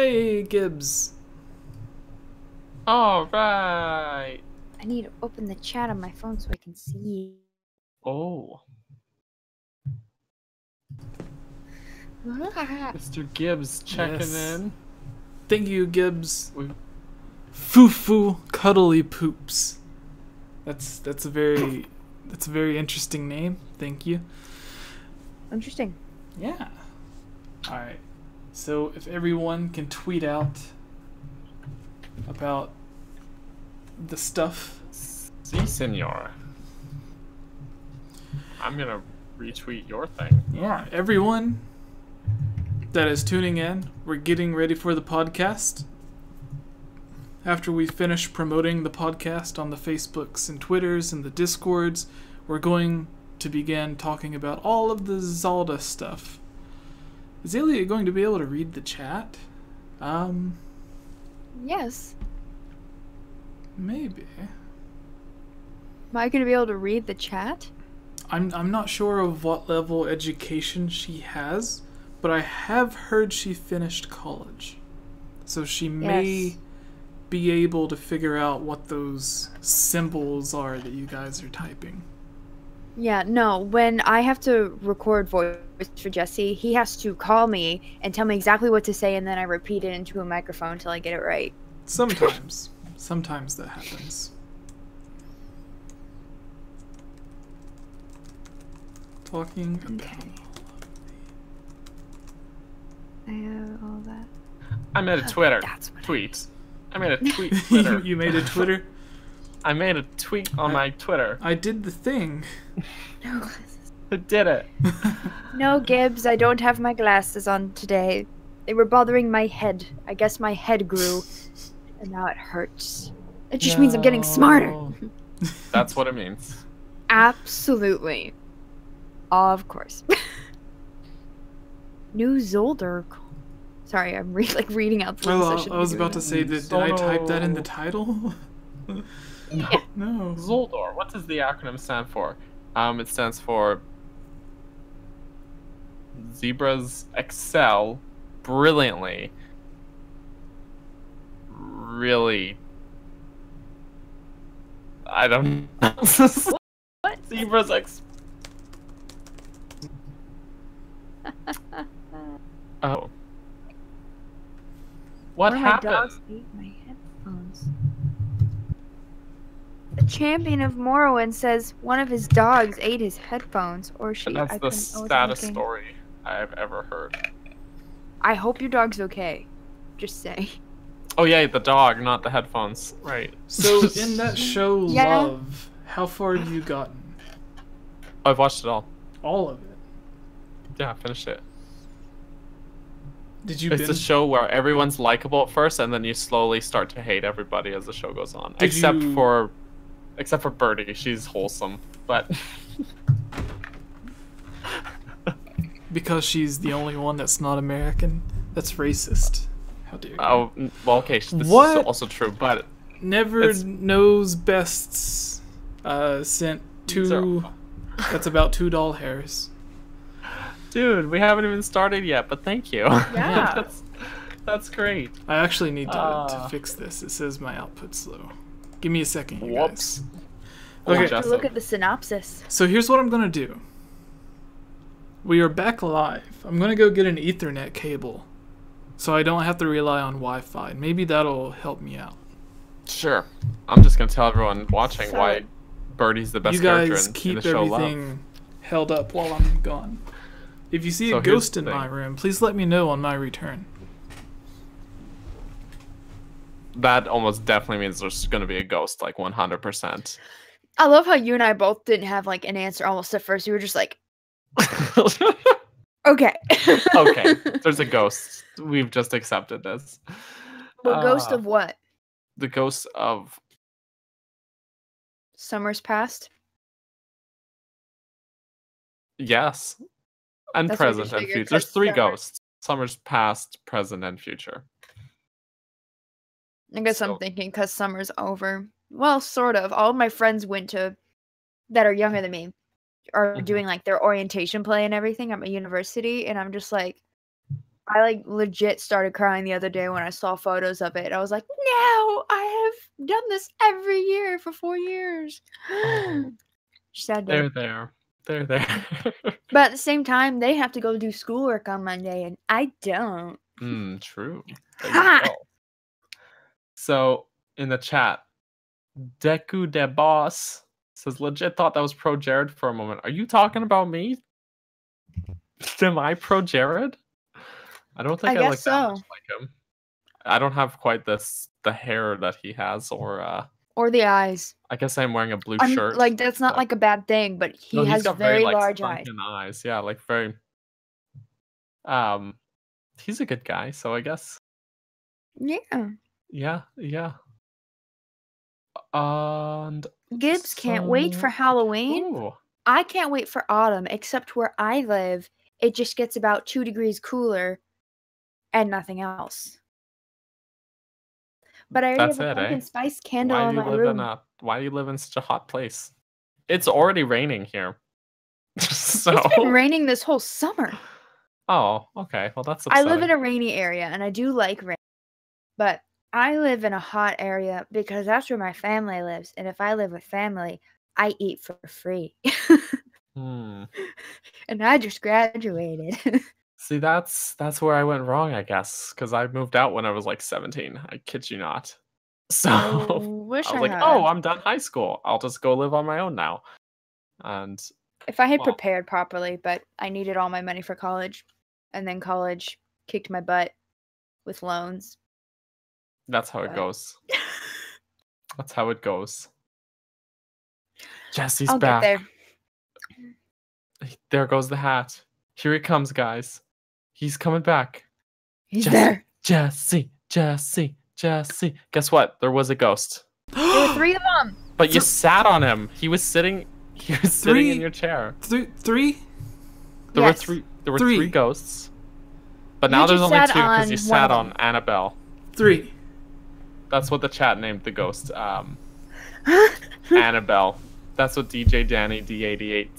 Hey, Gibbs. All right. I need to open the chat on my phone so I can see. Oh, Mr. Gibbs checking Yes. in. Thank you, Gibbs. We- Foo cuddly poops. That's a very interesting name. Thank you. Interesting. Yeah. All right. So if everyone can tweet out about the stuff. Si, senor. I'm gonna retweet your thing. Yeah, everyone that is tuning in, we're getting ready for the podcast. After we finish promoting the podcast on the Facebooks and Twitters and the Discords, we're going to begin talking about all of the Zelda stuff. Is Ilya going to be able to read the chat? Yes. Maybe. Am I going to be able to read the chat? I'm not sure of what level education she has, but I have heard she finished college. So she may be able to figure out what those symbols are that you guys are typing. Yeah, no. When I have to record voice for Jesse, he has to call me and tell me exactly what to say, and then I repeat it into a microphone until I get it right. Sometimes. Sometimes that happens. Talking about... Okay. I have all that. I made a Twitter That's what tweet. I made a tweet Twitter. you made a Twitter? I made a tweet on my Twitter. I did the thing. No. I did it. No, Gibbs, I don't have my glasses on today. They were bothering my head. I guess my head grew, and now it hurts. It just means I'm getting smarter. That's what it means. Absolutely. Of course. New Zelda. Sorry, I'm reading out the list. I was about to say, did I type that in the title? Yeah. No. Zoldor. What does the acronym stand for? It stands for Zebras excel brilliantly. Really. I don't know. What? Zebras Oh. What One of my happened? dogs ate my headphones. The champion of Morrowind says one of his dogs ate his headphones, or she. That's I the couldn't- I wasn't saddest looking. story I've ever heard. I hope your dog's okay. Just say. Oh yeah, the dog, not the headphones. Right. So, in that show, Yeah. Love, how far have you gotten? I've watched it all. All of it. Yeah, finished it. Did you It's a binge? show where everyone's likable at first, and then you slowly start to hate everybody as the show goes on. Did Except you- for Birdie, she's wholesome, but Because she's the only one that's not American? That's racist. How dare you? oh, well, okay, this What? is also true, but Never it's- Knows Best's sent two... That's about $2 hairs. dude, we haven't even started yet. But thank you. Yeah. that's great. I actually need to Ah. fix this. It says my output's slow. Give me a second, you Whoops. guys. I'll Okay. have to Jessup. look at the synopsis. So here's what I'm gonna do. We are back live. I'm gonna go get an Ethernet cable, so I don't have to rely on Wi-Fi. Maybe that'll help me out. Sure. I'm just gonna tell everyone watching So- why Birdie's the best You character guys in keep the show. everything held up while I'm gone. If you see So a here's ghost the in thing. my room, please let me know on my return. That almost definitely means there's gonna be a ghost, like 100%. I love how you and I both didn't have like an answer almost at first. We were just like, okay. Okay, there's a ghost. We've just accepted this. Well, ghost Ah. of what? The ghost of Summer's past? yes, and That's what I present just and figured, future. There's 'cause three Summer- ghosts: Summer's past, present, and future. I guess So- I'm thinking because summer's over. Well, sort of. All of my friends went to that are younger than me are Mhm. doing like their orientation play and everything at my university, and I'm just like, I like legit started crying the other day when I saw photos of it. I was like, no, I have done this every year for 4 years. Oh, Sad day. they're there. They're there. But at the same time, they have to go do schoolwork on Monday, and I don't. True. There Ha! you go. So in the chat, Deku de Boss says, legit thought that was pro Jared for a moment. Are you talking about me? Am I pro Jared? I don't think I guess like that much like him. I don't have quite the hair that he has, or the eyes. I guess I'm wearing a blue shirt. Like that's not like a bad thing, but he has got very like, large eyes. eyes. Yeah, like very. He's a good guy, so I guess. Yeah. Yeah. And Gibbs can't wait for Halloween. Ooh. I can't wait for autumn, except where I live, it just gets about 2 degrees cooler and nothing else. But I already have a pumpkin spice candle in my room. Why do you live in such a hot place? It's already raining here. So it's been raining this whole summer. Oh, okay. Well, that's upsetting. I live in a rainy area, and I do like rain. But I live in a hot area because that's where my family lives. And if I live with family, I eat for free. And I just graduated. See, that's where I went wrong, I guess, because I moved out when I was like 17. I kid you not. So I was like, oh, I'm done high school. I'll just go live on my own now. And if I had prepared properly, but I needed all my money for college, and then college kicked my butt with loans. That's how it goes. That's how it goes. Jesse's back. Get there. There goes the hat. Here he comes, guys. He's coming back. He's there. Jesse. Guess what? There was a ghost. There were 3 of them. But you sat on him. He was sitting in your chair. Three? There were 3 ghosts. But now there's only 2 because you sat on Annabelle. 3. That's what the chat named the ghost. Annabelle. That's what DJ Danny D88.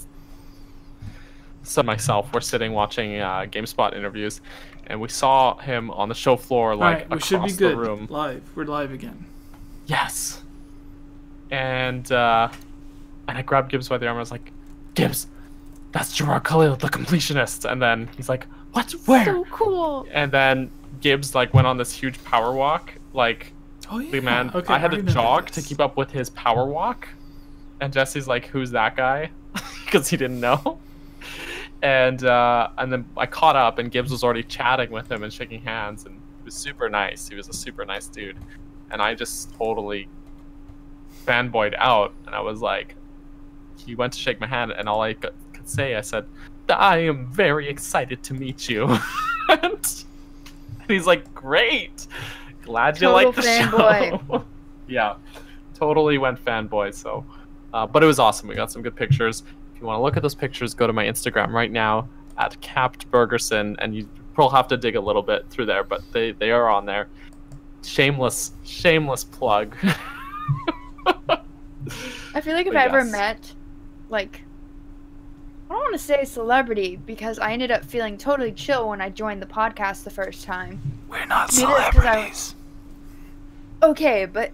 So myself, we're sitting watching GameSpot interviews, and we saw him on the show floor, like we across should be good. the room. Live. We're live again. Yes. And I grabbed Gibbs by the arm. I was like, Gibbs, that's Gerard Khalil, the completionist. And then he's like, what? Where? So cool. And then Gibbs like went on this huge power walk, like. Oh yeah. Big man. Okay, I had to jog to keep up with his power walk, and Jesse's like, "Who's that guy?" Because he didn't know. And then I caught up, and Gibbs was already chatting with him and shaking hands, and he was super nice. He was a super nice dude, and I just totally fanboyed out, and I was like, he went to shake my hand, and all I could say, I said, "I am very excited to meet you," and he's like, "Great." Glad you like the show. Yeah, totally went fanboy. So, but it was awesome. We got some good pictures. If you want to look at those pictures, go to my Instagram right now at @CappedBurgerson, and you will have to dig a little bit through there, but they are on there. Shameless plug. I feel like if I ever met, like, I don't want to say celebrity because I ended up feeling totally chill when I joined the podcast the first time. We're not celebrities. Okay, but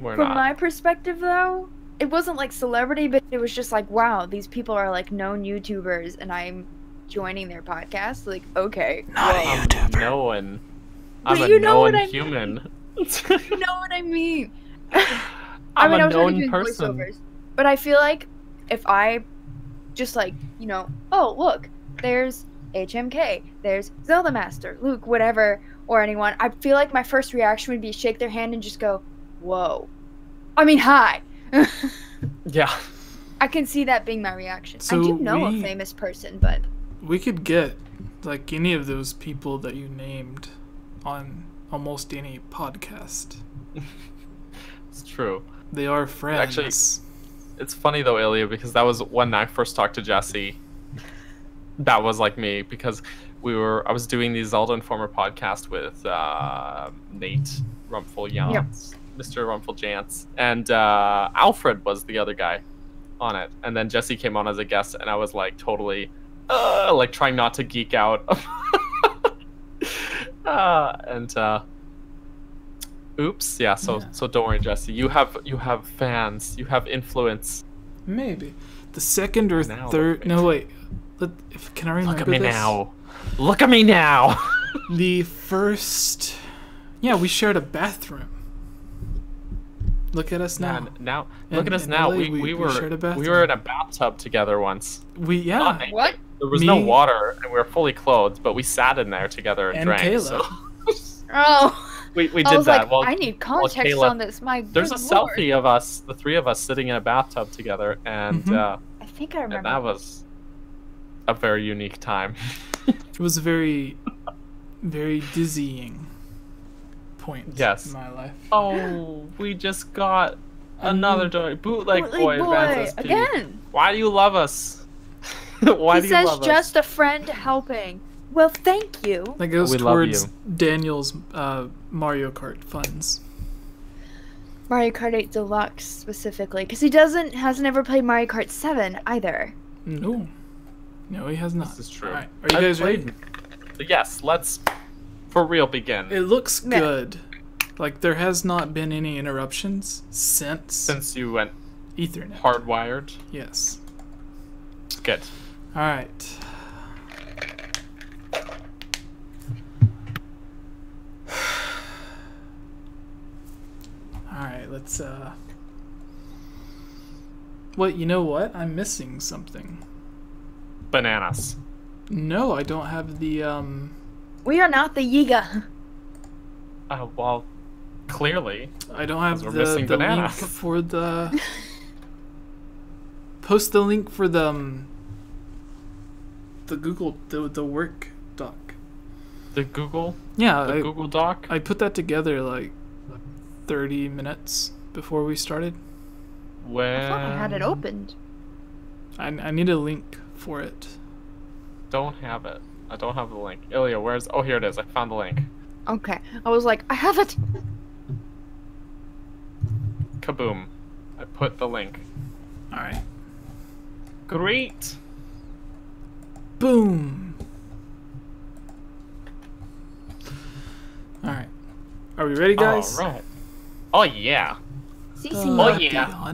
from my perspective though, it wasn't like celebrity, but it was just like, wow, these people are like known YouTubers and I'm joining their podcast. Like, okay. Not a YouTuber. I'm a known human. You know what I mean? I'm a I was already known doing person. voiceovers, but I feel like if I just like, you know, oh look, there's HMK, there's Zelda Master, Luke, whatever, or anyone, I feel like my first reaction would be shake their hand and just go, whoa. I mean, hi. Yeah. I can see that being my reaction. So I do know a famous person, but we could get like any of those people that you named on almost any podcast. It's true. They are friends. Actually, it's funny though, Ilya, because that was when I first talked to Jesse. That was like me, because I was doing the Zelda Informer podcast with Nate Rumpel-Jantz, Mr. Rumpel-Jantz, and Alfred was the other guy on it. And then Jesse came on as a guest, and I was like totally like trying not to geek out Oops. Yeah. So don't worry, Jesse. You have fans. You have influence. Maybe the second or third. No, wait. Can I remember Look at me this? now. Look at me now. The first. Yeah, we shared a bathroom. Look at us now. Now look at us now. We were in a bathtub together once. What? There was no water, and we were fully clothed, but we sat in there together and drank. Kayla. So. Oh. We did I was that. Like, well, I need context Kayla, on this. There's a selfie of us, the three of us, sitting in a bathtub together, and I think I remember. And that was a very unique time. It was a very, very dizzying point in my life. Oh, we just got another bootleg boy Advance SP. Again. Why do you love us? Why do you love us? He says just a friend helping. Well, thank you. That goes towards Daniel's Mario Kart funds. Mario Kart 8 Deluxe specifically, because he has never played Mario Kart 7 either. No, he has not. This is true. All right. Are you guys ready? Yes, let's for real begin. It looks good. Like there has not been any interruptions since you went Ethernet hardwired. Yes. Good. All right. Alright, let's, Wait, you know what? I'm missing something. Bananas. No, I don't have the, We are not the Yiga. Well, clearly. I don't have the link for the... Post the link for the Google, the work doc. The Google? Yeah. The Google Doc? I put that together, like, 30 minutes before we started. I thought I had it opened. I need a link for it. Don't have it. I don't have the link. Ilya, where's... Oh, here it is. I found the link. Okay. I was like, I have it! Kaboom. I put the link. Alright. Great! Boom! Alright. Are we ready, guys? Alright. Oh, yeah. Oh, yeah.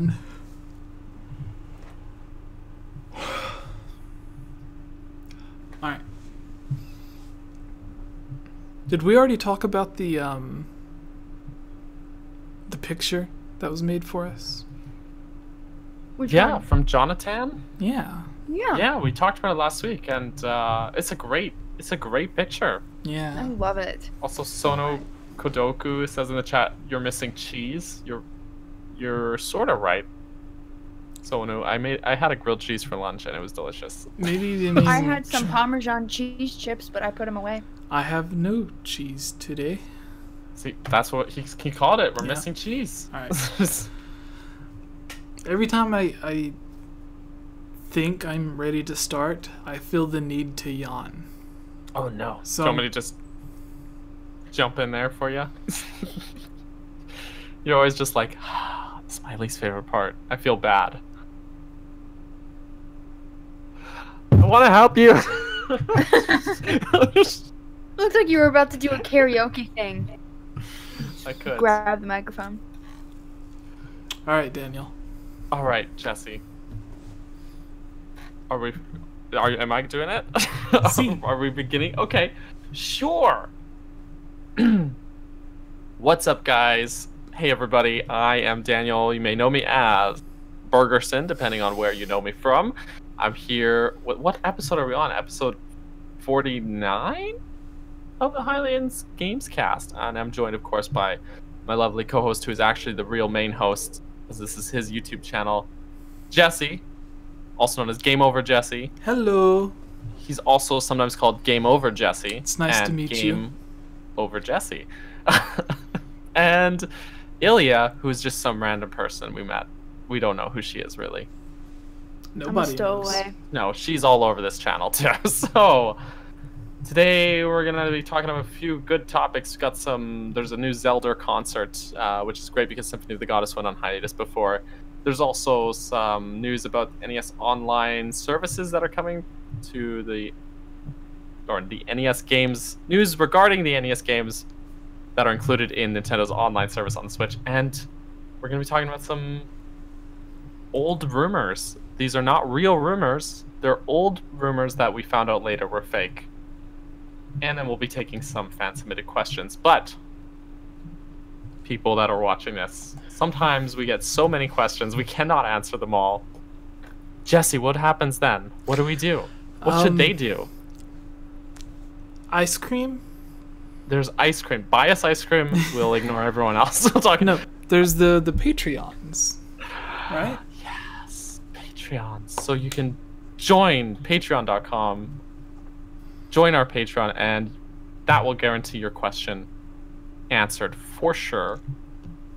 Alright. Did we already talk about the picture that was made for us? Which one? One? From Jonathan? Yeah. Yeah, we talked about it last week, and it's a great picture. Yeah. I love it. Also, Sono Kodoku says in the chat, "You're missing cheese." You're sort of right. Sono, I had a grilled cheese for lunch, and it was delicious. Maybe I had some Parmesan cheese chips, but I put them away. I have no cheese today. See, that's what he called it. We're missing cheese. All right. Every time I think I'm ready to start, I feel the need to yawn. Oh no. So do you want me to just jump in there for you? You're always just like, this is my least favorite part. I feel bad. I want to help you. Looks like you were about to do a karaoke thing. I could. Grab the microphone. All right, Daniel. All right, Jesse. Am I doing it? Are we beginning? Okay, sure. What's up, guys? Hey, everybody. I am Daniel. You may know me as Burgerson, depending on where you know me from. I'm here. What episode are we on? Episode 49 of the Hylian's Gamescast, and I'm joined, of course, by my lovely co-host, who is actually the real main host, as this is his YouTube channel, Jesse, also known as Game Over Jesse. Hello. He's also sometimes called Game Over Jesse. It's nice to meet you. Game Over Jesse. And Ilya, who is just some random person we met. We don't know who she is, really. Nobody I'm a stowaway. No, she's all over this channel, too. So, today we're going to be talking about a few good topics. There's a new Zelda concert, which is great because Symphony of the Goddess went on hiatus before. There's also some news about NES Online services that are coming to the or the NES games, news regarding the NES games that are included in Nintendo's online service on the Switch. And we're going to be talking about some old rumors. These are not real rumors. They're old rumors that we found out later were fake. And then we'll be taking some fan-submitted questions. But people that are watching this, sometimes we get so many questions, we cannot answer them all. Jesse, what happens then? What do we do? What should they do? Ice cream? There's ice cream. Buy us ice cream. We'll ignore everyone else. We'll talk. No, there's the Patreons, right? Yes, Patreons. So you can join patreon.com, join our Patreon, and that will guarantee your question answered for sure.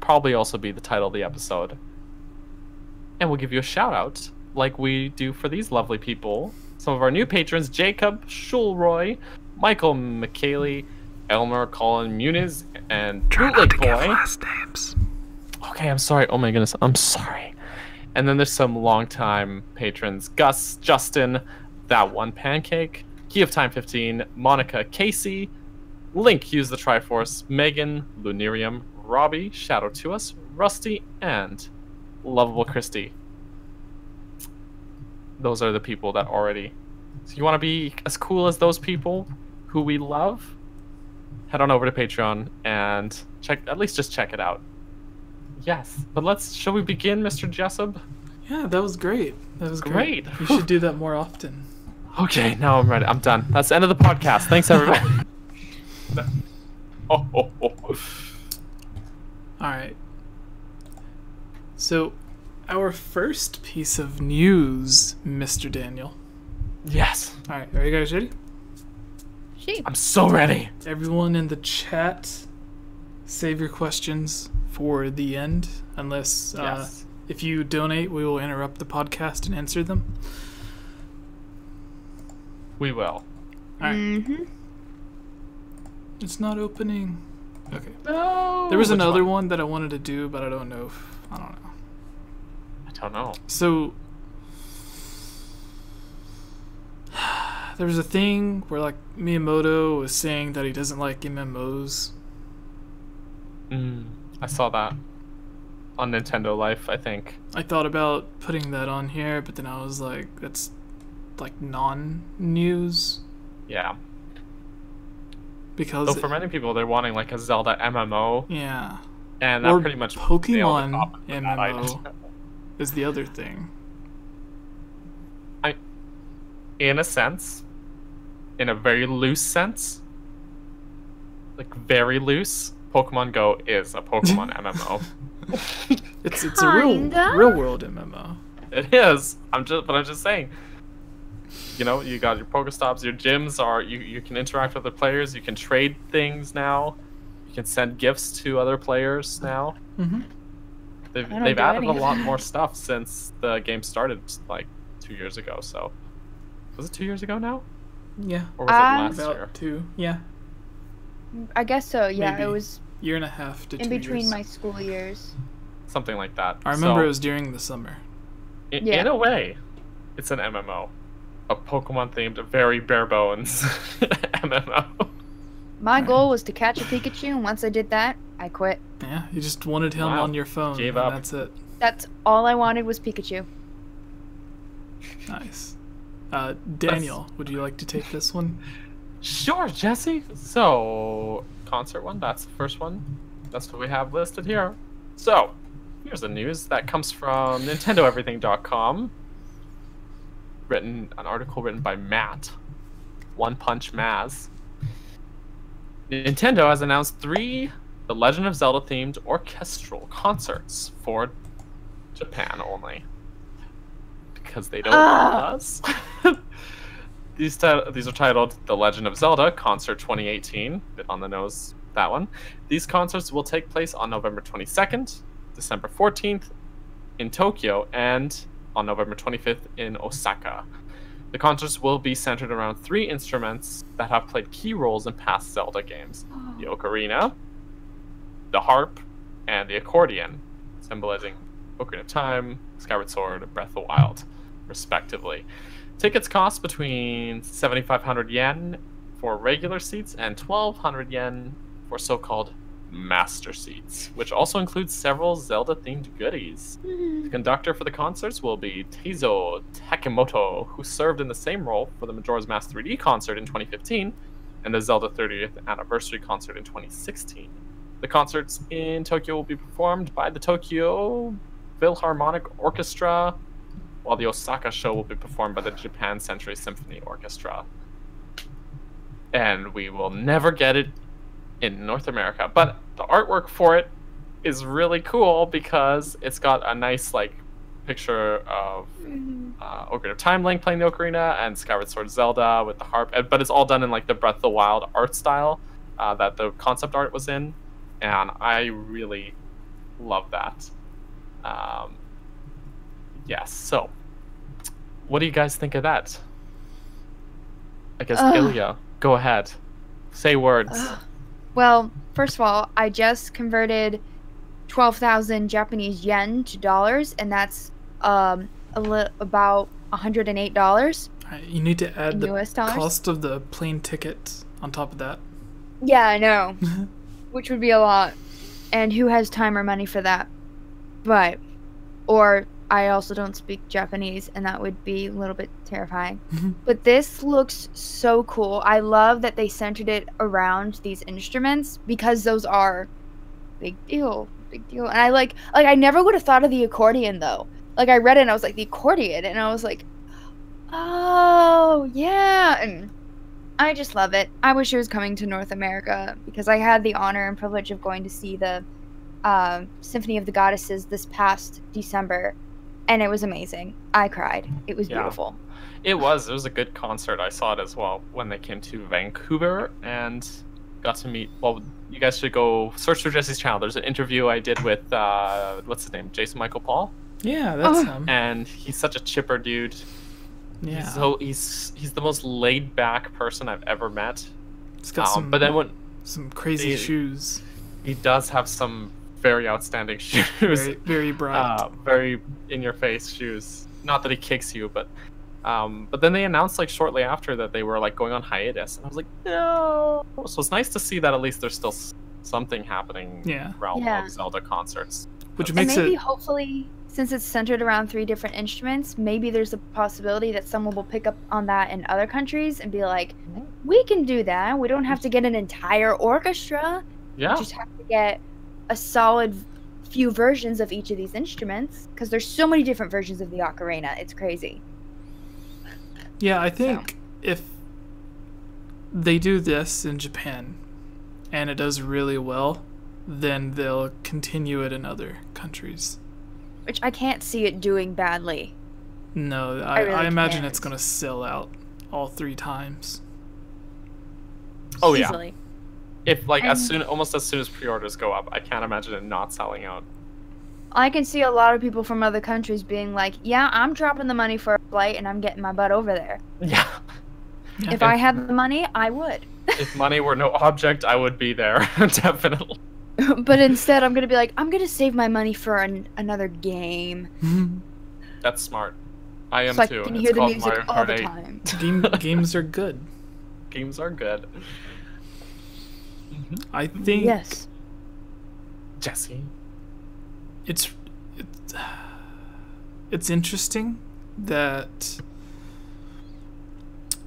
Probably also be the title of the episode. And we'll give you a shout out like we do for these lovely people. Some of our new patrons: Jacob Schulroy, Michael McKaylee, Elmer, Colin Muniz, and Bootleg Boy. Last names. Okay, I'm sorry. Oh my goodness, I'm sorry. And then there's some longtime patrons: Gus, Justin, That One Pancake, Key of Time 15, Monica, Casey, Link, Use the Triforce, Megan, Lunarium, Robbie, Shadow to Us, Rusty, and Lovable Christy. Those are the people that already. So you want to be as cool as those people who we love? Head on over to Patreon and at least just check it out. Yes, but shall we begin, Mr. Jessup? Yeah, that was great. That was great. Great. You should do that more often. Okay, now I'm ready. I'm done. That's the end of the podcast. Thanks, everybody. All right. So, our first piece of news, Mr. Daniel. Yes. All right, are you guys ready? Sheep. I'm so ready. Everyone in the chat, save your questions for the end, unless Yes. if you donate, we will interrupt the podcast and answer them. We will. All right. Mm-hmm. It's not opening. Okay. No. There was Which another one? one that I wanted to do, but I don't know. I don't know. I don't know. So there was a thing where like Miyamoto was saying that he doesn't like MMOs. I saw that on Nintendo Life, I think. I thought about putting that on here, but then I was like, that's like non-news Yeah. because So for many people, they're wanting like a Zelda MMO, yeah, and that or pretty much Pokemon nailed the topic of that MMO is the other thing. In a sense, in a very loose sense, like very loose, Pokemon Go is a Pokemon MMO. It's a real world MMO. It is. I'm just saying. You know, you got your Pokestops, your gyms are you can interact with the players, you can trade things now, you can send gifts to other players now. Mm-hmm. They've added a lot more stuff since the game started like 2 years ago. So was it 2 years ago now? Yeah. Or was it last About year? 2. Yeah. I guess so. Yeah, Maybe. it was Year and a half to 2 in between years. my school years. Something like that. I remember So, it was during the summer. Yeah. in a way, it's an MMO. A Pokemon themed, very bare bones MMO. My Right. goal was to catch a Pikachu, and once I did that, I quit. Yeah, you just wanted him Wow. on your phone. Gave and up. That's it. That's all I wanted was Pikachu. Nice. Daniel, would you like to take this one? Sure, Jesse. So, concert one, that's the first one. That's what we have listed here. So, here's the news that comes from NintendoEverything.com. An article written by Matt, One Punch Maz. Nintendo has announced 3 The Legend of Zelda themed orchestral concerts for Japan only. Because they don't want us. These are titled The Legend of Zelda Concert 2018. Bit on the nose, that one. These concerts will take place on November 22nd, December 14th in Tokyo, and on November 25th in Osaka. The concerts will be centered around 3 instruments that have played key roles in past Zelda games: the ocarina, the harp, and the accordion, symbolizing Ocarina of Time, Skyward Sword, and Breath of the Wild, respectively. Tickets cost between 7,500 yen for regular seats and 1,200 yen for so-called master seats, which also includes several Zelda-themed goodies. The conductor for the concerts will be Teizo Takemoto, who served in the same role for the Majora's Mask 3D concert in 2015 and the Zelda 30th anniversary concert in 2016. The concerts in Tokyo will be performed by the Tokyo Philharmonic Orchestra, while the Osaka show will be performed by the Japan Century Symphony Orchestra. And we will never get it in North America, but the artwork for it is really cool because it's got a nice like picture of Ocarina of Time Link playing the ocarina and Skyward Sword Zelda with the harp, but it's all done in like the Breath of the Wild art style that the concept art was in, and I really love that. Yes, so what do you guys think of that? I guess Ilya, go ahead, say words. Well, first of all, I just converted 12,000 Japanese yen to dollars, and that's about $108. You need to add the US dollars? cost of the plane ticket on top of that. Yeah, I know. Which would be a lot. And who has time or money for that? But, or I also don't speak Japanese, and that would be a little bit terrifying. But this looks so cool. I love that they centered it around these instruments, because those are big deal. And I I never would have thought of the accordion, though. Like, I read it and I was like, the accordion, and I was like, oh, yeah. And I just love it. I wish it was coming to North America, because I had the honor and privilege of going to see the Symphony of the Goddesses this past December, and it was amazing. I cried. It was beautiful. It was a good concert. I saw it as well when they came to Vancouver and got to meet, well, you guys should go search through Jesse's channel. There's an interview I did with what's his name, Jason Michael Paul. Yeah, that's him. And he's such a chipper dude. Yeah. He's the most laid back person I've ever met. He's got some crazy shoes. He does have some very outstanding shoes. Very bright. Very in your face shoes. Not that he kicks you, but then they announced like shortly after that they were like going on hiatus, and I was like, no. So it's nice to see that at least there's still something happening around of Zelda concerts. Which makes maybe hopefully, since it's centered around 3 different instruments, maybe there's a possibility that someone will pick up on that in other countries and be like, we can do that. We don't have to get an entire orchestra. Yeah. We just have to get a solid few versions of each of these instruments, because there's so many different versions of the ocarina. It's crazy. Yeah, I think if they do this in Japan and it does really well, then they'll continue it in other countries. Which I can't see it doing badly. No, I imagine it's going to sell out all 3 times. Oh, easily. Yeah. If like almost as soon as pre-orders go up, I can't imagine it not selling out. I can see a lot of people from other countries being like, yeah, I'm dropping the money for a flight and I'm getting my butt over there. Yeah. If I had the money, I would. If money were no object, I would be there. Definitely. But instead, I'm going to be like, I'm going to save my money for another game. That's smart. I am so too. I can hear the music all the time. Games are good. Games are good. I think... Yes. Jesse? It's interesting that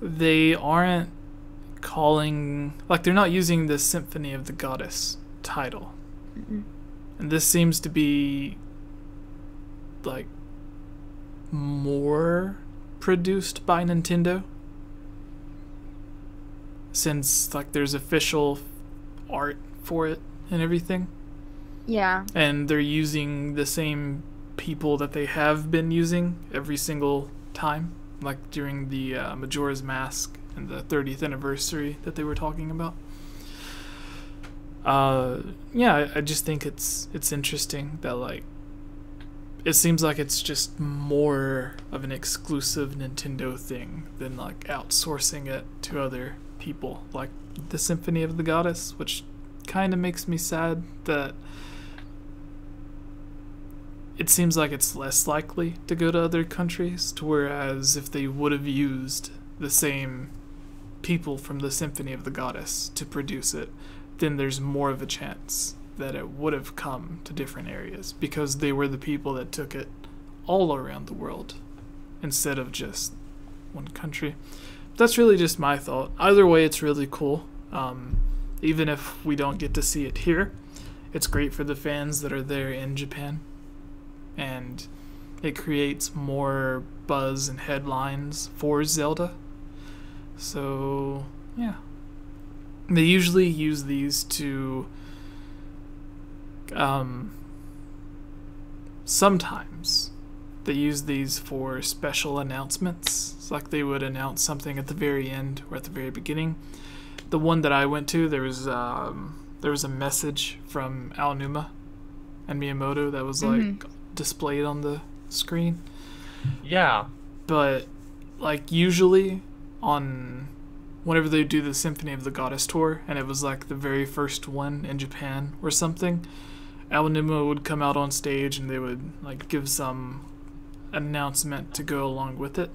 they aren't calling, like, they're not using the Symphony of the Goddess title. And this seems to be like more produced by Nintendo, since like there's official art for it and everything. Yeah. And they're using the same people that they have been using every single time, like during the Majora's Mask and the 30th anniversary that they were talking about. Yeah, I just think it's interesting that like it seems like it's just more of an exclusive Nintendo thing than like outsourcing it to other people, like the Symphony of the Goddess, which kind of makes me sad that it seems like it's less likely to go to other countries, to whereas if they would have used the same people from the Symphony of the Goddess to produce it, then there's more of a chance that it would have come to different areas, because they were the people that took it all around the world instead of just one country. That's really just my thought. Either way, it's really cool. Even if we don't get to see it here, it's great for the fans that are there in Japan, and it creates more buzz and headlines for Zelda. So, yeah. They usually use these to sometimes they use these for special announcements. It's like they would announce something at the very end or at the very beginning. The one that I went to, there was a message from Aonuma and Miyamoto that was like displayed on the screen. Yeah. But like usually on whenever they do the Symphony of the Goddess tour, and it was like the very first one in Japan or something, Aonuma would come out on stage and they would like give some announcement to go along with it.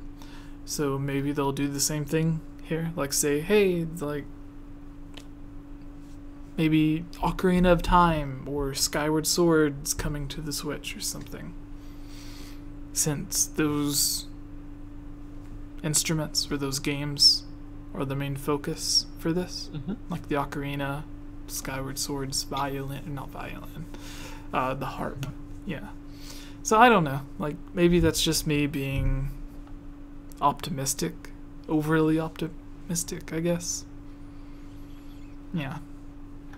So maybe they'll do the same thing here, like say, hey, like maybe Ocarina of Time or Skyward Sword's coming to the Switch or something, since those instruments or those games are the main focus for this. Like the Ocarina, Skyward Sword's violin, not violin, the harp. Yeah. So I don't know. Like maybe that's just me being optimistic, overly optimistic, I guess. Yeah.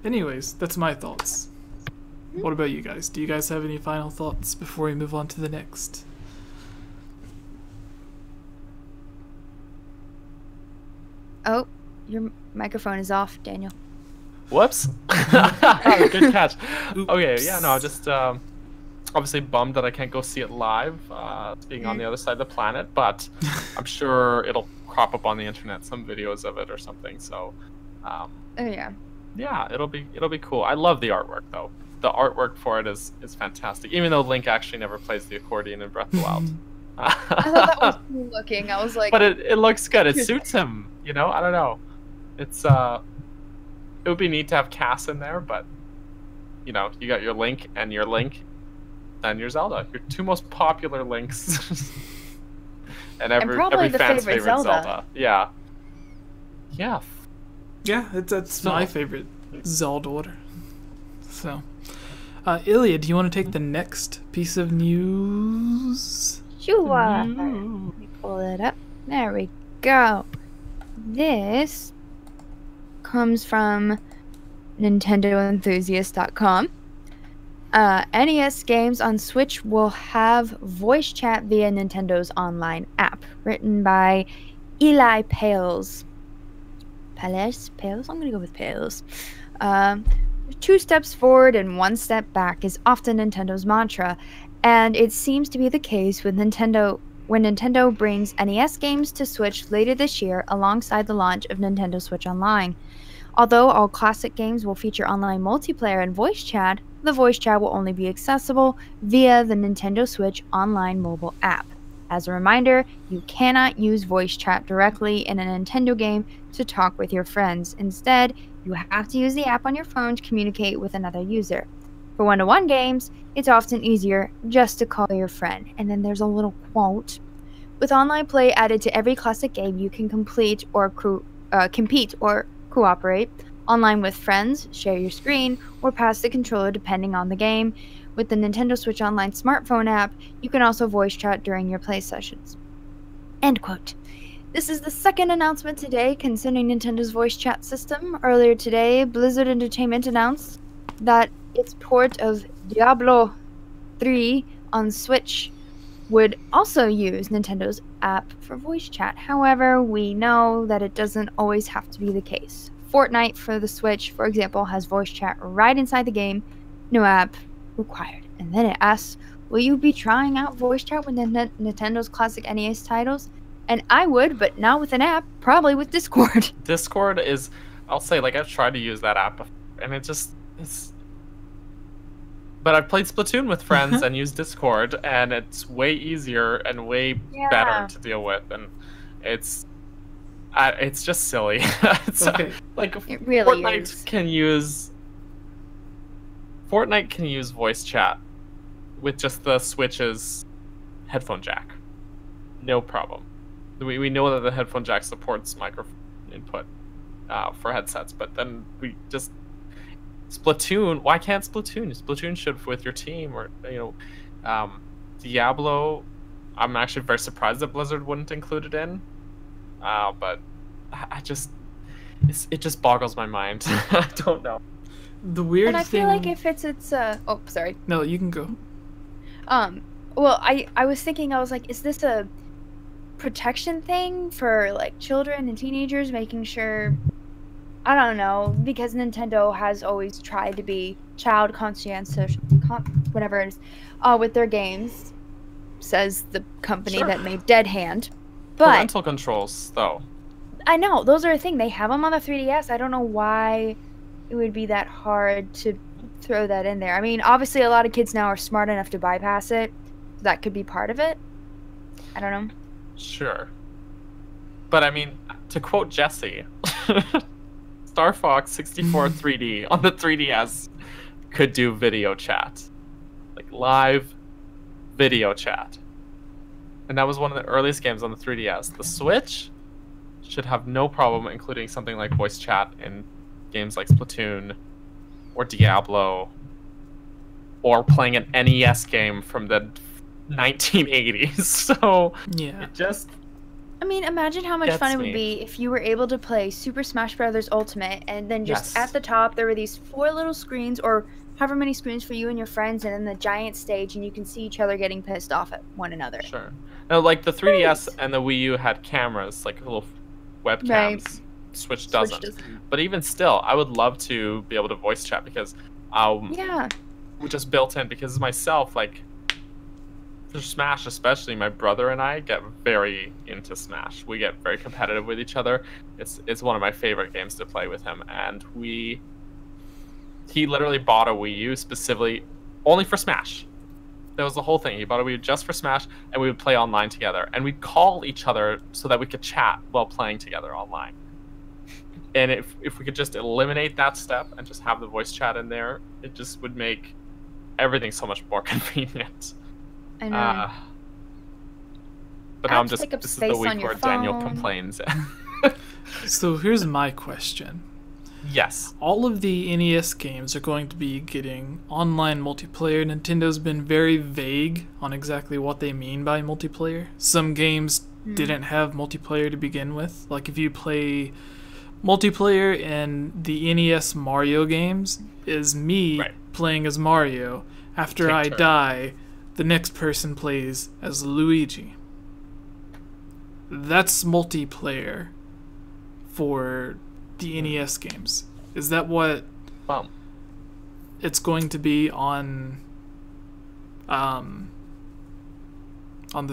Anyways, that's my thoughts. What about you guys? Do you guys have any final thoughts before we move on to the next? Oh, your microphone is off, Daniel. Whoops. Good catch. Oops. Okay, yeah, no, just obviously bummed that I can't go see it live, being on the other side of the planet, but I'm sure it'll crop up on the internet, some videos of it or something. So, Oh yeah. yeah, it'll be cool. I love the artwork though. The artwork for it is fantastic. Even though Link actually never plays the accordion in Breath of the Wild. I thought that was cool looking. I was like, but it looks good. It suits him. You know, I don't know. It's it would be neat to have Cass in there, but you know, you got your Link and your Zelda. Your two most popular Links. and every fan's favorite Zelda. Yeah. Yeah. Yeah, that's my favorite Zelda order. So, Ilya, do you want to take the next piece of news? sure. Let me pull it up. There we go. This comes from NintendoEnthusiast.com. NES games on Switch will have voice chat via Nintendo's online app. Written by Eli Pales. Pales? I'm gonna go with Pales. 2 steps forward and 1 step back is often Nintendo's mantra, and it seems to be the case with Nintendo when Nintendo brings NES games to Switch later this year alongside the launch of Nintendo Switch Online. Although all classic games will feature online multiplayer and voice chat, the voice chat will only be accessible via the Nintendo Switch Online mobile app. As a reminder, you cannot use voice chat directly in a Nintendo game to talk with your friends. Instead, you have to use the app on your phone to communicate with another user. For one-to-one games, it's often easier just to call your friend. And then there's a little quote. With online play added to every classic game, you can compete or cooperate online with friends, share your screen, or pass the controller depending on the game. With the Nintendo Switch Online smartphone app, you can also voice chat during your play sessions. End quote. This is the second announcement today concerning Nintendo's voice chat system. Earlier today, Blizzard Entertainment announced that its port of Diablo 3 on Switch would also use Nintendo's app for voice chat. However, we know that it doesn't always have to be the case. Fortnite for the Switch, for example, has voice chat right inside the game. No app required. And then it asks, will you be trying out voice chat with Nintendo's classic NES titles? And I would, but not with an app, probably with Discord. Discord is, I'll say, like, I've tried to use that app, and it's... But I've played Splatoon with friends and used Discord, and it's way easier and way better to deal with, and it's... It's just silly. It's, Okay. like It really Fortnite is. Fortnite can use voice chat with just the Switch's headphone jack. No problem. We know that the headphone jack supports microphone input for headsets, but then we just Splatoon. Why can't Splatoon? Splatoon should with your team, or Diablo. I'm actually very surprised that Blizzard wouldn't include it in. But it just boggles my mind. I don't know. The weird And I thing. feel like if it's oh, sorry. No, you can go. Well, I was thinking, I was like, is this a protection thing for like children and teenagers, making sure, I don't know, because Nintendo has always tried to be child conscientious, whatever it is, with their games, says the company that made Dead Hand. But Parental controls, though. I know, those are a thing. They have them on the 3DS. I don't know why it would be that hard to throw that in there. I mean, obviously a lot of kids now are smart enough to bypass it. So that could be part of it. I don't know. Sure. But I mean, to quote Jesse, Star Fox 64 3D on the 3DS could do video chat. Like live video chat. And that was one of the earliest games on the 3DS. The Switch should have no problem including something like voice chat in games like Splatoon or Diablo, or playing an NES game from the 1980s. So Yeah. it just I mean, imagine how much Gets fun it me. would be if you were able to play Super Smash Bros. Ultimate, and then just Yes. at the top there were these 4 little screens, or however many screens for you and your friends, and then the giant stage, and you can see each other getting pissed off at one another. Sure. Now, like the 3DS and the Wii U had cameras, like little webcams. Right. Switch doesn't. But even still, I would love to be able to voice chat because Yeah. we just built in, because myself, like for Smash especially, my brother and I get very into Smash. We get very competitive with each other. It's one of my favorite games to play with him, and he literally bought a Wii U specifically only for Smash. That was the whole thing. He bought a Wii U just for Smash, and we would play online together, and we'd call each other so that we could chat while playing together online. And if we could just eliminate that step and just have the voice chat in there, it just would make everything so much more convenient. I know. But now I'm Apps just, take up this is space the week on your where Daniel phone. complains. So here's my question. Yes. All of the NES games are going to be getting online multiplayer. Nintendo's been very vague on exactly what they mean by multiplayer. Some games didn't have multiplayer to begin with. Like if you play multiplayer in the NES Mario games, is me playing as Mario. After Take I turn. die, the next person plays as Luigi. That's multiplayer for the NES games. Is that what Well, it's going to be on the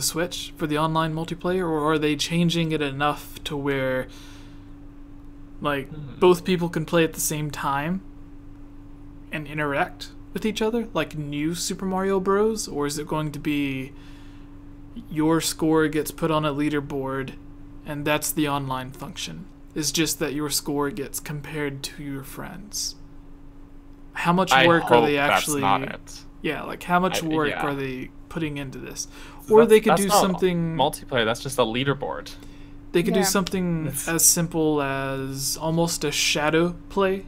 Switch for the online multiplayer, or are they changing it enough to where like both people can play at the same time and interact with each other like New Super Mario Bros, or is it going to be your score gets put on a leaderboard and that's the online function? It's just that your score gets compared to your friends. How much I work hope are they actually that's not it. Yeah, like how much work yeah. are they putting into this? Or they could do not something multiplayer. That's just a leaderboard. They could do Yeah. something as simple as almost a shadow play.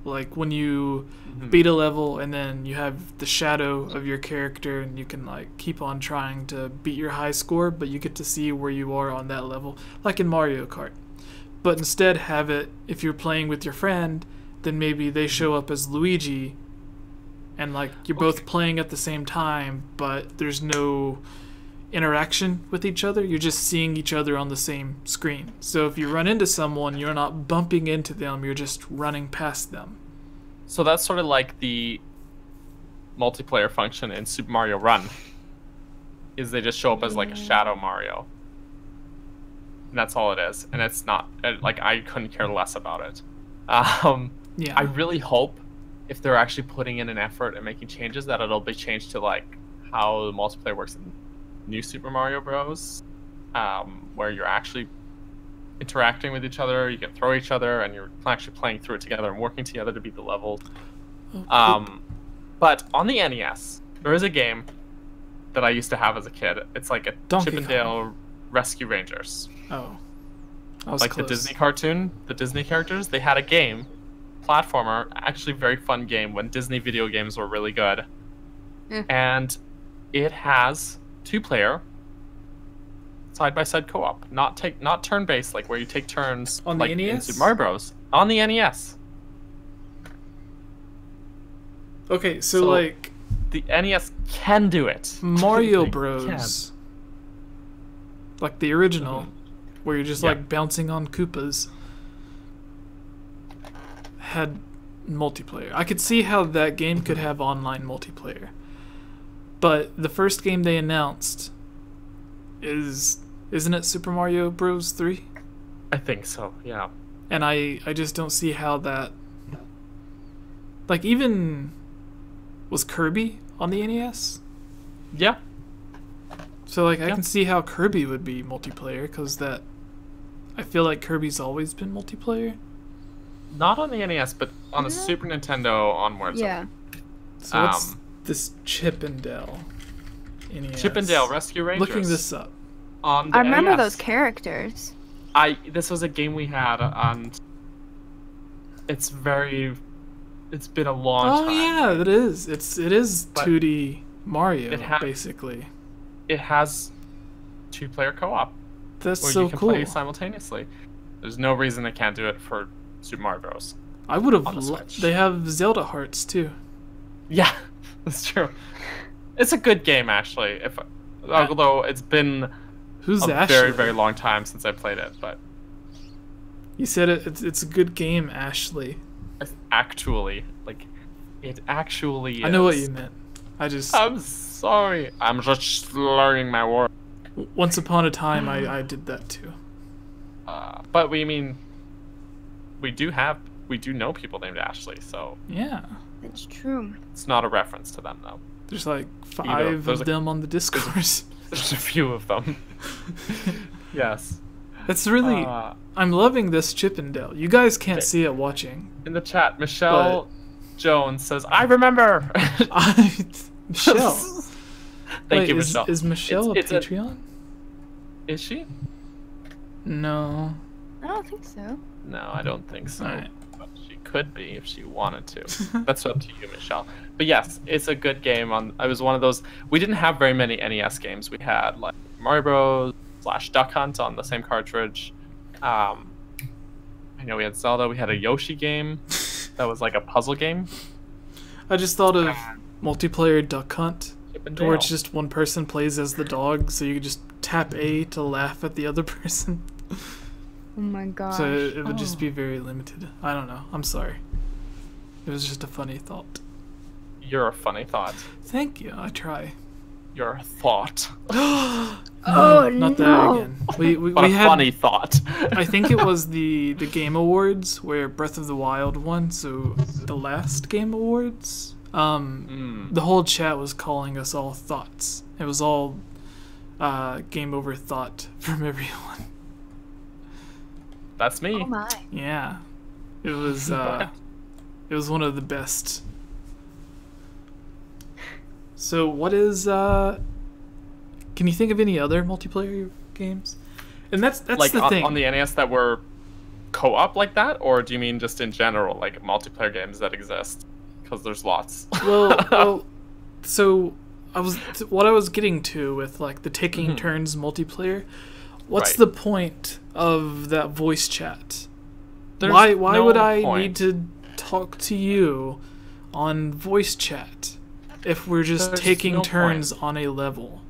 Like when you beat a level and then you have the shadow of your character and you can like keep on trying to beat your high score, but you get to see where you are on that level, like in Mario Kart. But instead have it, if you're playing with your friend, then maybe they show up as Luigi and like you're both playing at the same time, but there's no interaction with each other. You're just seeing each other on the same screen. So if you run into someone, you're not bumping into them, you're just running past them. So that's sort of like the multiplayer function in Super Mario Run. Is they just show up as like a Shadow Mario. And that's all it is. And it's not, like, I couldn't care less about it. Yeah. I really hope if they're actually putting in an effort and making changes that it'll be changed to like how the multiplayer works in New Super Mario Bros. Where you're actually interacting with each other. You can throw each other, and you're actually playing through it together and working together to beat the level. But on the NES, there is a game that I used to have as a kid. It's like a Donkey Chip and Dale Kong. Rescue Rangers. Oh. I was Like close. the Disney cartoon, the Disney characters, they had a game, platformer, actually very fun game when Disney video games were really good. And it has 2-player side-by-side co-op, not turn-based like where you take turns On the like in NES? Super Mario Bros. On the NES. Okay, so So- like The NES can do it. Mario They Bros. Like the original, where you're just Yeah. like bouncing on Koopas, had multiplayer. I could see how that game could have online multiplayer. But the first game they announced isn't it Super Mario Bros. 3? I think so, yeah. And I just don't see how that, like, even was Kirby on the NES? Yeah. So like I Yeah. can see how Kirby would be multiplayer, because that, I feel like Kirby's always been multiplayer. Not on the NES, but on the Super Nintendo onwards. Yeah. So what's this Chip and Dale NES? Chip and Dale Rescue Rangers. Looking this up. On the I remember NES. those characters. This was a game we had, and it's been a long time. Oh yeah, it is. It is But 2D Mario it ha- basically. It has 2-player co-op That's where so you can cool. play simultaneously. There's no reason they can't do it for Super Mario Bros. I would have. on the Switch. They have Zelda hearts too. Yeah, that's true. It's a good game actually. Although it's been Who's a Ashley? very, very long time since I played it, but You said it's a good game, Ashley. it actually is. I know what you meant. I just I'm sorry. I'm just learning my word. once upon a time I did that too. But we do know people named Ashley, so Yeah. It's true. it's not a reference to them though. There's like 5 there's of them on the Discourse. There's a few of them. Yes. That's really. I'm loving this Chip and Dale. You guys can't Okay. see it watching. In the chat, Michelle Jones says, "I remember." Michelle. Thank Wait, you, is, Michelle. Is Michelle It's a Patreon? Is she? No. I don't think so. No, I don't think so. Alright. But she could be if she wanted to. That's up to you, Michelle. But yes, it's a good game. It was one of those. We didn't have very many NES games. We had like Mario Bros. / Duck Hunt on the same cartridge. I know we had Zelda. We had a Yoshi game that was like a puzzle game. I just thought of multiplayer Duck Hunt, Chip and where it's Dale. just one person plays as the dog, so you could just tap A to laugh at the other person. Oh my gosh. So it would just be very limited. I don't know. I'm sorry. It was just a funny thought. You're a funny thought. Thank you. I try. You're a thought. Oh, Not that no. again. We But a had. funny thought. I think it was the Game Awards where Breath of the Wild won. So the last Game Awards. The whole chat was calling us all thoughts. It was all game over thought from everyone. That's me. Oh my. Yeah, it was one of the best. So what is can you think of any other multiplayer games? And that's like the thing. on the NES that were co-op like that, or do you mean just in general, like multiplayer games that exist? Because there's lots. well, so what I was getting to with like the taking turns multiplayer. What's Right. the point of that voice chat? There's Why no would I point. need to talk to you on voice chat if we're just There's taking no turns on a level?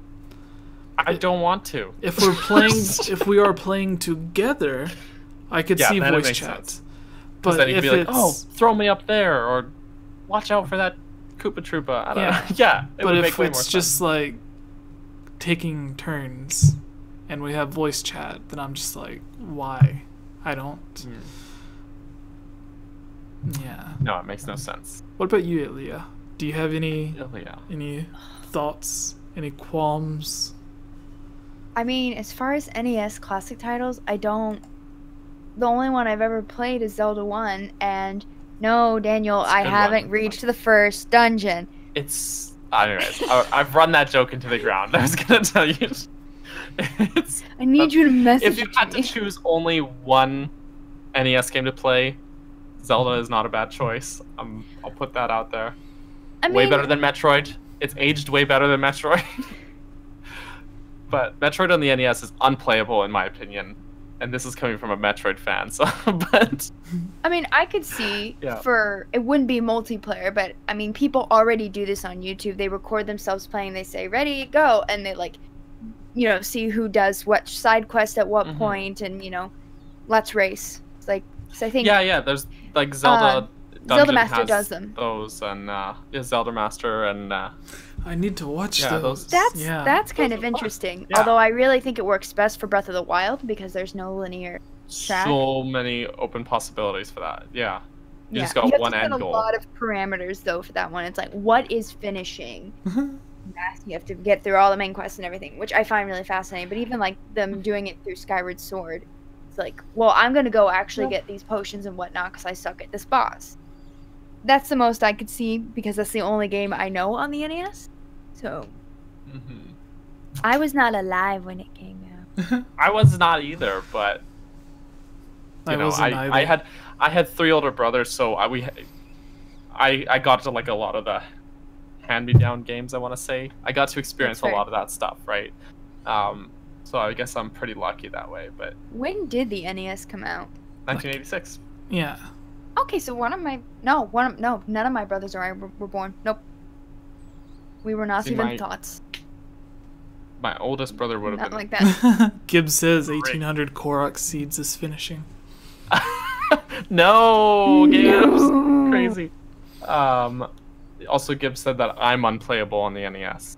I don't want to. If we're playing, if we are playing together, I could Yeah, see then it voice makes chat. sense. But then you'd if be like, it's "Oh, throw me up there," or "Watch out for that Koopa Troopa." I don't know. Yeah, it but would if make way more it's sense. just like taking turns and we have voice chat, then I'm just like, why? I don't. Yeah. No, it makes no sense. What about you, Ilya? Do you have any Yeah. thoughts? Any qualms? I mean, as far as NES classic titles, I don't the only one I've ever played is Zelda 1, and no, Daniel, I haven't reached the first dungeon. It's... Anyways, I've run that joke into the ground. I was gonna tell you. I need you to message If you had to choose only one NES game to play, Zelda is not a bad choice. I'll put that out there. I mean, way better than Metroid. It's aged way better than Metroid. But Metroid on the NES is unplayable in my opinion. And this is coming from a Metroid fan, so but I mean, I could see Yeah. for it wouldn't be multiplayer, but I mean, people already do this on YouTube. They record themselves playing. They say, "Ready, go," and they like, you know, see who does what side quest at what point, and you know, let's race. It's like, so I think yeah, there's like Zelda. Zelda Dungeon Master has does them. Those and Zelda Master and I need to watch Yeah, those. That's kind of interesting. Yeah. Although I really think it works best for Breath of the Wild because there's no linear track. so many open possibilities for that. Yeah, you just you got have one to set end a goal. lot of parameters though for that one. It's like, what is finishing? You have to get through all the main quests and everything, which I find really fascinating. But even like them doing it through Skyward Sword, it's like, well, I'm gonna go actually get these potions and whatnot because I suck at this boss. That's the most I could see because that's the only game I know on the NES. So I was not alive when it came out. I was not either, but you know, wasn't either. I had 3 older brothers, so I got to like a lot of the hand-me-down games. I want to say I got to experience a That's fair. lot of that stuff, right? So I guess I'm pretty lucky that way. But When did the NES come out? 1986. Yeah. Okay, so none of my brothers or I were born. Nope. We were not See, even my- thoughts. My oldest brother would have Not been like that. Gibbs says 1800 Korok Seeds is finishing. No, Gibbs. Crazy. Also, Gibbs said that I'm unplayable on the NES.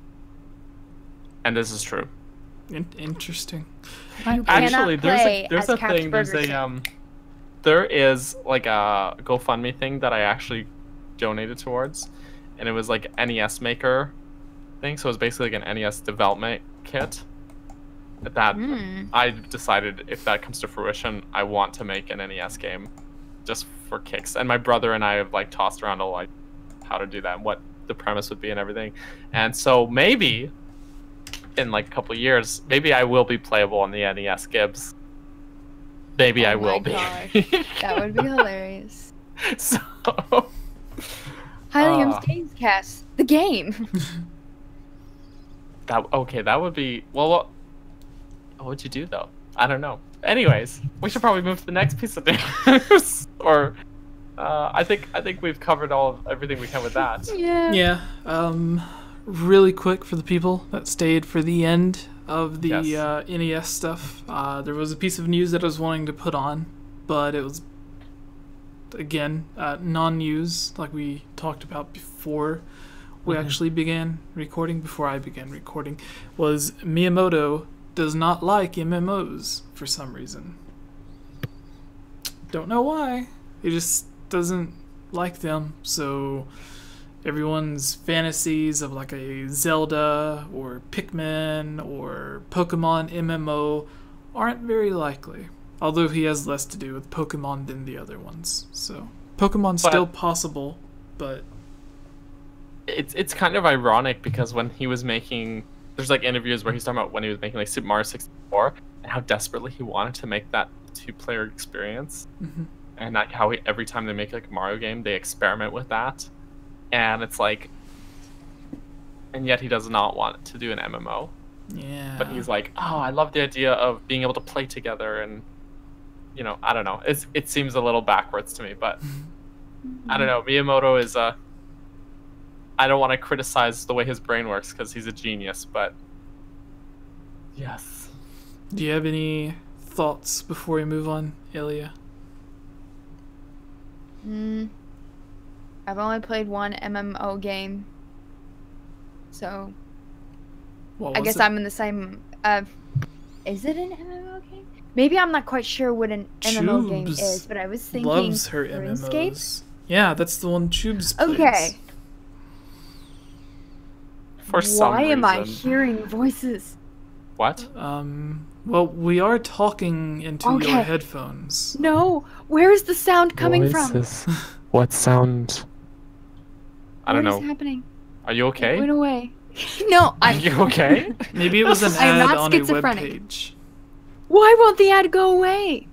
And this is true. Interesting. You Actually, cannot play there's as a Captain thing. There's Burgerson. there is like a GoFundMe thing that I actually donated towards, and it was like NES Maker thing. So it was basically like an NES development kit. That I decided if that comes to fruition, I want to make an NES game, just for kicks. And my brother and I have like tossed around like how to do that, and what the premise would be, and everything. And so maybe in like a couple of years, maybe I will be playable on the NES, Gibbs. Maybe I will be. That would be hilarious. So Hylian's Gamescast, the game. that would be well. What would you do though? I don't know. Anyways, we should probably move to the next piece of news. Or I think we've covered everything we can with that. Yeah. Yeah. Really quick for the people that stayed for the end of the NES stuff. There was a piece of news that I was wanting to put on, but it was again non-news, like we talked about before we actually began recording. Before I began recording, was Miyamoto does not like MMOs for some reason. Don't know why. He just doesn't like them. So everyone's fantasies of like a Zelda or Pikmin or Pokemon MMO aren't very likely. Although he has less to do with Pokemon than the other ones. So Pokemon's still possible, but it's kind of ironic because when he was making, there's like interviews where he's talking about when he was making like Super Mario 64 and how desperately he wanted to make that 2-player experience, and like how every time they make like a Mario game, they experiment with that, and it's like, and yet he does not want to do an MMO. yeah. But he's like, oh, I love the idea of being able to play together, and you know, I don't know. It seems a little backwards to me, but I don't know. Miyamoto is I don't want to criticize the way his brain works because he's a genius, but yes. Do you have any thoughts before we move on, Ilya? I've only played one MMO game, so What I was guess it? I'm in the same. Is it an MMO game? Maybe I'm not quite sure what an MMO game Tubes is, but I was thinking loves her RuneScape. MMOs. Yeah, that's the one Tubes plays. Okay. For some Why am I reason. hearing voices? What? Well, we are talking into Okay. your headphones. No, where is the sound coming from? This? What sound? I don't What is know. happening? Are you okay? It went away. No, Are you okay? Maybe it was an I am ad not on a schizophrenic. webpage. Why won't the ad go away?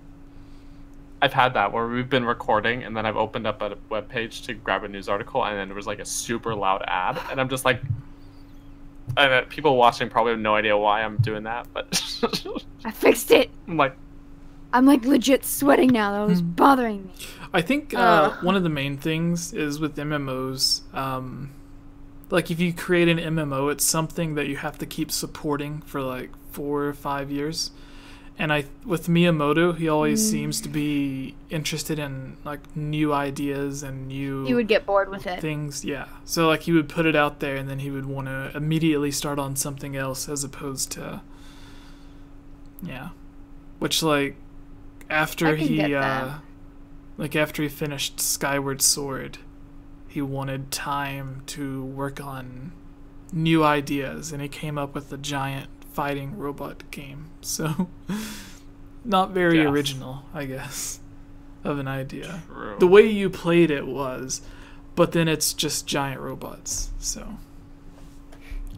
I've had that where we've been recording and then I've opened up a web page to grab a news article and then there was like a super loud ad and I'm just like, and people watching probably have no idea why I'm doing that, but I fixed it. I'm like, I'm like legit sweating now. That was bothering me. I think one of the main things is with MMOs, like if you create an MMO, it's something that you have to keep supporting for like 4 or 5 years. And with Miyamoto, he always seems to be interested in like new ideas and new You would get bored with it. things. Yeah. So like he would put it out there and then he would want to immediately start on something else as opposed to which like after I can get that. after he finished Skyward Sword, he wanted time to work on new ideas and he came up with a giant fighting robot game. So not very original, I guess, of an idea. true. The way you played it was, but then it's just giant robots. So,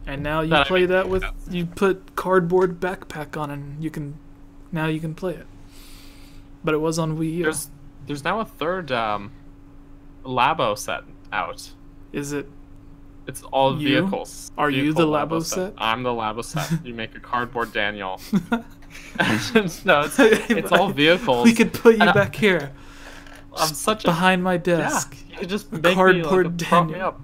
and now you play that with you put cardboard backpack on and you can play it. But it was on Wii U. There's now a third Labo set out. Is it? It's all You? vehicles. Are you Vehicle the Labo set? I'm the Labo set. You make a cardboard Daniel. No, it's all vehicles. We could put you And back here, I'm such a behind my desk. Yeah, you could just A make cardboard me, prop me Daniel. up.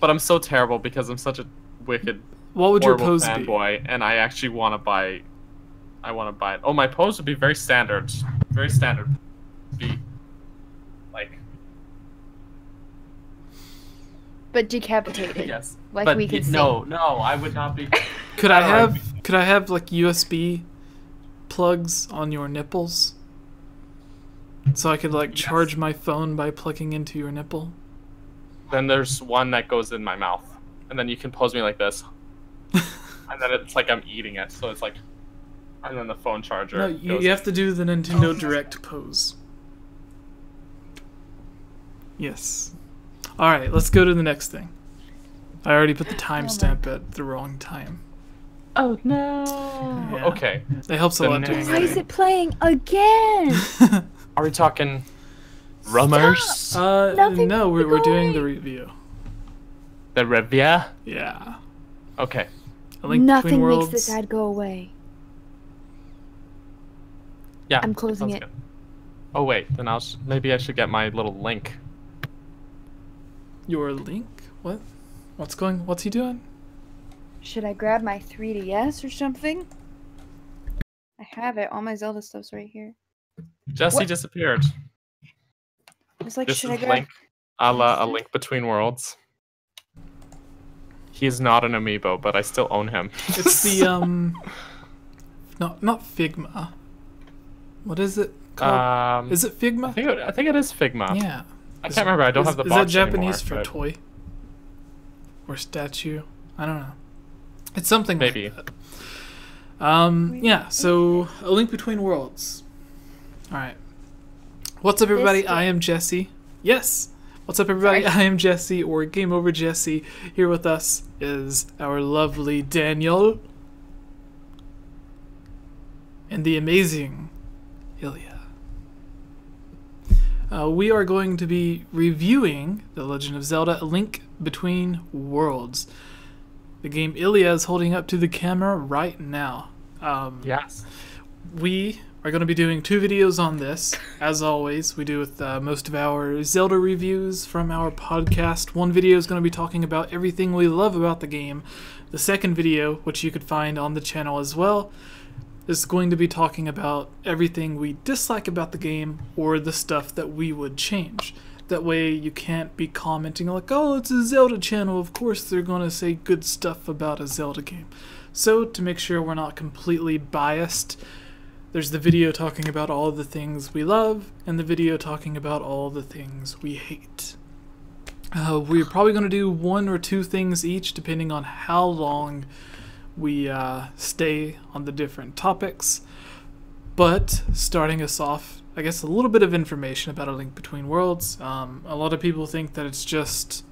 But I'm so terrible because I'm such a wicked, What would your horrible pose be? fanboy, and I actually want to buy. I want to buy it. Oh, my pose would be very standard. Very standard. Be like But decapitated. yes. Like but we could see. no, I would not be. Could I don't know. have like USB plugs on your nipples? So I could like charge my phone by plugging into your nipple? Then there's one that goes in my mouth, and then you can pose me like this, and then it's like I'm eating it. So it's like, and then the phone charger. No, goes you have to do the Nintendo Direct pose. Yes. Alright, let's go to the next thing. I already put the timestamp at the wrong time. Oh no. Yeah. Okay. It helps a The lot next- doing Why is editing. it playing again? Are we talking rumors? Nothing No, we're doing the going. review. The review? Yeah. Okay. A Link Between Nothing makes Worlds. this ad go away. Yeah. I'm closing sounds it. good. Oh wait, then maybe I should get my little link. Your Link? What? What's he doing? Should I grab my 3DS or something? I have it. All my Zelda stuff's right here. Jesse What? disappeared. I was like, This should I is grab? Link, a Link Between Worlds. He is not an amiibo, but I still own him. It's the not Figma. What is it called? Is it Figma? I think it is Figma. Yeah. I can't remember. I don't have the Is box that Japanese anymore, for but toy? Or statue? I don't know. It's something Maybe. like that. Yeah, so A Link Between Worlds. Alright. What's up, everybody? This I am Jesse. Yes! What's up, everybody? Sorry. I am Jesse, or Game Over Jesse. Here with us is our lovely Daniel. And the amazing Ilya. We are going to be reviewing The Legend of Zelda: A Link Between Worlds. The game Ilya is holding up to the camera right now. yes. We are going to be doing 2 videos on this, as always. We do with most of our Zelda reviews from our podcast. One video is going to be talking about everything we love about the game. The second video, which you could find on the channel as well, is going to be talking about everything we dislike about the game or the stuff that we would change. That way you can't be commenting like, oh, it's a Zelda channel, of course they're going to say good stuff about a Zelda game. So to make sure we're not completely biased, there's the video talking about all the things we love and the video talking about all the things we hate. We're probably going to do 1 or 2 things each depending on how long we stay on the different topics. But starting us off, I guess a little bit of information about A Link Between Worlds. A lot of people think that it's just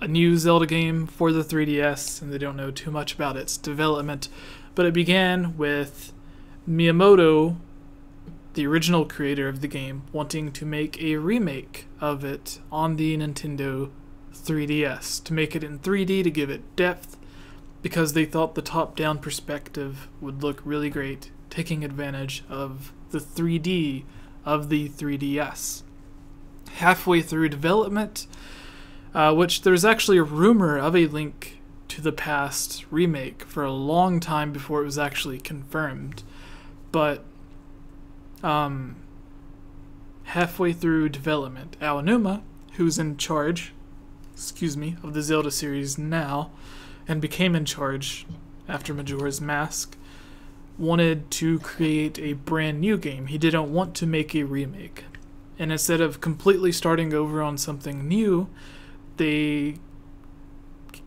a new Zelda game for the 3DS, and they don't know too much about its development. But it began with Miyamoto, the original creator of the game, wanting to make a remake of it on the Nintendo 3DS, to make it in 3D, to give it depth, because they thought the top-down perspective would look really great, taking advantage of the 3D of the 3DS. Halfway through development, which there's actually a rumor of a Link to the Past remake for a long time before it was actually confirmed, but halfway through development, Aonuma, who's in charge, of the Zelda series now, and became in charge after Majora's Mask, wanted to create a brand new game. He didn't want to make a remake. And instead of completely starting over on something new, they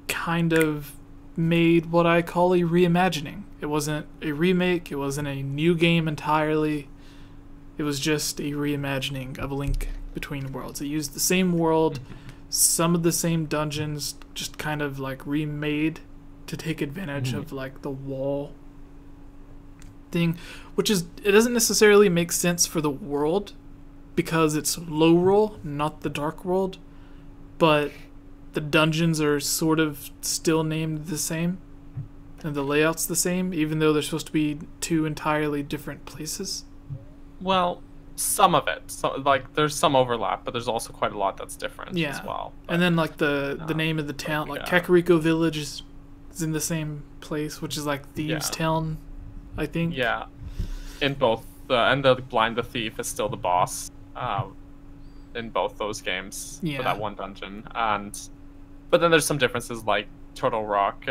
kind of made what I call a reimagining. It wasn't a remake, it wasn't a new game entirely. It was just a reimagining of A Link Between Worlds. It used the same world, some of the same dungeons, just kind of like remade to take advantage of like the wall thing, which is, it doesn't necessarily make sense for the world because it's low roll, not the dark world, but the dungeons are sort of still named the same and the layout's the same, even though they're supposed to be two entirely different places. Well, some of it. So, like, there's some overlap, but there's also quite a lot that's different as well. But, and then, like, the name of the town, like, Kakariko Village is in the same place, which is, like, Thieves Town, I think. Yeah. In both, and the Blind the Thief is still the boss in both those games for that one dungeon. But then there's some differences, like Turtle Rock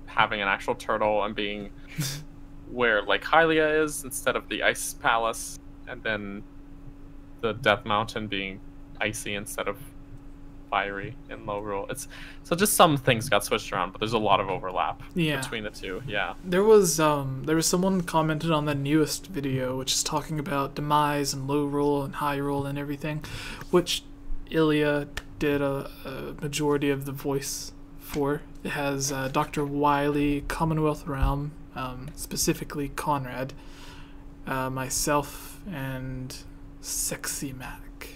having an actual turtle and being where Lake Hylia is instead of the Ice Palace, and then the Death Mountain being icy instead of fiery in low roll. So just some things got switched around, but there's a lot of overlap between the two. Yeah. There was someone commented on the newest video, which is talking about demise and low roll and high roll and everything, which Ilya did a majority of the voice for. It has Dr. Wily, Commonwealth Realm, specifically Conrad, myself, and Sexy Mac.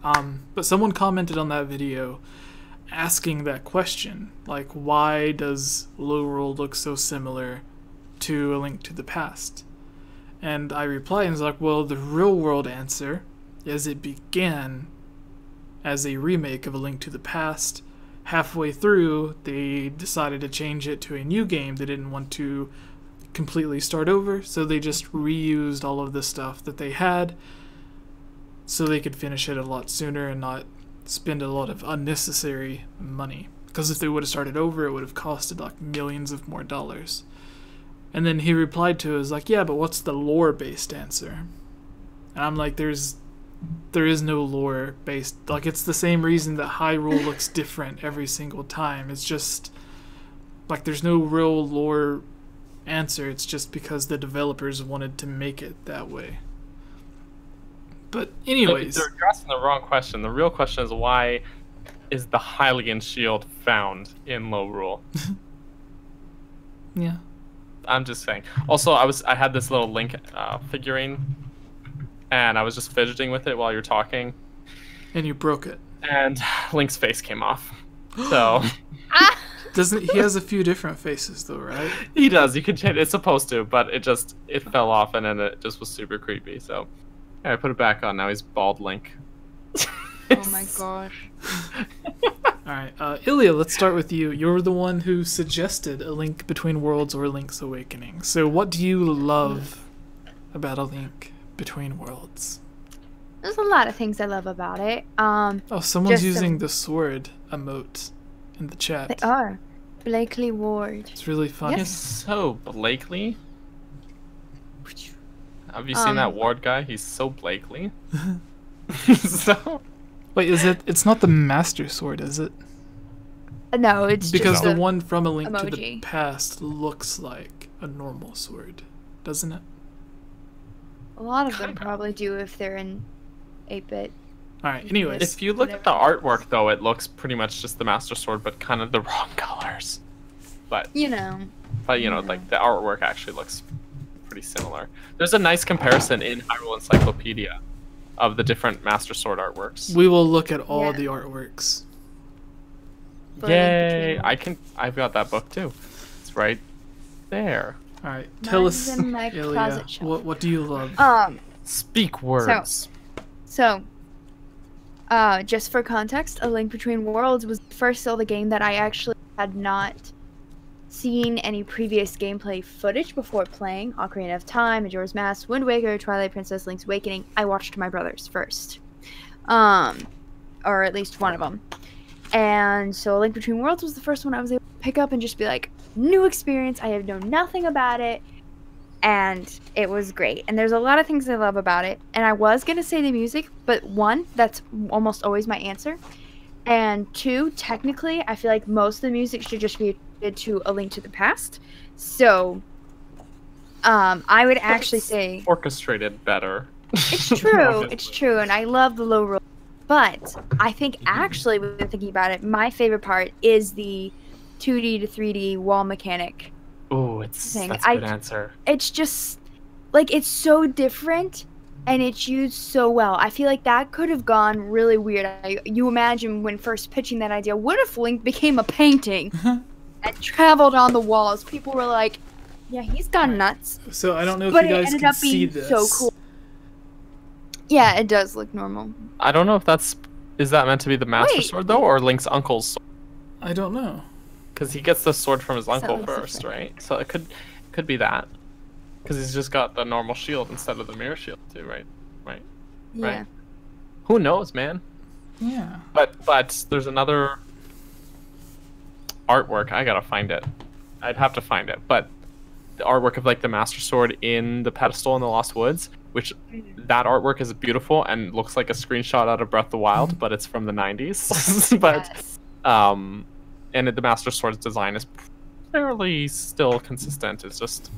But someone commented on that video asking that question, like, why does low roll look so similar to A Link to the Past? And I replied and was like, well, the real world answer is it began as a remake of A Link to the Past. Halfway through, they decided to change it to a new game. They didn't want to completely start over, so they just reused all of the stuff that they had so they could finish it a lot sooner and not spend a lot of unnecessary money. Because if they would have started over, it would have costed like millions of more dollars. And then he replied to it, was like, yeah, but what's the lore-based answer? And I'm like, there is no lore-based. Like, it's the same reason that Hyrule looks different every single time. It's just, like, there's no real lore answer. It's just because the developers wanted to make it that way. But anyways, they're addressing the wrong question. The real question is, why is the Hylian shield found in low roll? Yeah. I'm just saying. Also, I had this little Link figurine, and I was just fidgeting with it while you're talking. And you broke it. And Link's face came off. So Doesn't he has a few different faces though, right? He does. You can change. It's supposed to, but it fell off, and then it just was super creepy. So yeah, I put it back on. Now he's bald Link. Oh my gosh. Alright, Ilya, let's start with you. You're the one who suggested A Link Between Worlds or Link's Awakening. So what do you love about A Link Between Worlds? There's a lot of things I love about it. Someone's using the sword emote in the chat. They are. Blakely Ward. It's really funny. He's so Blakely. Have you seen that Ward guy? He's so Blakely. Wait, it's not the Master Sword, is it? No, it's because just the a one from A Link to the emoji. Past looks like a normal sword, doesn't it? A lot of them probably do if they're in 8-bit. All right. Anyways, If you look at the artwork, though, it looks pretty much just the Master Sword, but kind of the wrong colors. But You know. like the artwork actually looks pretty similar. There's a nice comparison in Hyrule Encyclopedia of the different Master Sword artworks. we will look at all Yeah. the artworks. For Yay! Between I've got that book too. It's right there. All right. Tell Mine's us, in my Ilya, closet shelf. what do you love? Speak words. So, just for context, A Link Between Worlds was the first Zelda game that I actually had not seen any previous gameplay footage before playing. Ocarina of Time, Majora's Mask, Wind Waker, Twilight Princess, Link's Awakening. I watched my brothers first. Or at least one of them. And so A Link Between Worlds was the first one I was able to pick up and just be like, new experience. I have known nothing about it. And it was great. And there's a lot of things I love about it. And I was going to say the music, but one, that's almost always my answer. And two, technically, I feel like most of the music should just be attributed to A Link to the Past. So, I would actually say... Orchestrated better. It's true. It's true. And I love the low roll. But I think actually, when thinking about it, my favorite part is the 2D to 3D wall mechanic. Ooh, that's a good answer. It's just, like, it's so different, and it's used so well. I feel like that could have gone really weird. You imagine when first pitching that idea, what if Link became a painting and traveled on the walls? People were like, yeah, he's gone nuts. So I don't know if But you it guys ended can up see being this. so cool. Yeah, it does look normal. I don't know if is that meant to be the Master Sword, though, or Link's uncle's sword? I don't know. Because he gets the sword from his uncle Sounds first, different. right? So it could be that. Because he's just got the normal shield instead of the mirror shield, too, right? Right. Yeah. Right. Who knows, man? Yeah. But there's another artwork. I gotta find it. I'd have to find it. But the artwork of like the Master Sword in the pedestal in the Lost Woods, which that artwork is beautiful and looks like a screenshot out of Breath of the Wild, but it's from the 90s. But Yes. and the Master Sword's design is fairly still consistent. It's just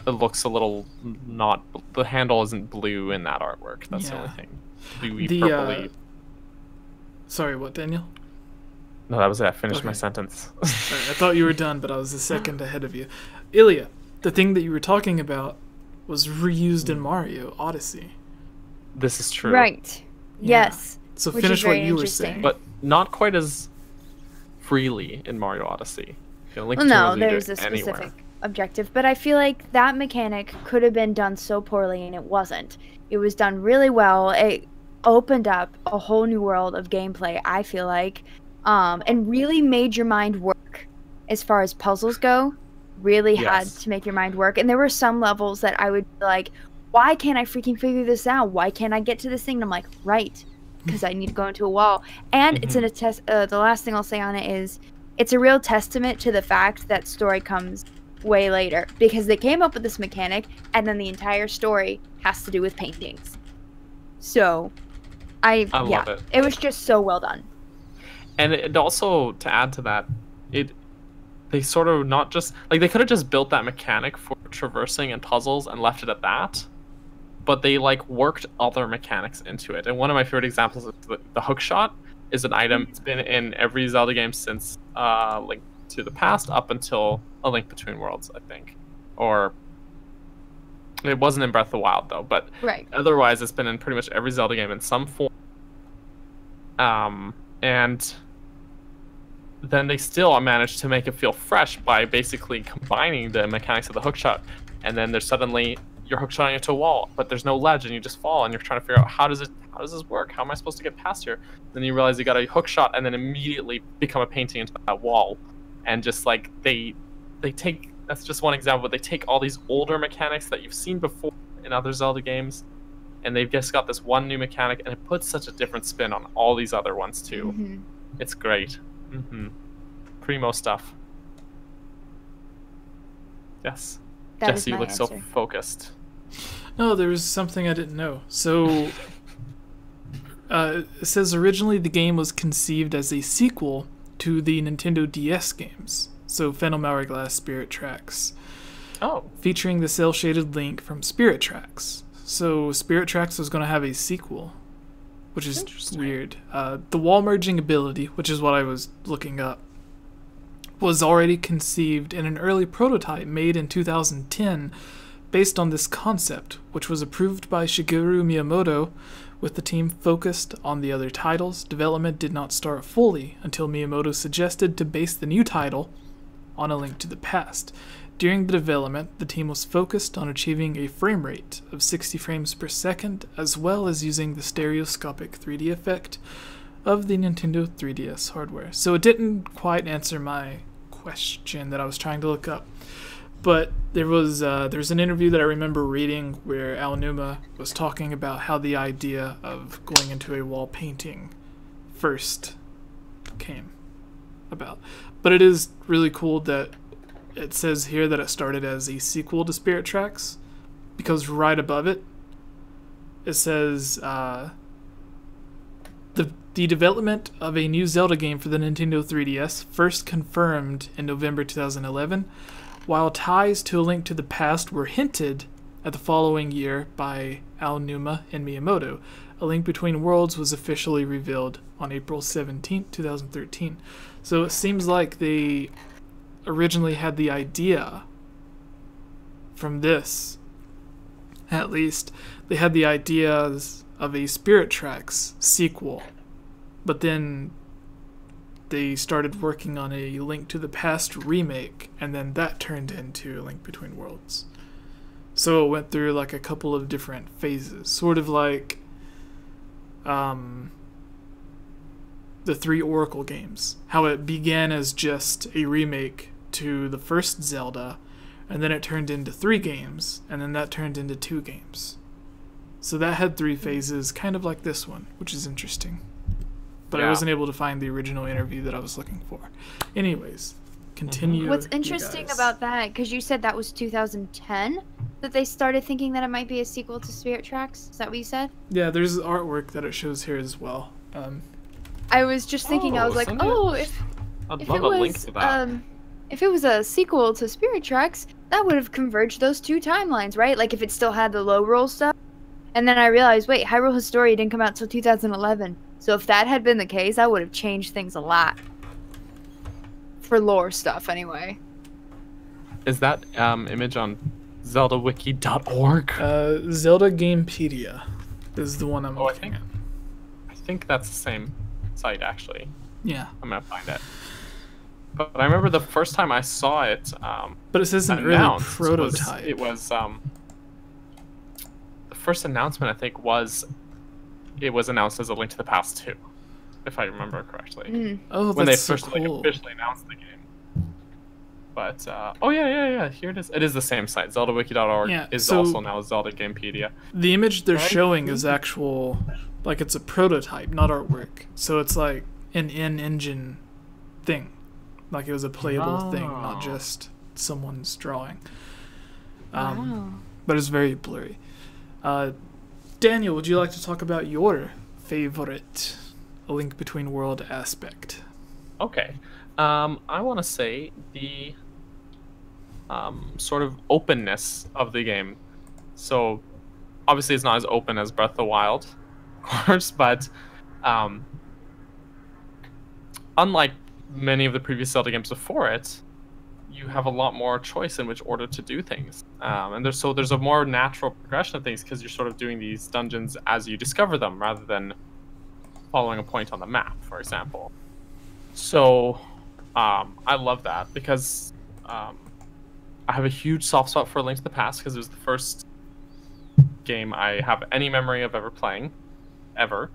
it looks a little not. The handle isn't blue in that artwork. That's the Yeah. only thing. Bluey, The, purpley. Sorry, what, Daniel? No, that was it. I finished my Okay. sentence. Sorry, I thought you were done, but I was a second ahead of you. Ilya, the thing that you were talking about was reused in Mario Odyssey. This is true. Right. Yeah. Yes. So Which is finish what very you were interesting. saying. But not quite as freely in Mario Odyssey. You know, Link Well, to no, Worlds, you do there's it a specific anywhere. objective, but I feel like that mechanic could have been done so poorly, and it wasn't. It was done really well. It opened up a whole new world of gameplay, I feel like, and really made your mind work as far as puzzles go. Really had Yes. to make your mind work. And there were some levels that I would be like, why can't I freaking figure this out? Why can't I get to this thing? And I'm like, right, because I need to go into a wall. And it's Mm-hmm. the last thing I'll say on it is, it's a real testament to the fact that story comes way later, because they came up with this mechanic and then the entire story has to do with paintings. So I love it. It was just so well done. And it also, to add to that, they sort of not just like they could have just built that mechanic for traversing and puzzles and left it at that, but they like worked other mechanics into it. And one of my favorite examples is the hook shot is an item. It's been in every Zelda game since Link to the Past up until A Link Between Worlds, I think, or it wasn't in Breath of the Wild though. But Right. otherwise, it's been in pretty much every Zelda game in some form. And then they still managed to make it feel fresh by basically combining the mechanics of the hookshot. And then there's suddenly you're hookshotting into a wall, but there's no ledge, and you just fall, and you're trying to figure out how does this work? How am I supposed to get past here? Then you realize you got a hookshot, and then immediately become a painting into that wall. And just like they take, that's just one example, but they take all these older mechanics that you've seen before in other Zelda games, and they've just got this one new mechanic, and it puts such a different spin on all these other ones too. Mm-hmm. It's great. Primo stuff. Yes. That is Jesse, you my look so answer. focused. No, there was something I didn't know. So, it says originally the game was conceived as a sequel to the Nintendo DS games. So Phantom Hourglass, Spirit Tracks. Oh. Featuring the cel-shaded Link from Spirit Tracks. So Spirit Tracks was going to have a sequel, which is weird. The wall merging ability, which is what I was looking up, was already conceived in an early prototype made in 2010 based on this concept, which was approved by Shigeru Miyamoto. With the team focused on the other titles, development did not start fully until Miyamoto suggested to base the new title on A Link to the Past. During the development, the team was focused on achieving a frame rate of 60 frames per second, as well as using the stereoscopic 3D effect of the Nintendo 3DS hardware. So it didn't quite answer my question that I was trying to look up. But there's an interview that I remember reading where Aonuma was talking about how the idea of going into a wall painting first came about. But it is really cool that it says here that it started as a sequel to Spirit Tracks, because right above it, it says the development of a new Zelda game for the Nintendo 3DS first confirmed in November 2011, while ties to A Link to the Past were hinted at the following year by Aonuma and Miyamoto. A Link Between Worlds was officially revealed on April 17, 2013. So it seems like they originally had the idea from this. At least, they had the ideas of a Spirit Tracks sequel, but then they started working on a Link to the Past remake, and then that turned into A Link Between Worlds. So it went through like a couple of different phases, sort of like the 3 Oracle games. How it began as just a remake to the first Zelda, and then it turned into 3 games, and then that turned into 2 games. So that had 3 phases, kind of like this one, which is interesting. But yeah. I wasn't able to find the original interview that I was looking for. Anyways, continue. What's interesting about that, because you said that was 2010, that they started thinking that it might be a sequel to Spirit Tracks? Is that what you said? Yeah, there's artwork that it shows here as well. I was just thinking, I was like, I'd love a link to that. If it was a sequel to Spirit Tracks, that would have converged those 2 timelines, right? Like if it still had the low roll stuff. And then I realized, wait, Hyrule Historia didn't come out until 2011. So if that had been the case, I would have changed things a lot. For lore stuff, anyway. Is that image on ZeldaWiki.org? Zelda Gamepedia is the one I'm looking at. I think that's the same site, actually. Yeah. I'm going to find it. But I remember the first time I saw it. But it says an early prototype. It was the first announcement, I think, was announced as A Link to the Past 2, if I remember correctly. Oh, when they that's first so cool. officially announced the game. But oh yeah, here it is. It is the same site. ZeldaWiki.org is also now Zelda Gamepedia. The image they're showing is actual, like it's a prototype, not artwork. So it's like an in-engine thing. Like it was a playable thing, not just someone's drawing. But it's very blurry. Daniel, would you like to talk about your favorite A Link Between World aspect? Okay. I want to say the sort of openness of the game. So, obviously it's not as open as Breath of the Wild, of course, but unlike many of the previous Zelda games before it, you have a lot more choice in which order to do things. And there's a more natural progression of things because you're sort of doing these dungeons as you discover them rather than following a point on the map, for example. So I love that because I have a huge soft spot for A Link to the Past because it was the first game I have any memory of ever playing, ever.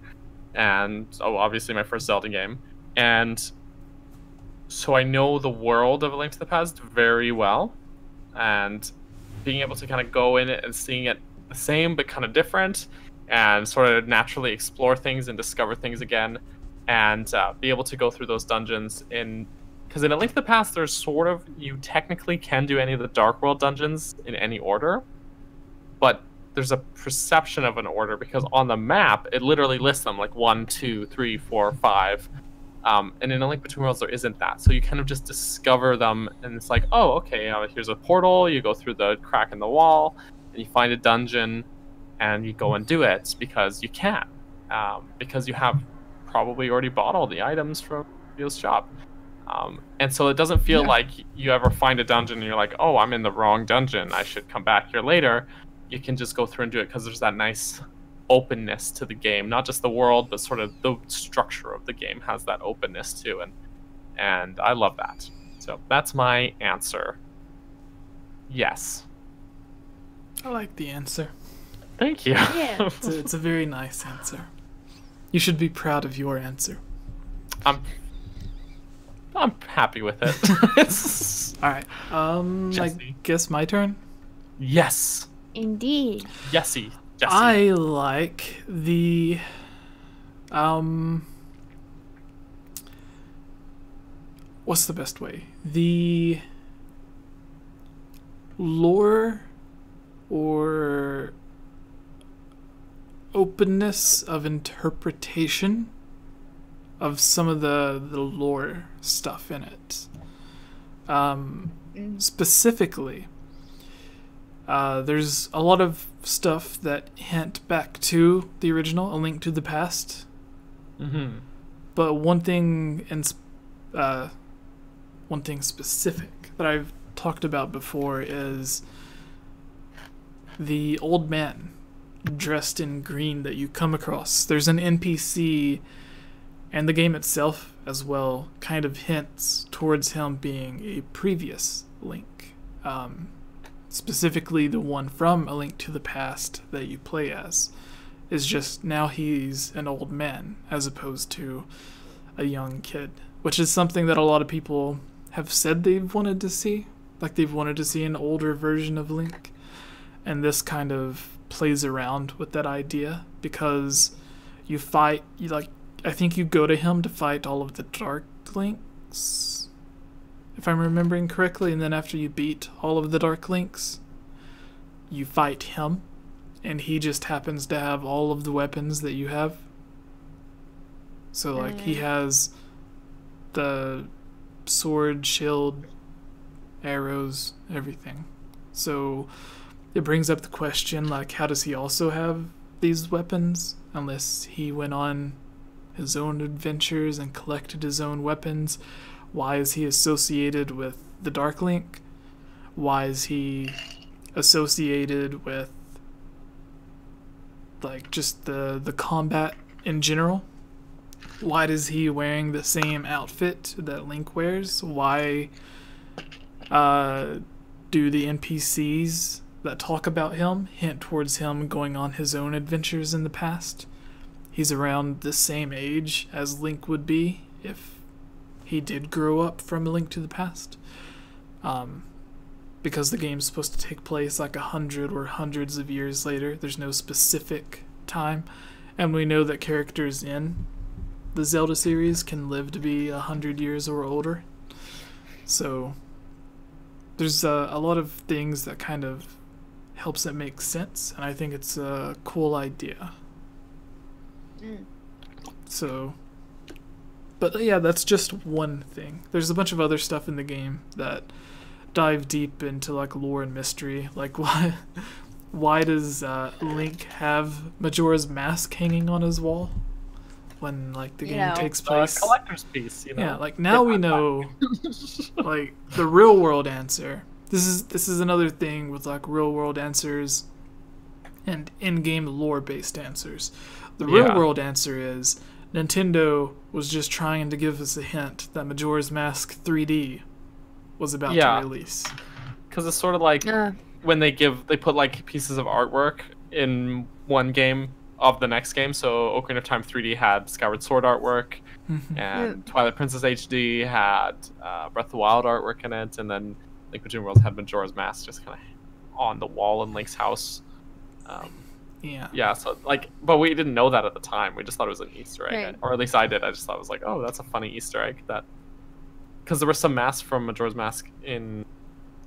And obviously my first Zelda game. And so I know the world of A Link to the Past very well, and being able to kind of go in it and seeing it the same but kind of different, and sort of naturally explore things and discover things again, and be able to go through those dungeons because in A Link to the Past, there's sort of, you technically can do any of the Dark World dungeons in any order, but there's a perception of an order because on the map, it literally lists them like 1, 2, 3, 4, 5. And in A Link Between Worlds, there isn't that. So you kind of just discover them, and it's like, oh, okay, here's a portal. You go through the crack in the wall, and you find a dungeon, and you go and do it because you can, because you have probably already bought all the items from Leo's shop. And so it doesn't feel like you ever find a dungeon and you're like, oh, I'm in the wrong dungeon, I should come back here later. You can just go through and do it because there's that nice openness to the game. Not just the world, but sort of the structure of the game has that openness too. And I love that. So that's my answer. Yes. I like the answer. Thank you. Yeah. It's a very nice answer. You should be proud of your answer. I'm happy with it. All right. I guess my turn. Yes. Indeed. Yesy. Jesse. I like the what's the best way? The lore or openness of interpretation of some of the lore stuff in it. Specifically, there's a lot of stuff that hint back to the original, A Link to the Past. Mm-hmm. But one thing specific that I've talked about before is the old man dressed in green that you come across. There's an NPC, and the game itself as well kind of hints towards him being a previous Link. Specifically the one from A Link to the Past that you play as. Is just now he's an old man as opposed to a young kid. Which is something that a lot of people have said they've wanted to see. Like they've wanted to see an older version of Link. And this kind of plays around with that idea. Because you fight, I think you go to him to fight all of the Dark Links, if I'm remembering correctly, and then after you beat all of the Dark Links, you fight him, and he just happens to have all of the weapons that you have. So, he has the sword, shield, arrows, everything. So, it brings up the question, how does he also have these weapons? Unless he went on his own adventures and collected his own weapons. Why is he associated with the Dark Link? Why is he associated with just the combat in general? Why is he wearing the same outfit that Link wears? Why do the NPCs that talk about him hint towards him going on his own adventures in the past? He's around the same age as Link would be if he did grow up from A Link to the Past. Because the game's supposed to take place 100 or hundreds of years later. There's no specific time. And we know that characters in the Zelda series can live to be 100 years or older. So there's a lot of things that kind of helps it make sense. And I think it's a cool idea. So, but yeah, that's just one thing. There's a bunch of other stuff in the game that dive deep into lore and mystery. Why does Link have Majora's Mask hanging on his wall when the game takes place? Collector's piece, Yeah, now we know the real world answer. This is another thing with real world answers and in-game lore based answers. The real world answer is Nintendo was just trying to give us a hint that Majora's Mask 3D was about to release. Because it's sort of when they put pieces of artwork in one game of the next game. So Ocarina of Time 3D had Skyward Sword artwork, and Twilight Princess HD had Breath of the Wild artwork in it, and then Link Between Worlds had Majora's Mask just kind of on the wall in Link's house. Yeah, so but we didn't know that at the time. We just thought it was an Easter egg, Right. or at least I did. I just thought it was oh, that's a funny Easter egg. Because there were some masks from Majora's Mask in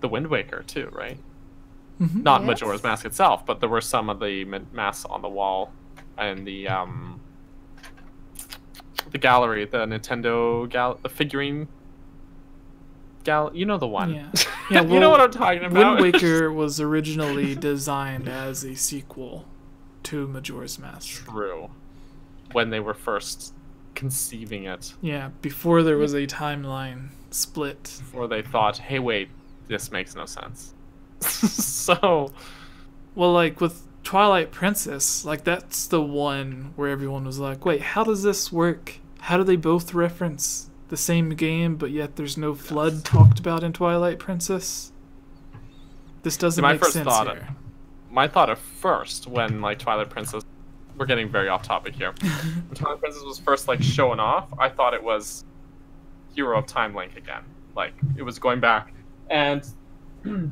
the Wind Waker too, right? Mm-hmm. Not Yes. Majora's Mask itself, but there were some of the masks on the wall and the the gallery, the Nintendo the figurine you know the one. Yeah. Yeah, you know what I'm talking about. Wind Waker was originally designed as a sequel to Majora's Mask. True. When they were first conceiving it. Yeah, before there was a timeline split. Before they thought, hey, wait, this makes no sense. So... Well, like, with Twilight Princess, like, that's the one where everyone was like, wait, how does this work? How do they both reference the same game, but yet there's no flood talked about in Twilight Princess? This doesn't make sense here. My thought at first, when, like, Twilight Princess... We're getting very off topic here. When Twilight Princess was first, like, showing off, I thought it was Hero of Time Link again. Like, it was going back. And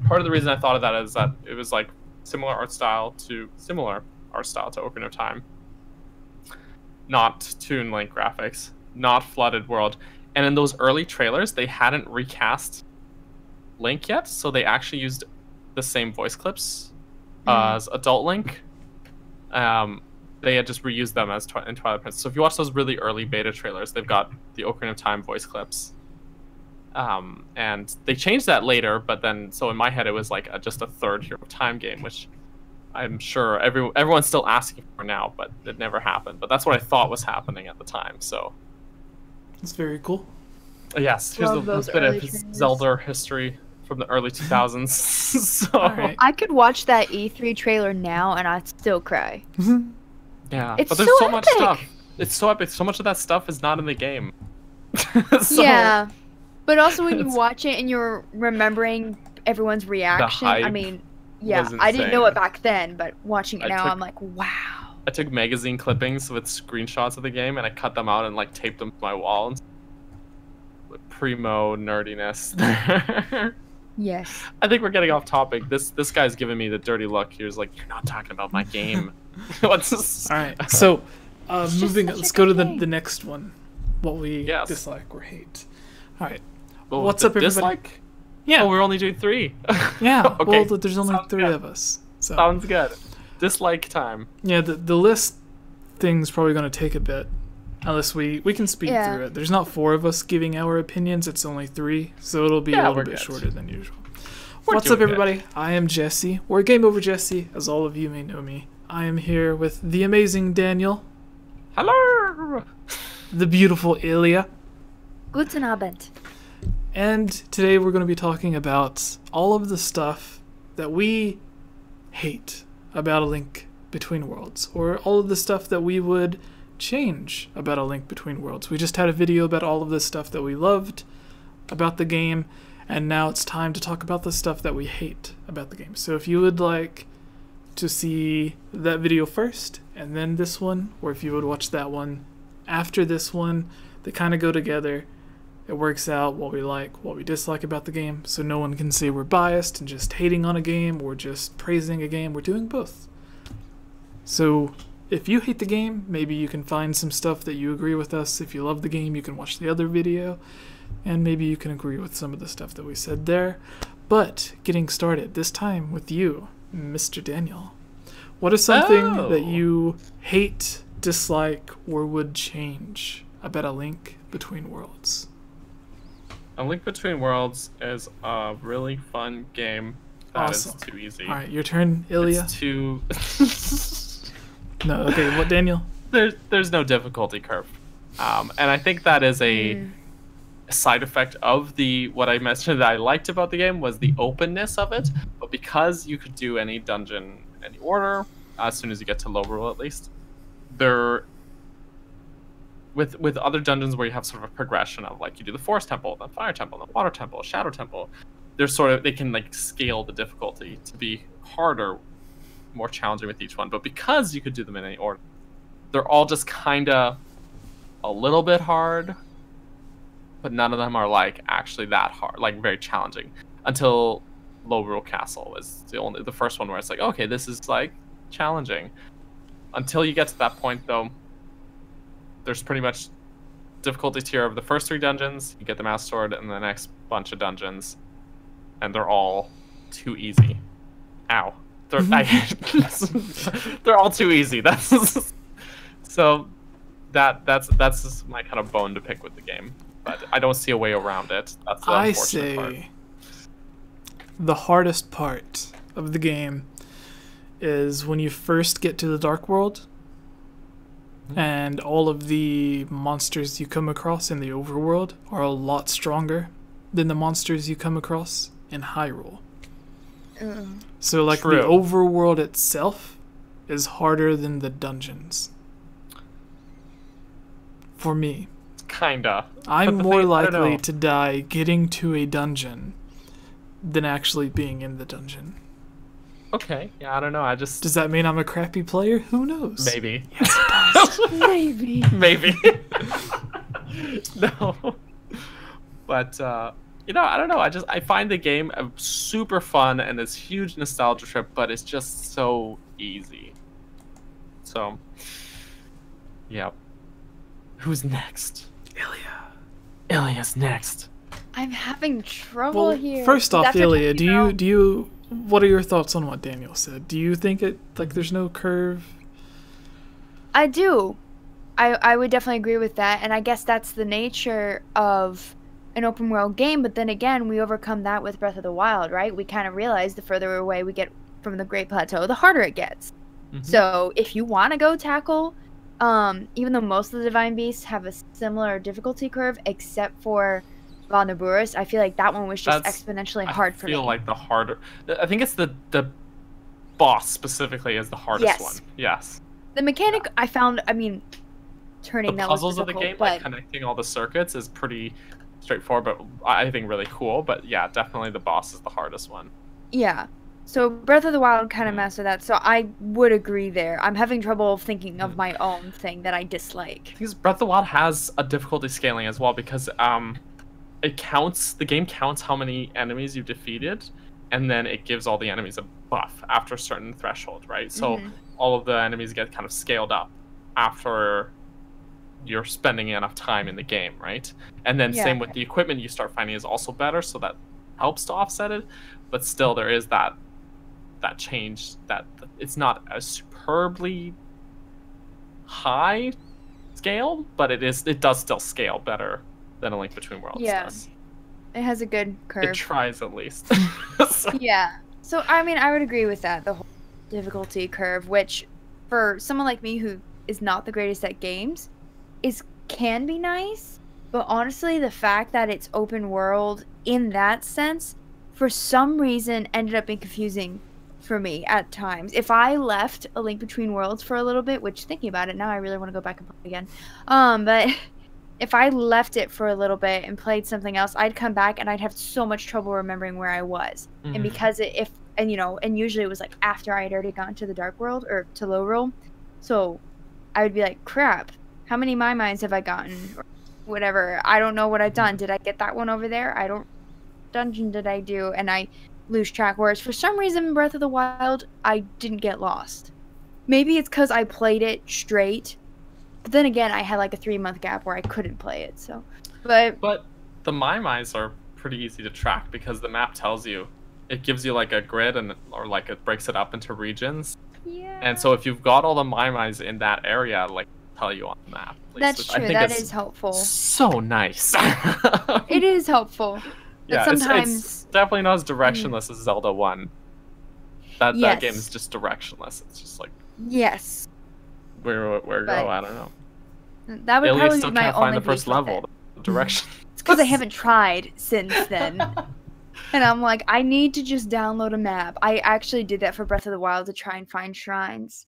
part of the reason I thought of that is that it was, like, similar art style to Ocarina of Time. Not Toon Link graphics. Not flooded world. And in those early trailers, they hadn't recast Link yet, so they actually used the same voice clips as Adult Link. They had just reused them as in Twilight Princess. So if you watch those really early beta trailers, they've got the Ocarina of Time voice clips. And they changed that later, but then, so in my head, it was like just a third Hero of Time game, which I'm sure everyone's still asking for now, but it never happened. But that's what I thought was happening at the time, so... It's very cool. Yes, here's a bit of Zelda history from the early 2000s. So right. I could watch that E3 trailer now and I'd still cry. Yeah, it's but there's so much stuff. It's so epic. So much of that stuff is not in the game. So, yeah, but also when you watch it and you're remembering everyone's reaction, I mean, yeah, I didn't know it back then, but watching it now, I'm like, wow. I took magazine clippings with screenshots of the game and I cut them out and like taped them to my wall. Primo nerdiness. Yes. I think we're getting off topic. This guy's giving me the dirty look. He was like, "You're not talking about my game." What's this? All right. So, moving. Let's go to the next one. What we dislike or hate. All right. Well, what's up, everybody? Dislike? Yeah. Oh, we're only doing 3. Yeah. Okay. Well, there's only Sounds 3 good. of us. So. Sounds good. Dislike time. Yeah. The list thing's probably going to take a bit. Unless we can speed through it. There's not 4 of us giving our opinions. It's only 3. So it'll be a little bit shorter than usual. What's up, everybody? I am Jesse, or Game Over Jesse, as all of you may know me. I am here with the amazing Daniel. Hello! The beautiful Ilya. Guten Abend. And today we're going to be talking about all of the stuff that we hate about A Link Between Worlds, or all of the stuff that we would change about A Link Between Worlds. We just had a video about all of the stuff that we loved about the game, and now it's time to talk about the stuff that we hate about the game. So if you would like to see that video first, and then this one, or if you would watch that one after this one, they kind of go together. It works out what we like, what we dislike about the game, so no one can say we're biased and just hating on a game or just praising a game. We're doing both. So if you hate the game, maybe you can find some stuff that you agree with us. If you love the game, you can watch the other video, and maybe you can agree with some of the stuff that we said there. But getting started, this time with you, Mr. Daniel. What is something that you hate, dislike, or would change about A Link Between Worlds? A Link Between Worlds is a really fun game that is too easy. All right, your turn, Ilya. It's too... No, okay, what, Daniel? There's no difficulty curve. And I think that is a side effect of what I mentioned that I liked about the game was the openness of it. But because you could do any dungeon, any order, as soon as you get to low rule at least, with other dungeons where you have sort of a progression of like you do the forest temple, the fire temple, the water temple, shadow temple, they can like scale the difficulty to be harder, more challenging with each one. But because you could do them in any order, they're all just kind of a little bit hard, but none of them are like actually that hard, like very challenging, until Low Rule Castle is the first one where it's like, okay, this is like challenging. Until you get to that point though, there's pretty much difficulty tier of the first 3 dungeons, you get the Master Sword, and the next bunch of dungeons, and they're all too easy. Ow. They're all too easy. So that's just my kind of bone to pick with the game, but I don't see a way around it. That's the I unfortunate part. say the hardest part of the game is when you first get to the Dark World, and all of the monsters you come across in the overworld are a lot stronger than the monsters you come across in Hyrule. So like True. the overworld itself is harder than the dungeons. For me. Kinda. I'm But the more thing- I don't likely know. to die getting to a dungeon than actually being in the dungeon. Okay, yeah, I don't know. I just Does that mean I'm a crappy player? Who knows? maybe. Maybe. Maybe. No. But you know, I don't know. I find the game super fun and it's huge nostalgia trip, but it's just so easy. So, yeah. Who's next? Ilya's next. I'm having trouble Well, here. first off, That's a Ilya, tricky do you what are your thoughts on what Daniel said? Do you think it like there's no curve? I do. I would definitely agree with that, and I guess that's the nature of an open world game, but then again, we overcome that with Breath of the Wild, right? We kind of realize the further away we get from the Great Plateau, the harder it gets. So if you want to go tackle, even though most of the Divine Beasts have a similar difficulty curve, except for Valnaburus, I feel like that one was just exponentially hard for me. I feel like the harder... I think it's the boss specifically is the hardest one. Yes. The mechanic I found, I mean, turning The that puzzles was of the game, but like connecting all the circuits, is pretty straightforward, but I think really cool. But yeah, definitely the boss is the hardest one. yeah. So Breath of the Wild kind of mastered that, so I would agree there. I'm having trouble thinking of my own thing that I dislike. Because Breath of the Wild has a difficulty scaling as well, because it counts, the game counts how many enemies you've defeated, and then it gives all the enemies a buff after a certain threshold, right? So all of the enemies get kind of scaled up after you're spending enough time in the game, right? And then same with the equipment you start finding is also better, so that helps to offset it. But still, there is that change, that it's not a superbly high scale, but it does still scale better than A Link Between Worlds does. It has a good curve. It tries at least. Yeah. So, I mean, I would agree with that, the whole difficulty curve, which for someone like me who is not the greatest at games, can be nice, but honestly, the fact that it's open world in that sense, for some reason, ended up being confusing for me at times. If I left A Link Between Worlds for a little bit, which thinking about it now, I really want to go back and play it again. But if I left it for a little bit and played something else, I'd come back and I'd have so much trouble remembering where I was. And because and usually it was like after I had already gone to the Dark World or to Lorule, so I would be like, crap, how many My Minds have I gotten? Or whatever. I don't know what I've done. Did I get that one over there? Dungeon did I do? And I lose track. Whereas for some reason in Breath of the Wild, I didn't get lost. Maybe it's because I played it straight. But then again, I had like a 3-month gap where I couldn't play it. So, but the My Minds are pretty easy to track because the map tells you. It gives you like a grid or like it breaks it up into regions. yeah. And so if you've got all the My Minds in that area, like tell you on the map. At least, That's which I true. think That is is helpful. So nice. It is helpful. Yeah, But sometimes it's definitely not as directionless as Zelda 1. That game is just directionless. It's just like yes, where go? I don't know. that would Ilya probably still be my can't only find the first beef with level. it. The direction. It's because I haven't tried since then. And I'm like, I need to just download a map. I actually did that for Breath of the Wild to try and find shrines.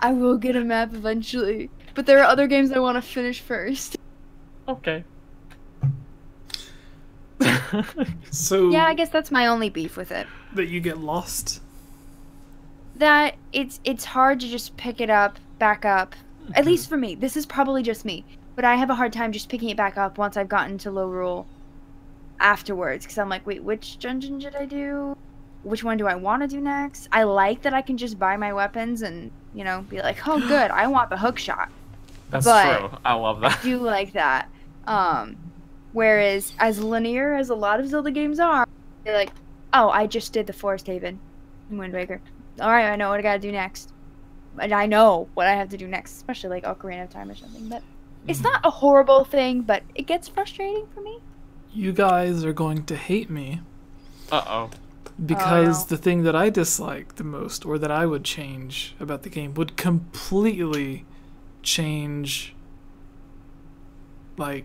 I will get a map eventually. But there are other games I want to finish first. Okay. So Yeah, I guess that's my only beef with it. that you get lost. That it's hard to just pick it up, back up. At least for me. This is probably just me. But I have a hard time just picking it back up once I've gotten to Lorule afterwards. Because I'm like, wait, which dungeon did I do? Which one do I want to do next? I like that I can just buy my weapons and, be like, oh, good, I want the hook shot. That's But true. I love that. I do like that. Whereas, as linear as a lot of Zelda games are, they're like, oh, I just did the Forest Haven. Wind Waker. All right, I know what I gotta do next. And I know what I have to do next, especially like Ocarina of Time or something. But it's not a horrible thing, but it gets frustrating for me. You guys are going to hate me. Uh-oh. Because the thing that I dislike the most, or that I would change about the game, would completely change, like,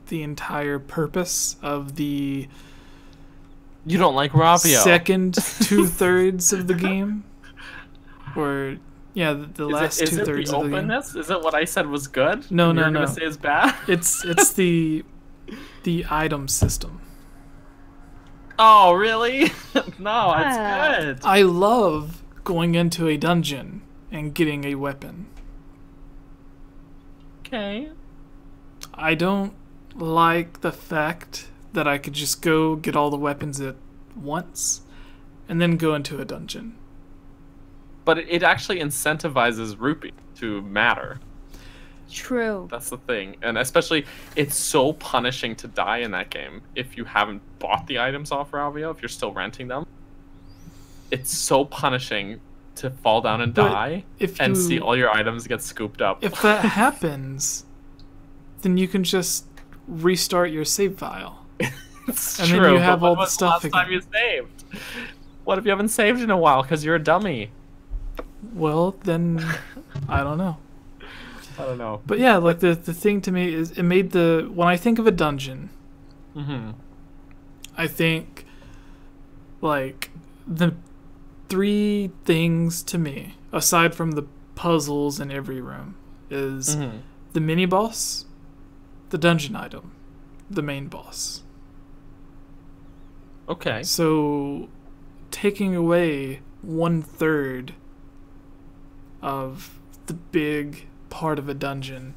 the entire purpose of the... You don't like Ravio. Second 2/3 of the game? Or... Yeah, the last 2/3 of the game. Is it the openness? Is it what I said was good? No, You're no. gonna say it's bad? It's the item system. Oh, really? No, it's good. I love going into a dungeon and getting a weapon. Okay. I don't like the fact that I could just go get all the weapons at once and then go into a dungeon. But it actually incentivizes rupee to matter. True. That's the thing. And especially, it's so punishing to die in that game if you haven't bought the items off Ravio, if you're still renting them. It's so punishing to fall down and die and see all your items get scooped up. If that happens, then you can just restart your save file. It's and true, then you have but all when the was stuff the last time again. you saved? What if you haven't saved in a while because you're a dummy? Well, then, I don't know. I don't know. But yeah, like the thing to me is it made when I think of a dungeon, I think like the 3 things to me, aside from the puzzles in every room, is the mini boss, the dungeon item, the main boss. Okay. So taking away 1/3 of the big part of a dungeon.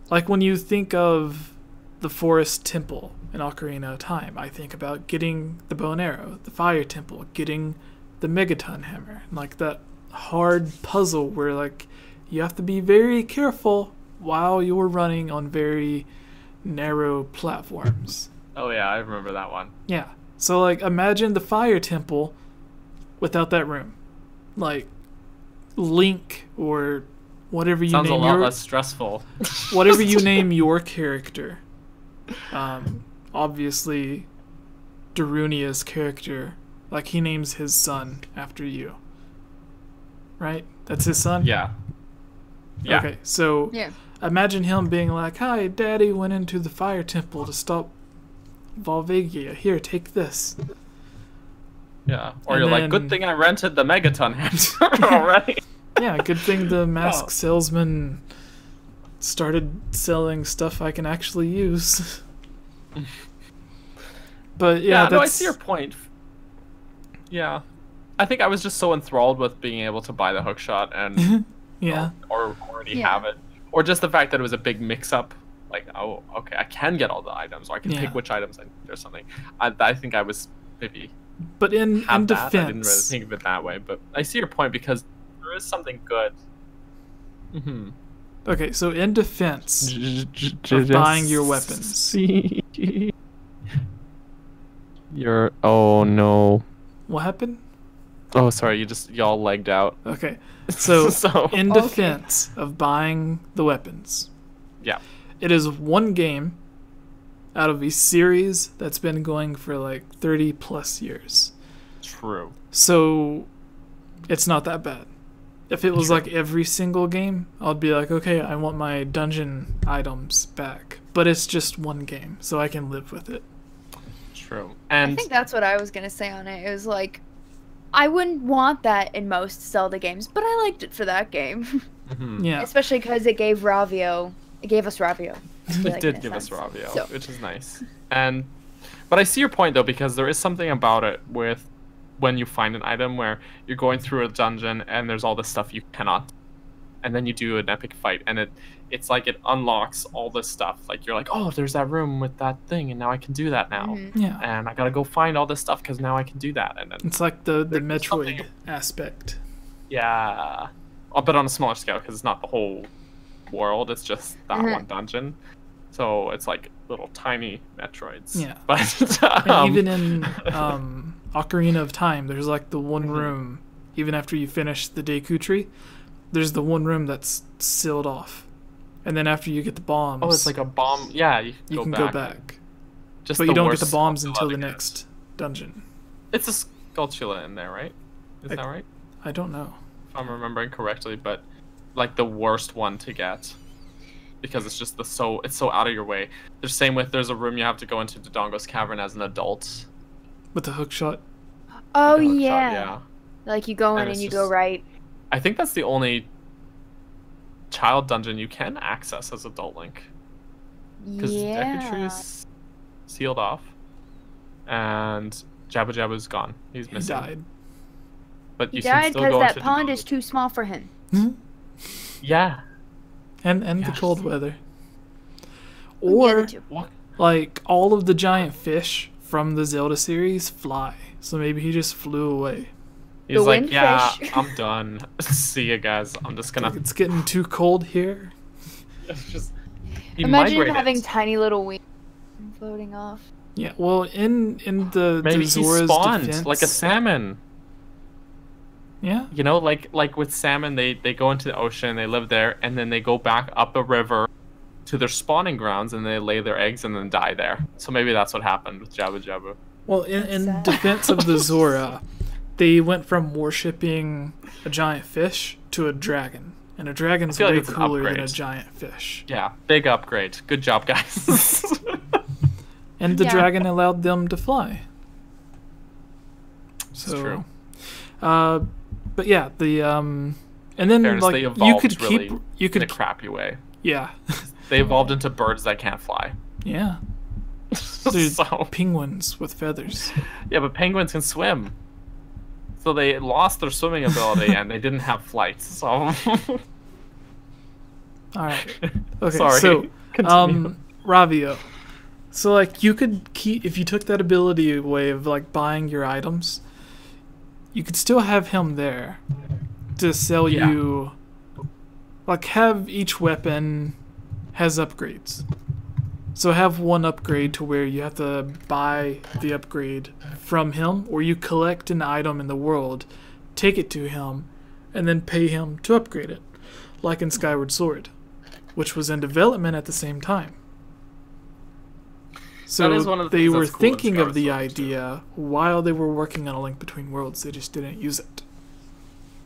Like when you think of the Forest Temple in Ocarina of Time, I think about getting the bow and arrow, the Fire Temple, getting the Megaton Hammer, like that hard puzzle where like you have to be very careful while you're running on very narrow platforms. Oh yeah, I remember that one. Yeah. So like imagine the Fire Temple without that room. Like Link or whatever you Sounds name a lot your less stressful. whatever you name your character. Obviously Darunia's character, like he names his son after you. Right? That's his son? Yeah. Yeah. Okay, so imagine him being like, "Hi, Daddy went into the Fire Temple to stop Volvagia. Here, take this." Yeah. Or And you're like, then- good thing I rented the Megaton Hammer already. Yeah, good thing the mask salesman started selling stuff I can actually use. But yeah, no, I that's... see your point. Yeah. I think I was just so enthralled with being able to buy the hookshot and yeah. or already have it. Or just the fact that it was a big mix-up. Like, oh, okay, I can get all the items, or I can pick which items I need or something. I think I was maybe... But in defense... I didn't really think of it that way, but I see your point because there is something good. Okay, so in defense of buying your weapons... Oh no. What happened? Oh, sorry, y'all legged out. Okay, so, So- in defense of buying the weapons... Yeah. It is one game out of a series that's been going for like 30 plus years. True. So it's not that bad. If it was like every single game, I'd be like, okay, I want my dungeon items back. But it's just one game, so I can live with it. True. I And think that's what I was gonna say on it. It was like, I wouldn't want that in most Zelda games, but I liked it for that game. Yeah. Especially because it gave Ravio. It gave us Ravio. it did give us Ravio, which is nice. But I see your point though, because there is something about it with when you find an item where you're going through a dungeon and there's all this stuff you cannot, and then you do an epic fight and it's like it unlocks all this stuff. Like you're like, oh, there's that room with that thing, and now I can do that now. Yeah. And I gotta go find all this stuff because now I can do that. And then It's like the there's Metroid something- aspect. yeah, but on a smaller scale because it's not the whole world, it's just that one dungeon. So it's like little tiny Metroids. Yeah. But And even in Ocarina of Time, there's like the one room, even after you finish the Deku Tree, there's the one room that's sealed off. And then after you get the bombs... Oh, it's like a bomb. Yeah, you can go back. Just but you don't get the bombs until the next dungeon. It's a Skulltula in there, right? Is that right? I don't know. If I'm remembering correctly, but like the worst one to get. Because it's just it's so out of your way. The same with there's a room you have to go into Dodongo's Cavern as an adult. With the hook shot? Oh, yeah. yeah. Like you go in and you go right. I think that's the only child dungeon you can access as Adult Link. Because Deku Tree is sealed off. And Jabba Jabba's gone. He's missing. He died. But He you died can still go because that into pond Dodongo. is too small for him. Yeah. And the cold weather. Or, What? like, all of the giant fish from the Zelda series fly. So maybe he just flew away. He's like, windfish. yeah, I'm done. See you guys. I'm just gonna... It's getting too cold here. just... He Imagine migrated. having tiny little wings floating off. Yeah, well, in the Maybe he Zora's spawned defense, like a salmon. Yeah. You know, like with salmon, they go into the ocean, they live there, and then they go back up a river to their spawning grounds, and they lay their eggs and then die there. So maybe that's what happened with Jabba Jabba. Well, in sad. defense of the Zora, they went from worshipping a giant fish to a dragon. And a dragon's feel like way it's an cooler than a upgrade. giant fish. Yeah, big upgrade. Good job, guys. And the Yeah. dragon allowed them to fly. It's true. But yeah, the and then Fairness, like they you evolved could keep really you in a could crappy way. yeah. They evolved into birds that can't fly. Yeah. Dude, So penguins with feathers. yeah, but penguins can swim. So they lost their swimming ability and they didn't have flights. So All right. Okay. Sorry. So, Continue. Ravio. So like you could keep if you took that ability away of like buying your items, you could still have him there to sell Yeah. you. Like have each weapon has upgrades. So have one upgrade to where you have to buy the upgrade from him, or you collect an item in the world, take it to him, and then pay him to upgrade it, like in Skyward Sword, which was in development at the same time. So That is one of the they things were that's cool in thinking of Skyward the Sword, too. idea while they were working on A Link Between Worlds. They just didn't use it.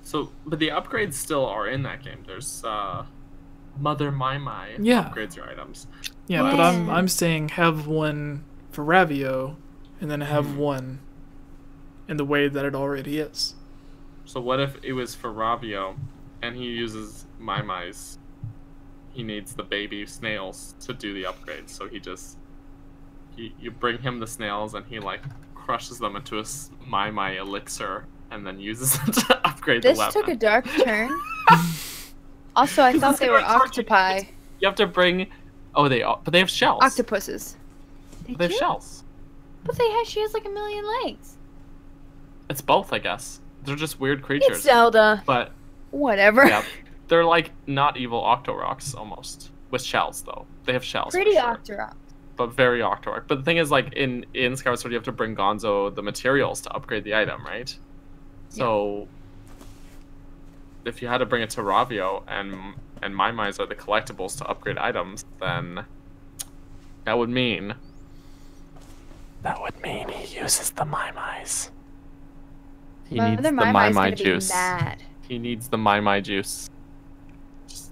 So, but the upgrades still are in that game. There's Mother Mai Yeah. upgrades your items. Yeah, but Yeah. I'm saying have one for Ravio, and then have one in the way that it already is. So what if it was for Ravio, and he uses Mai's? He needs the baby snails to do the upgrade. So you bring him the snails, and he like crushes them into a Mai elixir, and then uses it to upgrade This the weapon. took a dark turn. Also, I thought they were octopi. You have to bring. Oh, but they have shells. Octopuses. They have shells. But she has like a million legs. It's both, I guess. They're just weird creatures. It's Zelda. But Whatever. yeah, they're like not evil Octorocks almost with shells though. They have shells. for Pretty sure, Octorok. but very Octorok. But the thing is, like in Skyward Sword, you have to bring Gonzo the materials to upgrade the item, right? So if you had to bring it to Ravio and Mai's are the collectibles to upgrade items, then that would mean he uses the Mai's. He needs the Mai juice. Mad. He needs the Mai juice. Just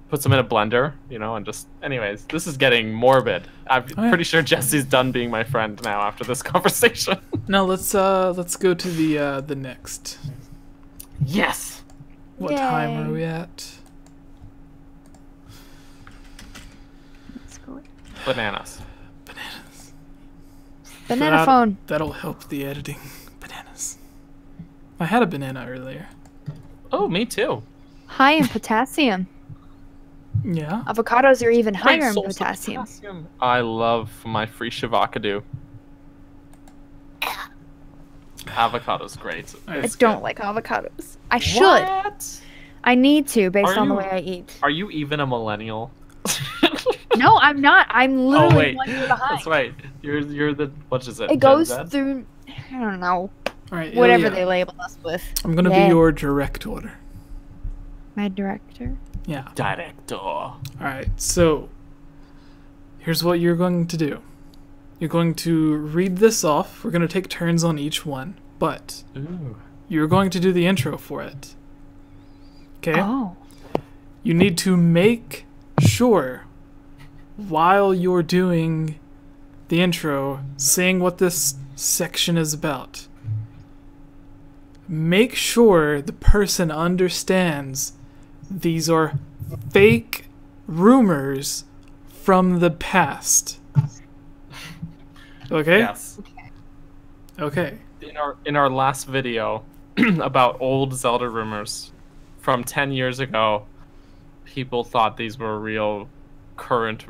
puts them in a blender, and just... Anyways, this is getting morbid. I'm pretty sure Jesse's done being my friend now after this conversation. Now let's go to the next. Yes! What time are we at? Let's go. Bananas. Banana phone. That'll help the editing. Bananas. I had a banana earlier. Oh, me too. High in potassium. Yeah. Avocados are even higher Great in source of potassium. I love my free Shavakadu. Avocado's great. I don't like avocados. I should. What? I need to, based Are on the you- way I eat. Are you even a millennial? No, I'm not. I'm Oh literally wait, 1 year behind. that's right. You're the what is it? It goes Gen Z? through I don't know. All right, Whatever Ilya, they label us with. I'm gonna Yeah. be your director. My director. Yeah. Director. All right. So here's what you're going to do. You're going to read this off. We're going to take turns on each one, but Ooh. you're going to do the intro for it. Okay? Oh. You need to make sure while you're doing the intro, saying what this section is about, make sure the person understands these are fake rumors from the past. Okay? Yes. Okay. In our last video about old Zelda rumors from 10 years ago, people thought these were real current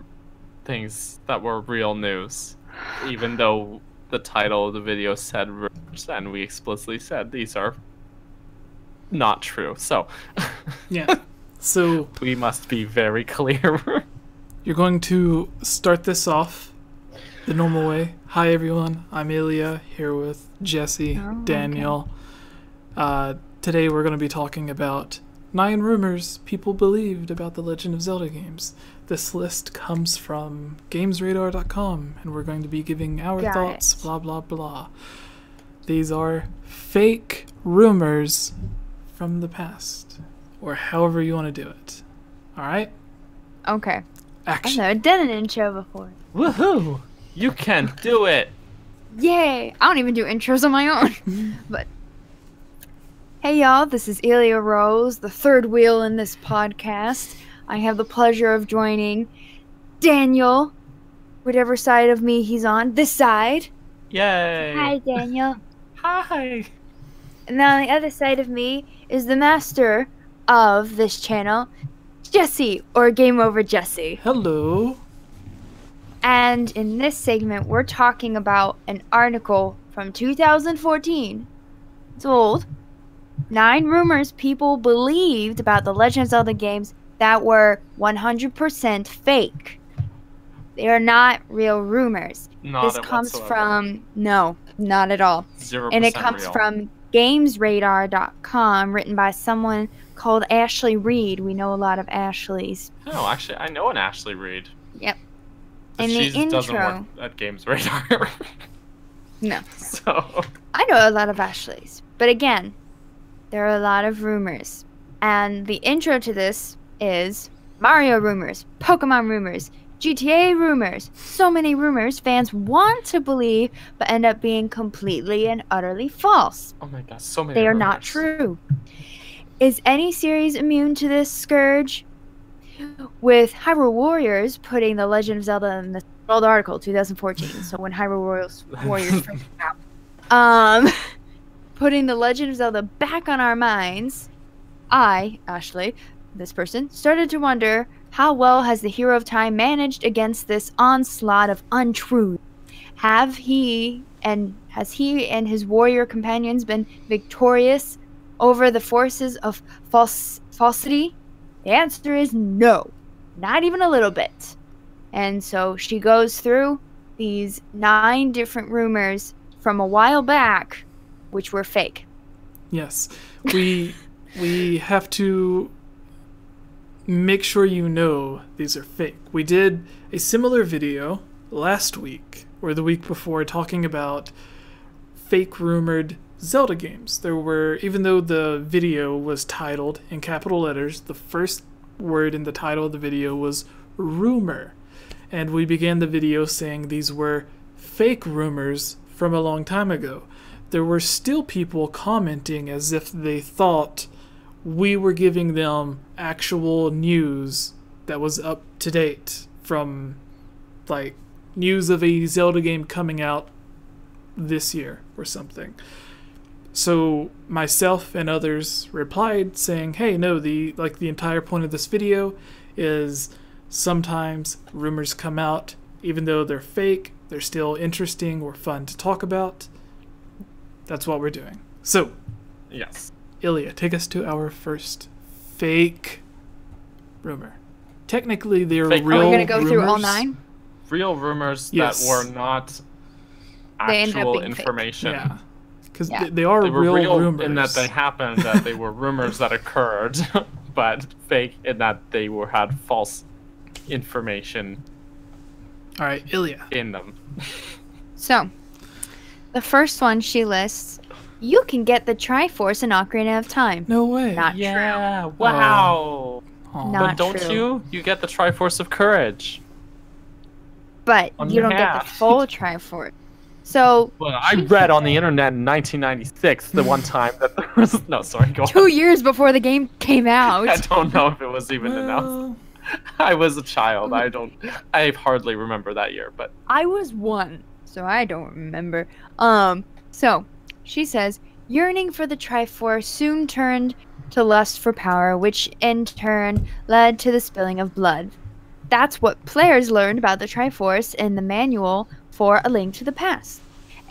things that were real news, even though the title of the video said rumors, and we explicitly said these are not true. So Yeah. So we must be very clear. you're going to start this off the normal way. Hi everyone, I'm Ilya, here with Jesse, Daniel. Today we're going to be talking about 9 rumors people believed about the Legend of Zelda games. This list comes from GamesRadar.com, and we're going to be giving our Got thoughts, it. blah blah blah. These are fake rumors from the past, or however you want to do it. Alright? Okay. I've Action. never done an intro before. Woohoo! You can do it. Yay! I don't even do intros on my own. But hey y'all, this is Ilya Rose, the third wheel in this podcast. I have the pleasure of joining Daniel, whatever side of me he's on. This side. Yay! Hi, Daniel. Hi. And then on the other side of me is the master of this channel, Jesse, or Game Over Jesse. Hello. And in this segment, we're talking about an article from 2014. It's old. 9 rumors people believed about the Legend of Zelda games that were 100% fake. They are not real rumors. Not This comes whatsoever. from... No, not at all. 0% And it comes real. from GamesRadar.com, written by someone called Ashley Reed. We know a lot of Ashleys. No, actually, I know an Ashley Reed. Yep. But In the she doesn't work intro... at Games Radar. No. So, I know a lot of Ashleys. But again, there are a lot of rumors. And the intro to this is Mario rumors, Pokemon rumors, GTA rumors. So many rumors fans want to believe, but end up being completely and utterly false. oh my god, so many They are rumors. not true. Is any series immune to this scourge? With Hyrule Warriors putting The Legend of Zelda in the old article, 2014. So when Hyrule Warriors first came out. Putting The Legend of Zelda back on our minds, I, Ashley, this person, started to wonder how well has the Hero of Time managed against this onslaught of untruth? Has he and his warrior companions been victorious over the forces of falsity? The answer is no, not even a little bit. And so she goes through these 9 different rumors from a while back, which were fake. Yes. We have to make sure you know these are fake. We did a similar video last week or the week before talking about fake rumored Zelda games. There were, even though the video was titled in capital letters, the first word in the title of the video was rumor. And we began the video saying these were fake rumors from a long time ago. There were still people commenting as if they thought we were giving them actual news that was up to date from, like, news of a Zelda game coming out this year or something. So myself and others replied saying, hey, no, the entire point of this video is sometimes rumors come out, even though they're fake, they're still interesting or fun to talk about. That's what we're doing. So, Yes. Ilya, take us to our first fake rumor. Technically, they're Fake real Are we going to go through all rumors. 9? Real rumors Yes. that were not They ended up actual being fake. information. Yeah, because Yeah. they are They were real rumors. in that they happened, that they were rumors that occurred, but fake in that they had false information All right, Ilya. in them. So, the first one she lists, you can get the Triforce in Ocarina of Time. No way. Not Yeah, wow. Aw. Not But don't true. you? You get the Triforce of Courage. But On you your don't get hat. the full Triforce. So, Well, I read on the internet in 1996 the one time that there was... No, sorry, go on. 2 years before the game came out. I don't know if it was even announced. Well, I was a child. I hardly remember that year, but I was 1, so I don't remember. So she says, yearning for the Triforce soon turned to lust for power, which in turn led to the spilling of blood. That's what players learned about the Triforce in the manual for A Link to the Past.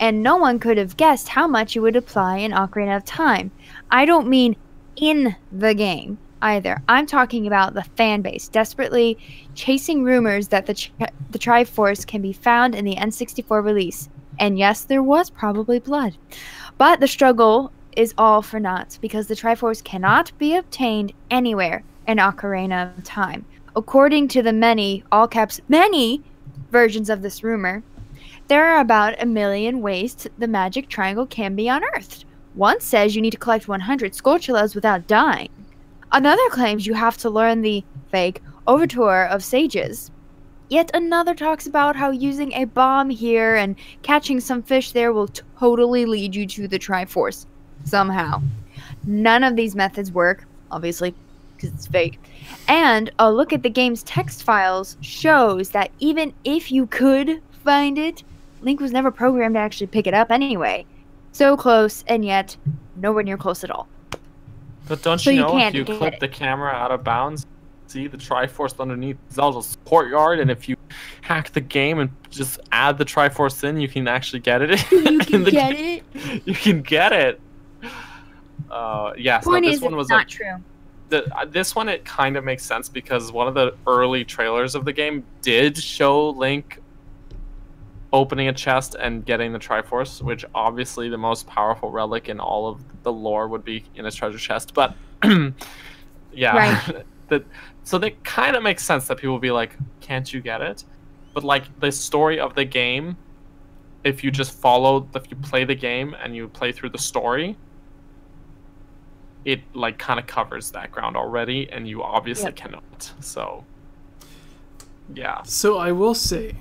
And no one could have guessed how much it would apply in Ocarina of Time. I don't mean in the game either. I'm talking about the fan base desperately chasing rumors that the Triforce can be found in the N64 release. And yes, there was probably blood. But the struggle is all for naught because the Triforce cannot be obtained anywhere in Ocarina of Time. According to the many, all caps, many versions of this rumor, there are about 1 million ways the magic triangle can be unearthed. One says you need to collect 100 Skulltulas without dying. Another claims you have to learn the fake Overture of Sages. Yet another talks about how using a bomb here and catching some fish there will totally lead you to the Triforce. Somehow. None of these methods work, obviously, because it's fake. And a look at the game's text files shows that even if you could find it, Link was never programmed to actually pick it up anyway. So close, and yet nowhere near close at all. But don't So you you know can't if you get clip it. the camera out of bounds, see the Triforce underneath Zelda's courtyard, and if you hack the game and just add the Triforce in, you can actually get it. You can get it? You can get it. Yes. Point This is, one it's was not true. this one it kind of makes sense because one of the early trailers of the game did show Link opening a chest and getting the Triforce, which obviously the most powerful relic in all of the lore would be in a treasure chest. But yeah, Right. So that kind of makes sense that people will be like, "Can't you get it?" But like the story of the game, if you play the game and you play through the story, it like kind of covers that ground already, and you obviously cannot. So yeah. So I will say,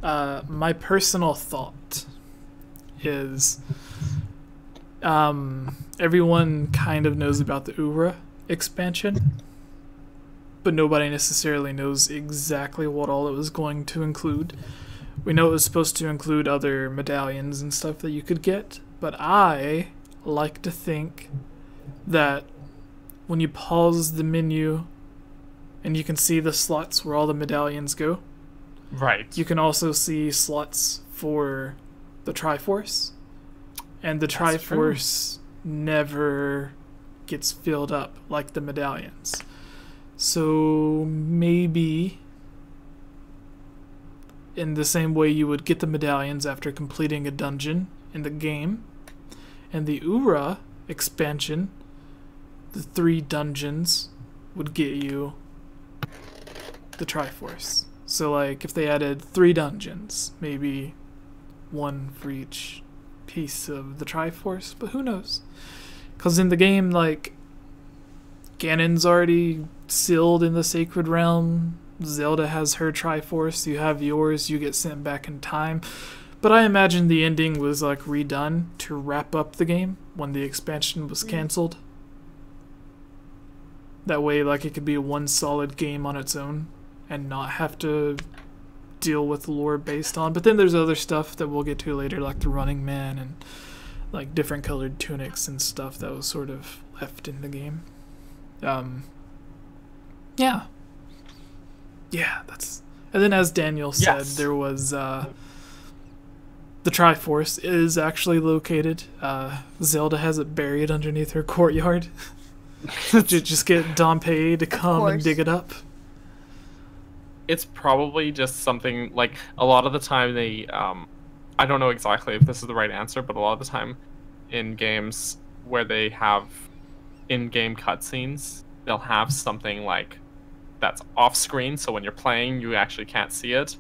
my personal thought is, everyone kind of knows about the Ura expansion, but nobody necessarily knows exactly what all it was going to include. We know it was supposed to include other medallions and stuff that you could get, but I like to think that when you pause the menu and you can see the slots where all the medallions go, Right. you can also see slots for the Triforce, and the That's Triforce never gets filled up like the medallions. So maybe in the same way you would get the medallions after completing a dungeon in the game, and the Ura expansion, the 3 dungeons would get you the Triforce. So like if they added 3 dungeons, maybe 1 for each piece of the Triforce, but who knows? Because in the game, like, Ganon's already sealed in the Sacred Realm, Zelda has her Triforce, you have yours, you get sent back in time. But I imagine the ending was like redone to wrap up the game when the expansion was cancelled. That way, like, it could be one solid game on its own and not have to deal with lore based on. But then there's other stuff that we'll get to later, like the Running Man and like different colored tunics and stuff that was sort of left in the game. Yeah, that's... And then as Daniel said, Yes. there was the Triforce is actually located. Zelda has it buried underneath her courtyard. Just get Dompe to come and course. dig it up. It's probably just something like a lot of the time they I don't know exactly if this is the right answer, but a lot of the time in games where they have in-game cutscenes, they'll have something like that's off screen, so when you're playing you actually can't see it,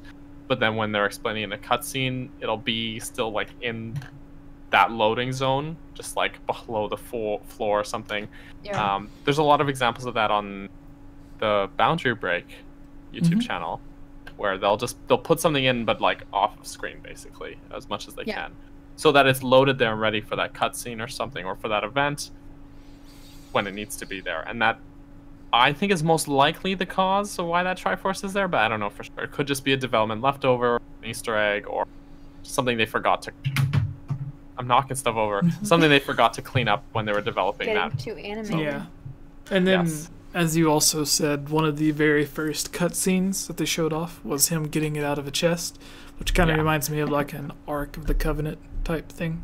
but then when they're explaining in a cutscene it'll be still like in that loading zone, just like below the floor or something. There's a lot of examples of that on the Boundary Break YouTube channel, where they'll put something in but like off of screen basically as much as they can, so that it's loaded there and ready for that cutscene or something, or for that event when it needs to be there. And that, I think, is most likely the cause of why that Triforce is there, but I don't know for sure. It could just be a development leftover, an Easter egg, or something they forgot to... I'm knocking stuff over. Something they forgot to clean up when they were developing that. Too animated. Yeah. And then, as you also said, one of the very first cutscenes that they showed off was him getting it out of a chest, which kind of reminds me of like an Ark of the Covenant type thing.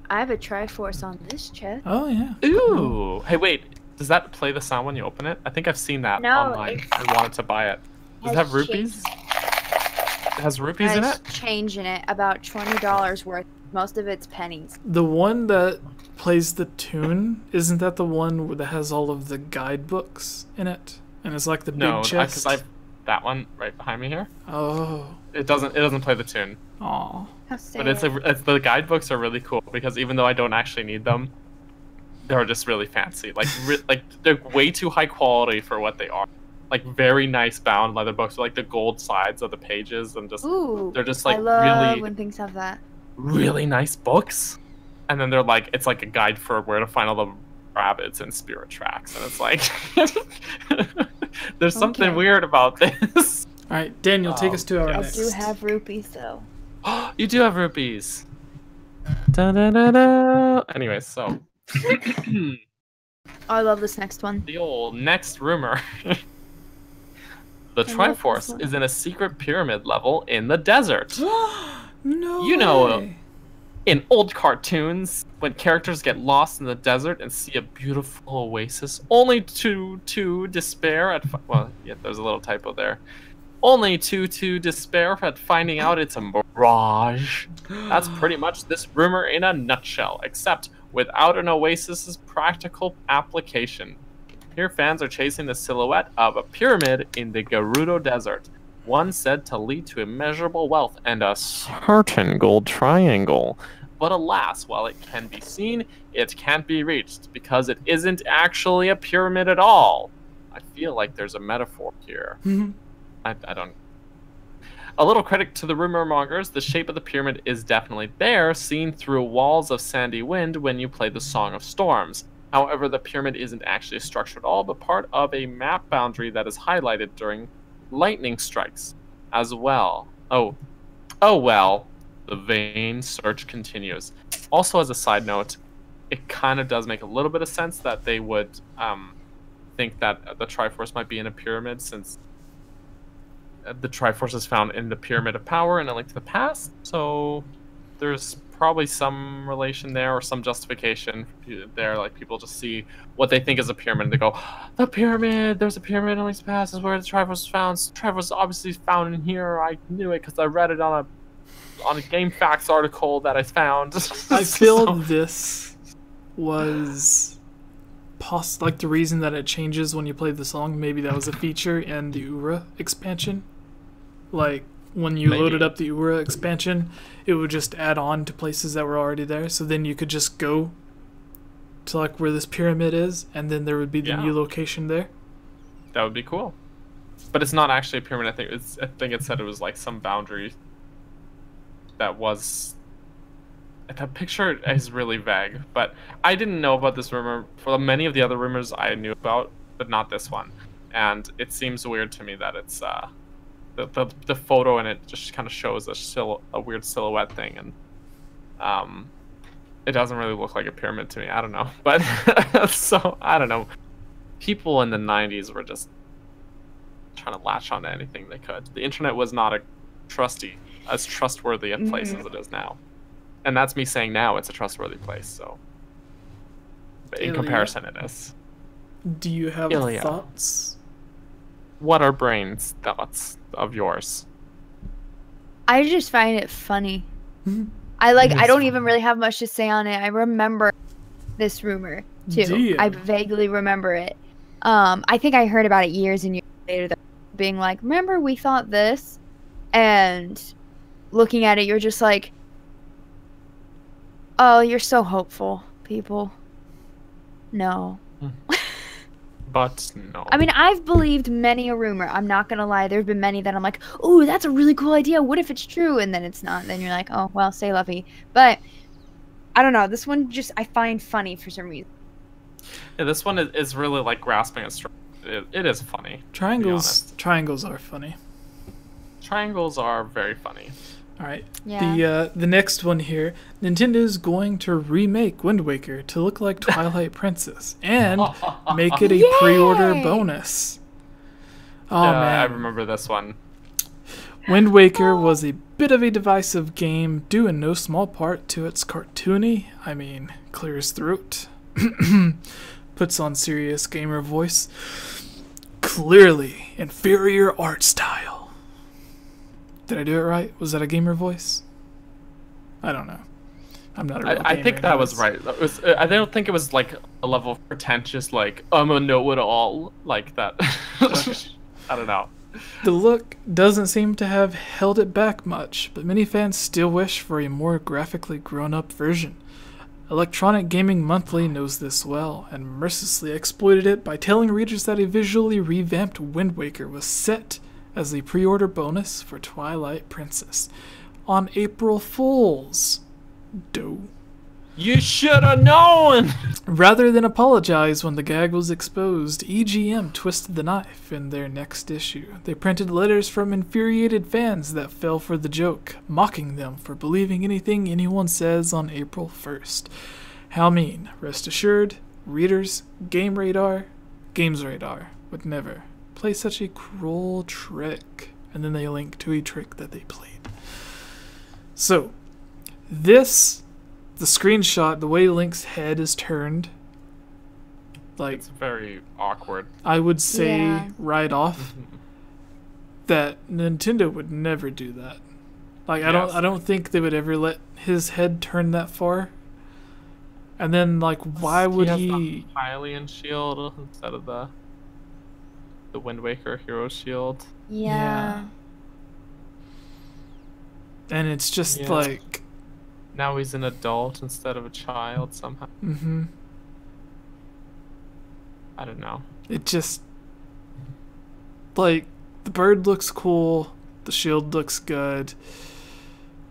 I have a Triforce on this chest. Oh, yeah. Ooh. Hey, wait. Does that play the sound when you open it? I think I've seen that online. I wanted to buy it. Does it have rupees? It has rupees in it? Change in it. About $20 worth. Most of it's pennies. The one that plays the tune, isn't that the one that has all of the guidebooks in it? And it's like the big chest? because I've that one right behind me here. Oh. It doesn't play the tune. Aw. How sad. But it's the guidebooks are really cool, because even though I don't actually need them, they're just really fancy. Like they're way too high quality for what they are. Like very nice bound leather books with like the gold sides of the pages, and just they're just like I love really when things have that. Really nice books. And then they're like, it's like a guide for where to find all the rabbits and spirit tracks, and it's like there's something weird about this. All right, Daniel, take us to our next. I do have rupees though. You do have rupees. Da-da-da-da. Anyways, so I love this next one. the old next rumor. The Triforce is in a secret pyramid level in the desert. No You know, way. in old cartoons, when characters get lost in the desert and see a beautiful oasis, only to despair at... Well, yeah, there's a little typo there. Only to despair at finding out it's a mirage. That's pretty much this rumor in a nutshell, except without an oasis's practical application. Here fans are chasing the silhouette of a pyramid in the Gerudo Desert, one said to lead to immeasurable wealth and a certain gold triangle. But alas, while it can be seen, it can't be reached, because it isn't actually a pyramid at all. I feel like there's a metaphor here. I don't... A little credit to the rumor mongers, the shape of the pyramid is definitely there, seen through walls of sandy wind when you play the Song of Storms. However, the pyramid isn't actually a structure at all, but part of a map boundary that is highlighted during lightning strikes as well. Oh well. The vain search continues. Also, as a side note, it kind of does make a little bit of sense that they would think that the Triforce might be in a pyramid, since the Triforce is found in the Pyramid of Power in A Link to the Past. So there's probably some relation there, or some justification there. Like, people just see what they think is a pyramid and they go, the pyramid, there's a pyramid in A Link to the Past, is where the Triforce was found. Triforce is obviously found in here. I knew it because I read it on a GameFAQs article that I found. I feel this was like the reason that it changes when you play the song. Maybe that was a feature in the Ura expansion. Like, when you loaded up the Ura expansion, it would just add on to places that were already there. So then you could just go to like where this pyramid is, and then there would be the new location there. That would be cool. But it's not actually a pyramid. I think it said it was like some boundary that was... The picture is really vague, but I didn't know about this rumor. For many of the other rumors I knew about, but not this one. And it seems weird to me that it's the photo in it just kind of shows a weird silhouette thing, and it doesn't really look like a pyramid to me. I don't know, but so I don't know. People in the 90s were just trying to latch onto anything they could. The internet was not as trustworthy a place as it is now. And that's me saying now it's a trustworthy place, so... But in comparison, it is. Do you have thoughts? What are Brain's thoughts of yours? I just find it funny I don't even really have much to say on it. I remember this rumor too. Damn. I vaguely remember it. I think I heard about it years and years later, though, being like, remember we thought this? And looking at it, you're just like, oh, you're so hopeful, people. No. But no. I mean, I've believed many a rumor. I'm not gonna lie. There's been many that I'm like, ooh, that's a really cool idea. What if it's true? And then it's not. And then you're like, oh, well, say lovey. But I don't know. This one just I find funny for some reason. Yeah, this one is really like grasping at straws. It is funny. Triangles are funny. Triangles are very funny. All right. Yeah. The next one here, Nintendo's going to remake Wind Waker to look like Twilight Princess and make it a pre-order bonus. Oh man, I remember this one. Wind Waker was a bit of a divisive game, due in no small part to its cartoony, clear as throat, puts on serious gamer voice, clearly inferior art style. Did I do it right? Was that a gamer voice? I don't know. I'm not a real gamer. I think that was right. I don't think it was like a level of pretentious, like, I'm a know-it-all, like that. I don't know. The look doesn't seem to have held it back much, but many fans still wish for a more graphically grown-up version. Electronic Gaming Monthly knows this well, and mercilessly exploited it by telling readers that a visually revamped Wind Waker was set as a pre-order bonus for Twilight Princess on April Fool's. Doe. You should have known! Rather than apologize when the gag was exposed, EGM twisted the knife in their next issue. They printed letters from infuriated fans that fell for the joke, mocking them for believing anything anyone says on April 1st. How mean. Rest assured, readers, Games Radar would never play such a cruel trick. And then they link to a trick that they played. So, the screenshot, the way Link's head is turned, like, it's very awkward. I would say right off that Nintendo would never do that. Like, Yes. I don't think they would ever let his head turn that far. And then, like, why would has he? The Hylian shield instead of the Wind Waker hero shield. Yeah. And it's just Yeah. like, Now he's an adult instead of a child somehow. I don't know. it just, like, the bird looks cool, the shield looks good,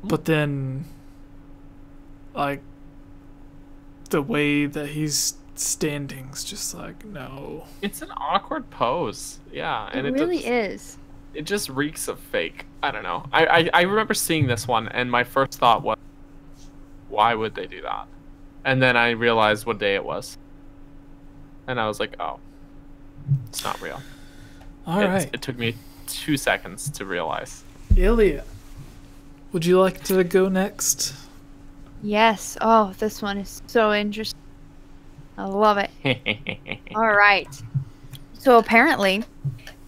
but then, like, the way that he's standing's just like, no. It's an awkward pose. Yeah, and It really is. It just reeks of fake. I don't know. I remember seeing this one, and my first thought was, why would they do that? And then I realized what day it was. And I was like, oh, it's not real. All right. It took me 2 seconds to realize. Ilya, would you like to go next? Yes. Oh, this one is so interesting. I love it. All right. So apparently,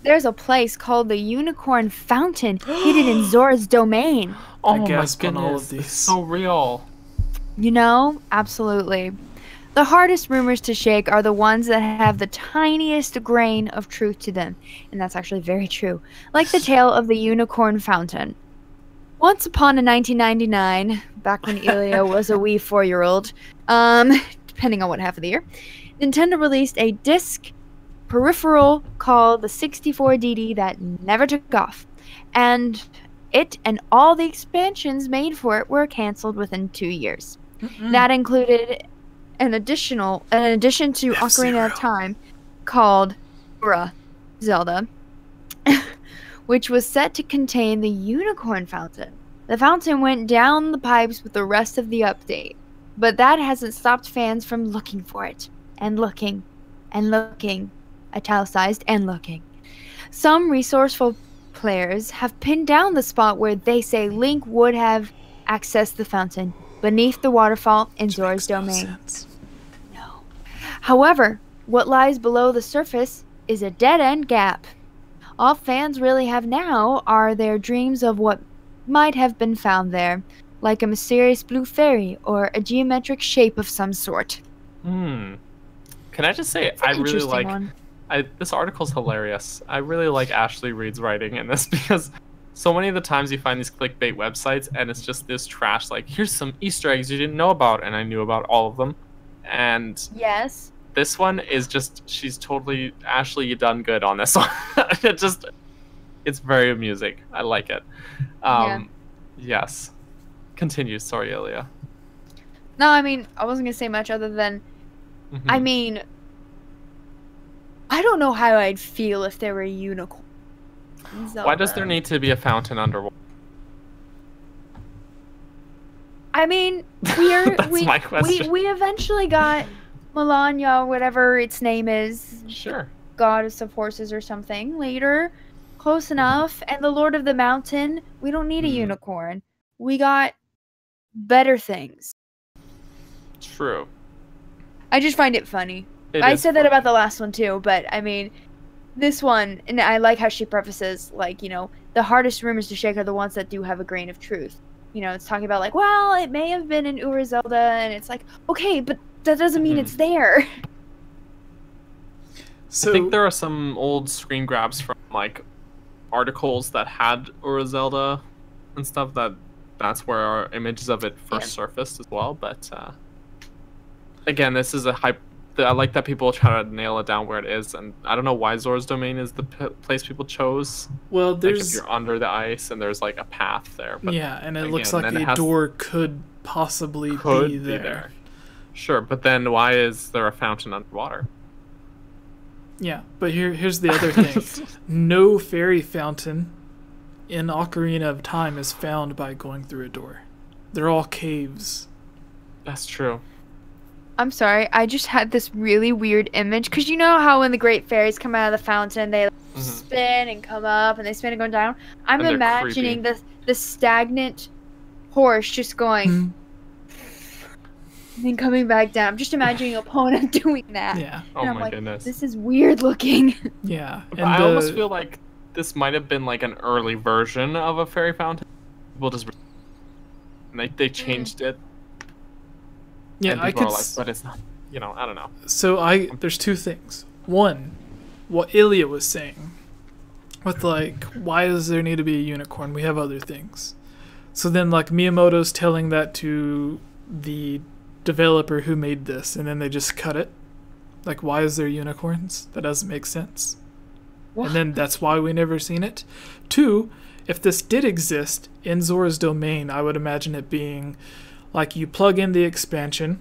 there's a place called the Unicorn Fountain hidden in Zora's domain. Oh I my gasp goodness, on all of these. it's so real. You know, absolutely. The hardest rumors to shake are the ones that have the tiniest grain of truth to them. And that's actually very true. Like the tale of the Unicorn Fountain. Once upon a 1999, back when Ilya was a wee 4-year-old, depending on what half of the year, Nintendo released a disc peripheral called the 64DD that never took off. And it and all the expansions made for it were canceled within 2 years. That included an addition to Ocarina of Time called Zelda, which was set to contain the Unicorn Fountain. The fountain went down the pipes with the rest of the update, but that hasn't stopped fans from looking for it, and looking, and looking, italicized, and looking. Some resourceful players have pinned down the spot where they say Link would have accessed the fountain, beneath the waterfall in Zora's domain. No. However, what lies below the surface is a dead-end gap. All fans really have now are their dreams of what might have been found there, like a mysterious blue fairy or a geometric shape of some sort. Can I just say, It's an I really interesting like... one. This article's hilarious. I really like Ashley Reed's writing in this because so many of the times you find these clickbait websites and it's just this trash, like, here's some Easter eggs you didn't know about, and I knew about all of them. And Yes. this one is just, she's totally, Ashley, you done good on this one. It's very amusing. I like it. Yes. Continue. Sorry, Ilya. No, I mean, I wasn't gonna say much other than, I mean, I don't know how I'd feel if there were a unicorn. Why does there need to be a fountain underwater? I mean, my question. we eventually got Melania, whatever its name is, Sure. goddess of horses or something, later. Close enough. And the Lord of the Mountain, we don't need a unicorn. We got better things. True. I just find it funny. It I is said that funny. about the last one too, but I mean, this one, and I like how she prefaces, like, you know, the hardest rumors to shake are the ones that do have a grain of truth. You know, it's talking about, like, well, it may have been in Zelda, and it's like, okay, but that doesn't mean it's there. So I think there are some old screen grabs from, like, articles that had Zelda and stuff that's where our images of it first surfaced as well, but again, this is a hype. I like that people try to nail it down where it is, and I don't know why Zora's Domain is the place people chose. Well, Like there's if you're under the ice and there's like a path there. But yeah, and it again, looks like then it a door could possibly be there. Sure, but then why is there a fountain underwater? Yeah, but here's the other thing. No fairy fountain in Ocarina of Time is found by going through a door. They're all caves. That's true. I'm sorry, I just had this really weird image, because you know how when the great fairies come out of the fountain, they spin and come up, and they spin and go down? I'm And they're imagining the stagnant horse just going, and then coming back down. I'm just imagining an opponent doing that. Yeah. Oh and I'm my like, goodness. this is weird looking. Yeah. But I almost feel like this might have been like an early version of a fairy fountain. People just they changed it. Yeah, and I people could. are like, but it's not. You know, I don't know. So there's two things. One, what Ilya was saying, with like, why does there need to be a unicorn? We have other things. So then, like, Miyamoto's telling that to the developer who made this, and then they just cut it. Like, why is there unicorns? That doesn't make sense. What? And then that's why we never seen it. Two, if this did exist in Zora's Domain, I would imagine it being like you plug in the expansion,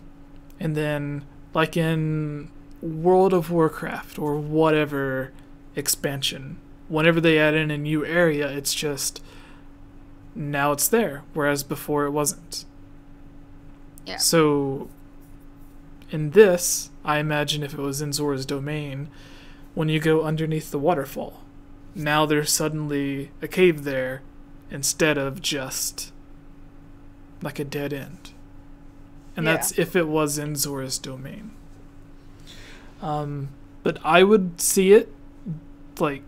and then like in World of Warcraft or whatever expansion, whenever they add in a new area, it's just now it's there, whereas before it wasn't. Yeah. So in this, I imagine if it was in Zora's Domain, when you go underneath the waterfall, now there's suddenly a cave there instead of just like a dead end. And that's if it was in Zora's Domain. But I would see it, like,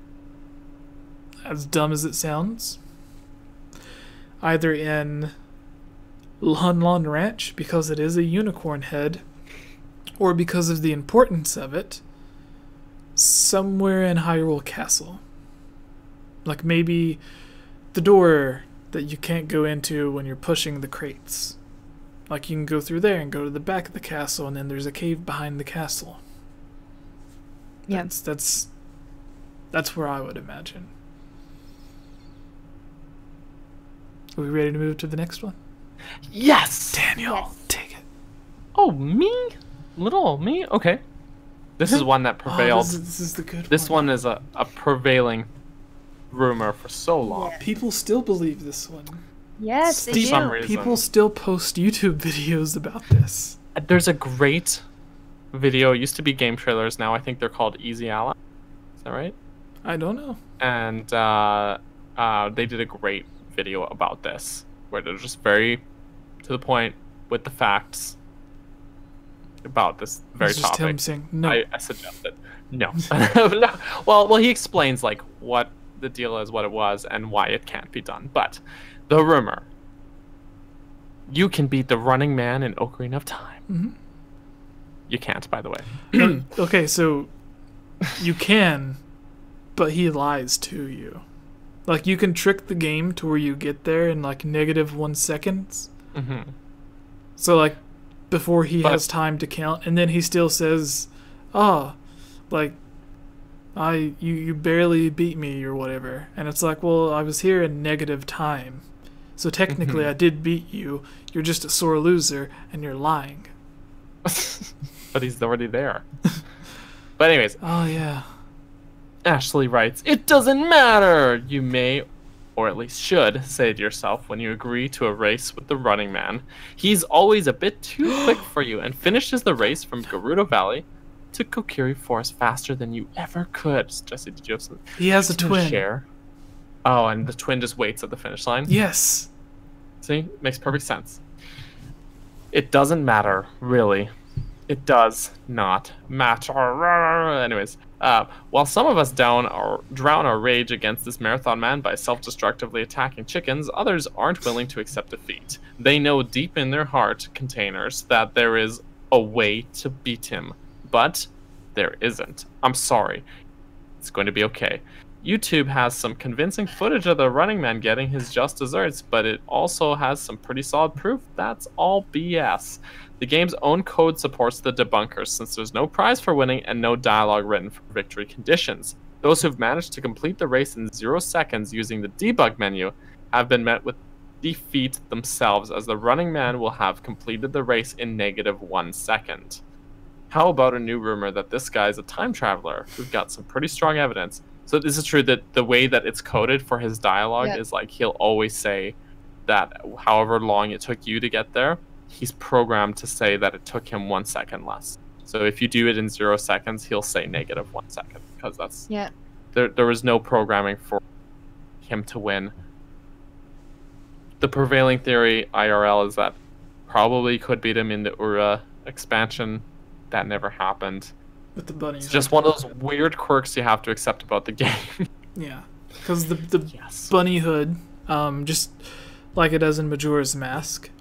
as dumb as it sounds, either in Lon Lon Ranch, because it is a unicorn head, or because of the importance of it, somewhere in Hyrule Castle. Like maybe the door that you can't go into when you're pushing the crates. Like you can go through there and go to the back of the castle, and then there's a cave behind the castle. Yeah. That's where I would imagine. Are we ready to move to the next one? Yes! Daniel, Yes. take it. Oh, me? Little old me? Okay. This is one that prevailed. This is the good one. This one is a prevailing rumor for so long. Yeah. People still believe this one. Yes, they For some do. reason. People still post YouTube videos about this. There's a great video. It used to be game trailers. Now I think they're called Easy Ally. Is that right? I don't know. And they did a great video about this, where they're just very to the point with the facts about this very It's just topic. him saying no. I suggested no. No. Well, he explains like what the deal is, what it was, and why it can't be done. But the rumor You can beat the running man in Ocarina of Time. Mm-hmm. You can't, by the way. Okay, so you can, but he lies to you. Like, you can trick the game to where you get there in, like, -1 seconds. Mm-hmm. So, like, before he has time to count, and then he still says, like, you barely beat me or whatever. And it's like, well, I was here in negative time. So technically I did beat you. You're just a sore loser, and you're lying. But he's already there. But anyways. Oh, yeah. Ashley writes, "It doesn't matter! You may, or at least should, say to yourself when you agree to a race with the running man. He's always a bit too quick for you and finishes the race from Gerudo Valley to Kokiri Forest faster than you ever could." Jesse, did you have some? He has a twin. Share? Oh, and the twin just waits at the finish line? Yes. See? Makes perfect sense. It doesn't matter, really. It does not matter. Anyways, while some of us drown our rage against this marathon man by self-destructively attacking chickens, others aren't willing to accept defeat. They know deep in their heart containers that there is a way to beat him, but there isn't. I'm sorry. It's going to be okay. YouTube has some convincing footage of the running man getting his just desserts, but it also has some pretty solid proof that's all BS. The game's own code supports the debunkers, since there's no prize for winning and no dialogue written for victory conditions. Those who've managed to complete the race in 0 seconds using the debug menu have been met with defeat themselves, as the running man will have completed the race in -1 second. How about a new rumor that this guy's a time traveler? We've got some pretty strong evidence. So this is true that the way that it's coded for his dialogue is like he'll always say that however long it took you to get there, he's programmed to say that it took him 1 second less. So if you do it in 0 seconds, he'll say -1 second, because that's there was no programming for him to win. The prevailing theory IRL is that probably could beat him in the Ura expansion. That never happened. With the bunny. It's just one of those weird quirks you have to accept about the game. Yeah, because the bunny hood, just like it does in Majora's Mask,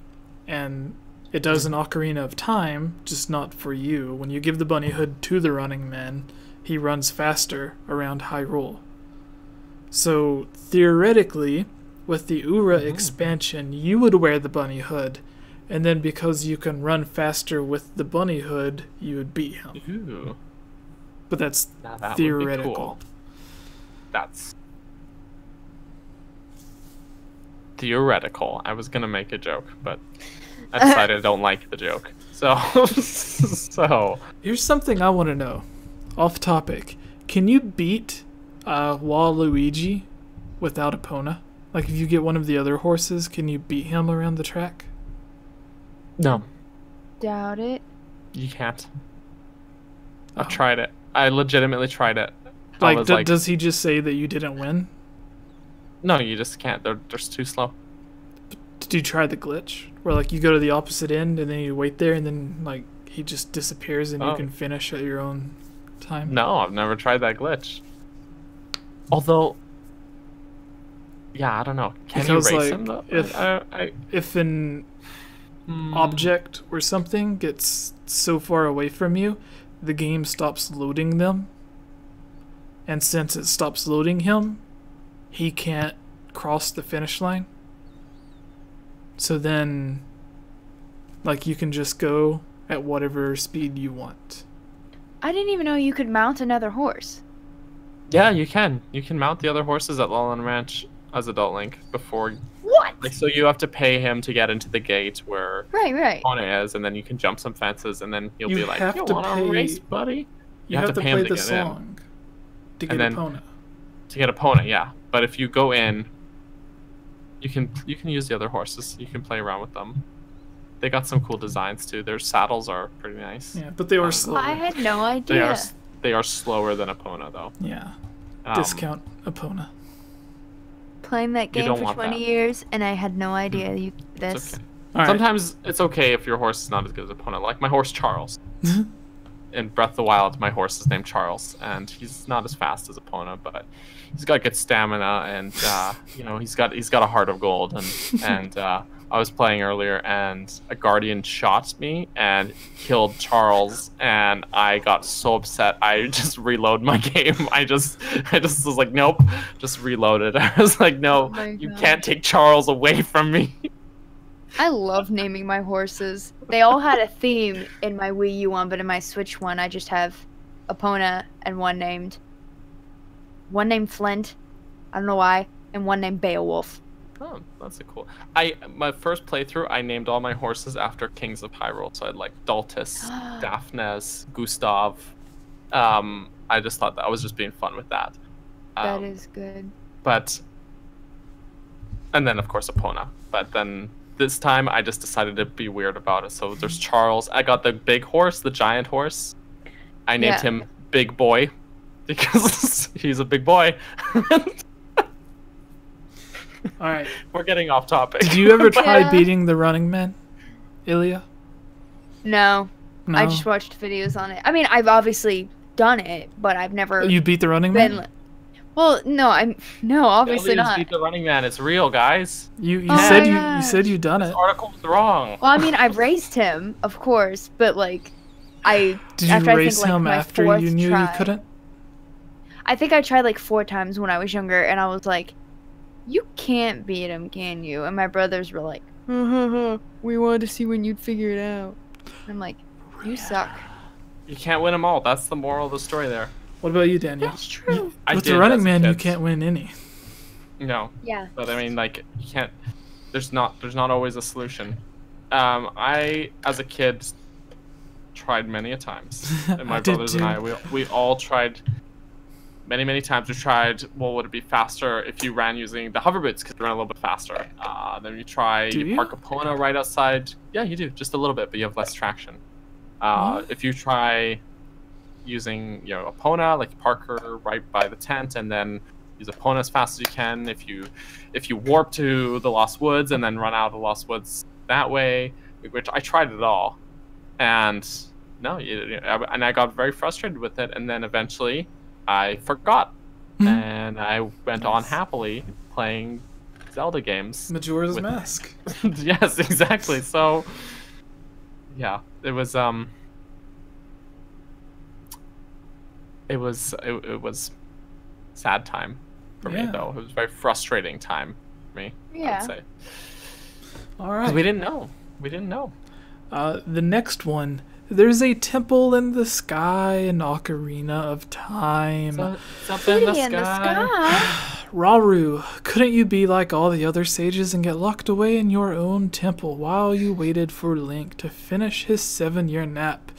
and it does in Ocarina of Time, just not for you. When you give the bunny hood to the running man, he runs faster around Hyrule. So theoretically, with the Ura expansion, you would wear the bunny hood, and then because you can run faster with the bunny hood, you would beat him. Ooh. But that's that theoretical. Would be cool. That's theoretical. I was gonna make a joke, but I decided I don't like the joke. So here's something I want to know. Off topic. Can you beat Waluigi without Epona? Like, if you get one of the other horses, can you beat him around the track? No. Doubt it. You can't. I've tried it. I legitimately tried it. Like, does he just say that you didn't win? No, you just can't. They're just too slow. Did you try the glitch? Where, like, you go to the opposite end and then you wait there and then, like, he just disappears and you can finish at your own time? No, I've never tried that glitch. Although, yeah, I don't know. Can you race him, though? If an object or something gets so far away from you, the game stops loading them. And since it stops loading him, he can't cross the finish line. So then, like, you can just go at whatever speed you want. I didn't even know you could mount another horse. Yeah, you can. You can mount the other horses at Lolland Ranch as Adult Link before. What? Like, so you have to pay him to get into the gate where right Epona is, and then you can jump some fences, and then he'll be like, "You want to race, buddy?" You have to pay the song to get Epona. To get Epona, yeah. But if you go in, you can use the other horses. You can play around with them. They got some cool designs too. Their saddles are pretty nice. Yeah, but they are slower. I had no idea. They are slower than Epona, though. Yeah. Discount Epona. Playing that game for 20 years, and I had no idea this. It's okay. Sometimes it's okay if your horse is not as good as Epona. Like my horse Charles. In Breath of the Wild, my horse is named Charles, and he's not as fast as Epona, but he's got good stamina, and you know, he's got a heart of gold, and I was playing earlier, and a guardian shot me and killed Charles, and I got so upset. I just reload my game. I just was like, nope, just reloaded. I was like, no, you can't take Charles away from me. I love naming my horses. They all had a theme in my Wii U one, but in my Switch one, I just have Epona and one named Flint. I don't know why, and one named Beowulf. Oh, that's a cool. My first playthrough, I named all my horses after kings of Hyrule. So I had like Daltus, Daphnes, Gustav. I just thought that I was just being fun with that. That is good. And then of course Epona. But then this time I just decided to be weird about it. So there's Charles. I got the big horse, the giant horse. I named him Big Boy because he's a big boy. All right. We're getting off topic. Did you ever try beating the Running Man, Ilya? No. I just watched videos on it. I mean, I've obviously done it, but I've never. You beat the Running Man? Well, no, obviously not. Beat the Running Man. It's real, guys. You said you done it. This article was wrong. Well, I mean, I've raced him, of course, but like, did you race him after you knew you couldn't? I think I tried like 4 times when I was younger, and I was like, you can't beat him, can you? And my brothers were like, we wanted to see when you'd figure it out. And I'm like, you suck. You can't win them all. That's the moral of the story there. What about you, Daniel? That's true. With the Running Man, you can't win any. No. Yeah. But I mean, like, you can't. There's not always a solution. I, as a kid, tried many a times, and my brothers and I, we all tried. Many times we tried, well, would it be faster if you ran using the hover boots because you run a little bit faster. Then you park Epona right outside. Yeah, you do, just a little bit, but you have less traction. If you try using, Epona, like park her right by the tent and then use Epona as fast as you can. If you warp to the Lost Woods and then run out of the Lost Woods that way, which I tried it all. And no, and I got very frustrated with it, and then eventually I forgot, and I went on happily playing Zelda games. Majora's Mask. Yes, exactly. So, yeah, it was sad time for me though. It was a very frustrating time for me. Yeah. I'd say. All right. We didn't know. The next one. There's a temple in the sky, an Ocarina of Time. It's up in the sky. Rauru, couldn't you be like all the other sages and get locked away in your own temple while you waited for Link to finish his 7-year nap?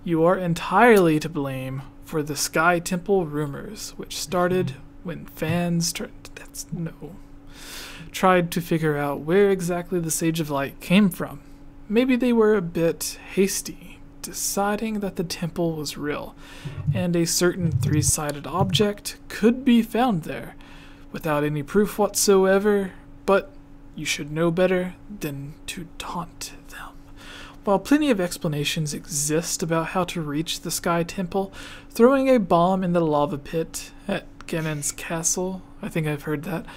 You are entirely to blame for the Sky Temple rumors, which started when fans tried to figure out where exactly the Sage of Light came from. Maybe they were a bit hasty, deciding that the temple was real, and a certain 3-sided object could be found there, without any proof whatsoever, but you should know better than to taunt them. While plenty of explanations exist about how to reach the Sky Temple, throwing a bomb in the lava pit at Ganon's castle, I think I've heard that,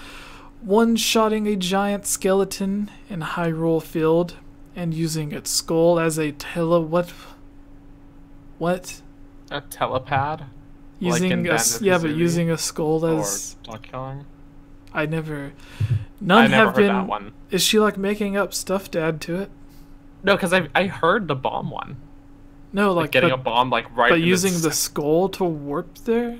one-shotting a giant skeleton in Hyrule Field, and using its skull as a what? A telepad? Using using a skull as killing. None have heard been. That one. Is she like making up stuff to add to it? No, because I heard the bomb one. No, like getting a bomb right. But using the skull to warp there.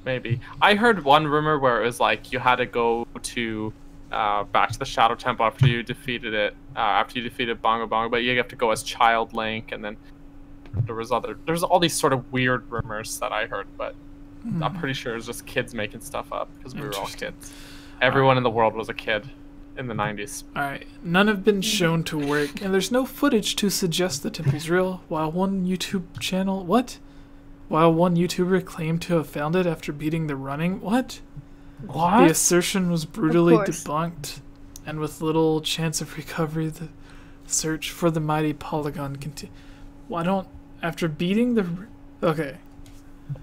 Maybe I heard one rumor where it was like you had to go to back to the Shadow Temple after you defeated it. After you defeated Bongo Bongo, but you have to go as Child Link, and then there's all these sort of weird rumors that I heard, but I'm pretty sure it's just kids making stuff up because we were all kids. Everyone in the world was a kid in the 90s. Alright, none have been shown to work, and there's no footage to suggest the temple's real, while one YouTuber claimed to have found it after beating the running. What? The assertion was brutally debunked, and with little chance of recovery, the search for the mighty Polygon continued. After beating the... Okay.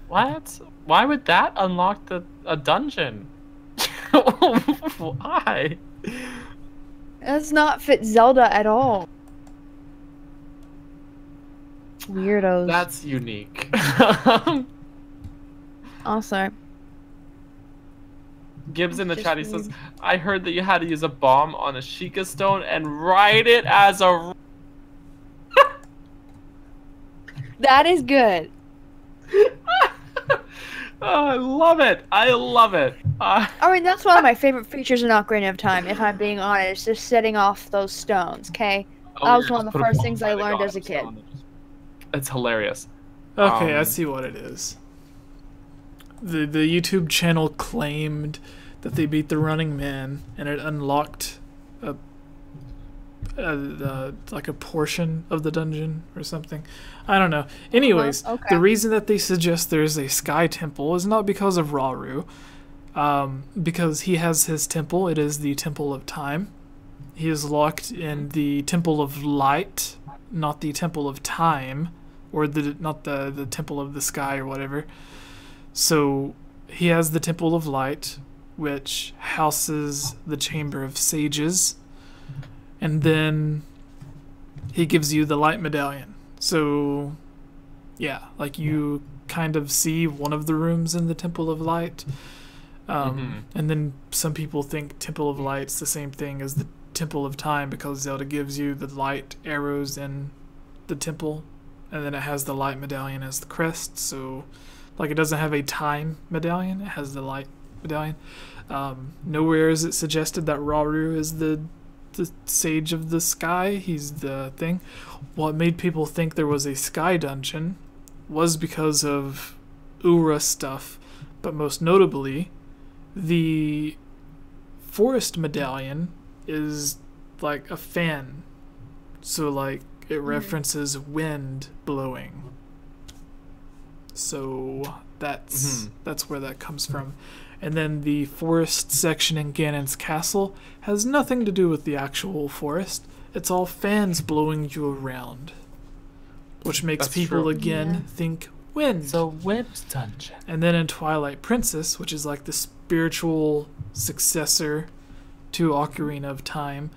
What? Why would that unlock a dungeon? Why? Does not fit Zelda at all. Weirdos. That's unique. Also, Gibbs in the Just chat, he weird. says, I heard that you had to use a bomb on a Sheikah stone and ride it as a... that is good. Oh, I love it. I love it. I mean, that's one of my favorite features in Ocarina of Time, if I'm being honest, just setting off those stones, okay? That was one of the first things I learned as a kid. It's hilarious. Okay, I see what it is. The YouTube channel claimed that they beat the Running Man and it unlocked like a portion of the dungeon or something. I don't know. Anyways, okay. The reason that they suggest there's a sky temple is not because of Rauru. Because he has his temple. It is the Temple of Time. He is locked in the Temple of Light, not the Temple of Time, or not the Temple of the Sky or whatever. So he has the Temple of Light, which houses the Chamber of Sages, and then he gives you the Light Medallion. So yeah, like you kind of see one of the rooms in the Temple of Light. And then some people think Temple of Light's the same thing as the Temple of Time because Zelda gives you the light arrows in the temple, and then it has the Light Medallion as the crest. So like it doesn't have a time medallion, it has the Light Medallion. Nowhere is it suggested that Rauru is the Sage of the Sky. He's the thing. What made people think there was a sky dungeon was because of Ura stuff, but most notably the forest medallion is like a fan, so like it references wind blowing, so that's where that comes from. And then the forest section in Ganon's castle has nothing to do with the actual forest. It's all fans blowing you around, which makes That's people true. again think wind. So wind dungeon. And then in Twilight Princess, which is like the spiritual successor to Ocarina of Time,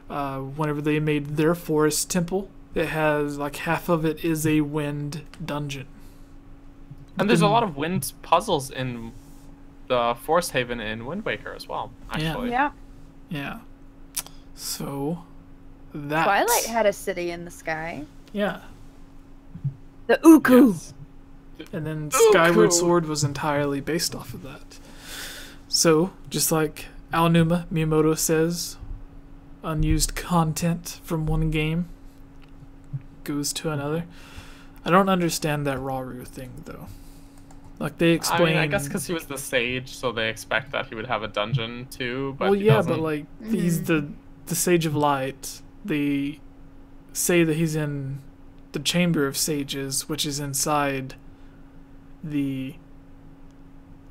whenever they made their forest temple, it has like half of it is a wind dungeon. And there's a lot of wind puzzles in the Forest Haven in Wind Waker as well, actually. Yeah. Yeah. So that Twilight had a city in the sky. Yeah. The Uku. Yes. And then Ooh, Skyward cool. Sword was entirely based off of that. So, just like Aonuma Miyamoto says, unused content from one game goes to another. I don't understand that Rauru thing, though. Like, they explain... I guess because he was the sage, so they expect that he would have a dungeon too, but well, he yeah, doesn't. but, like, he's the Sage of Light. They say that he's in the Chamber of Sages, which is inside the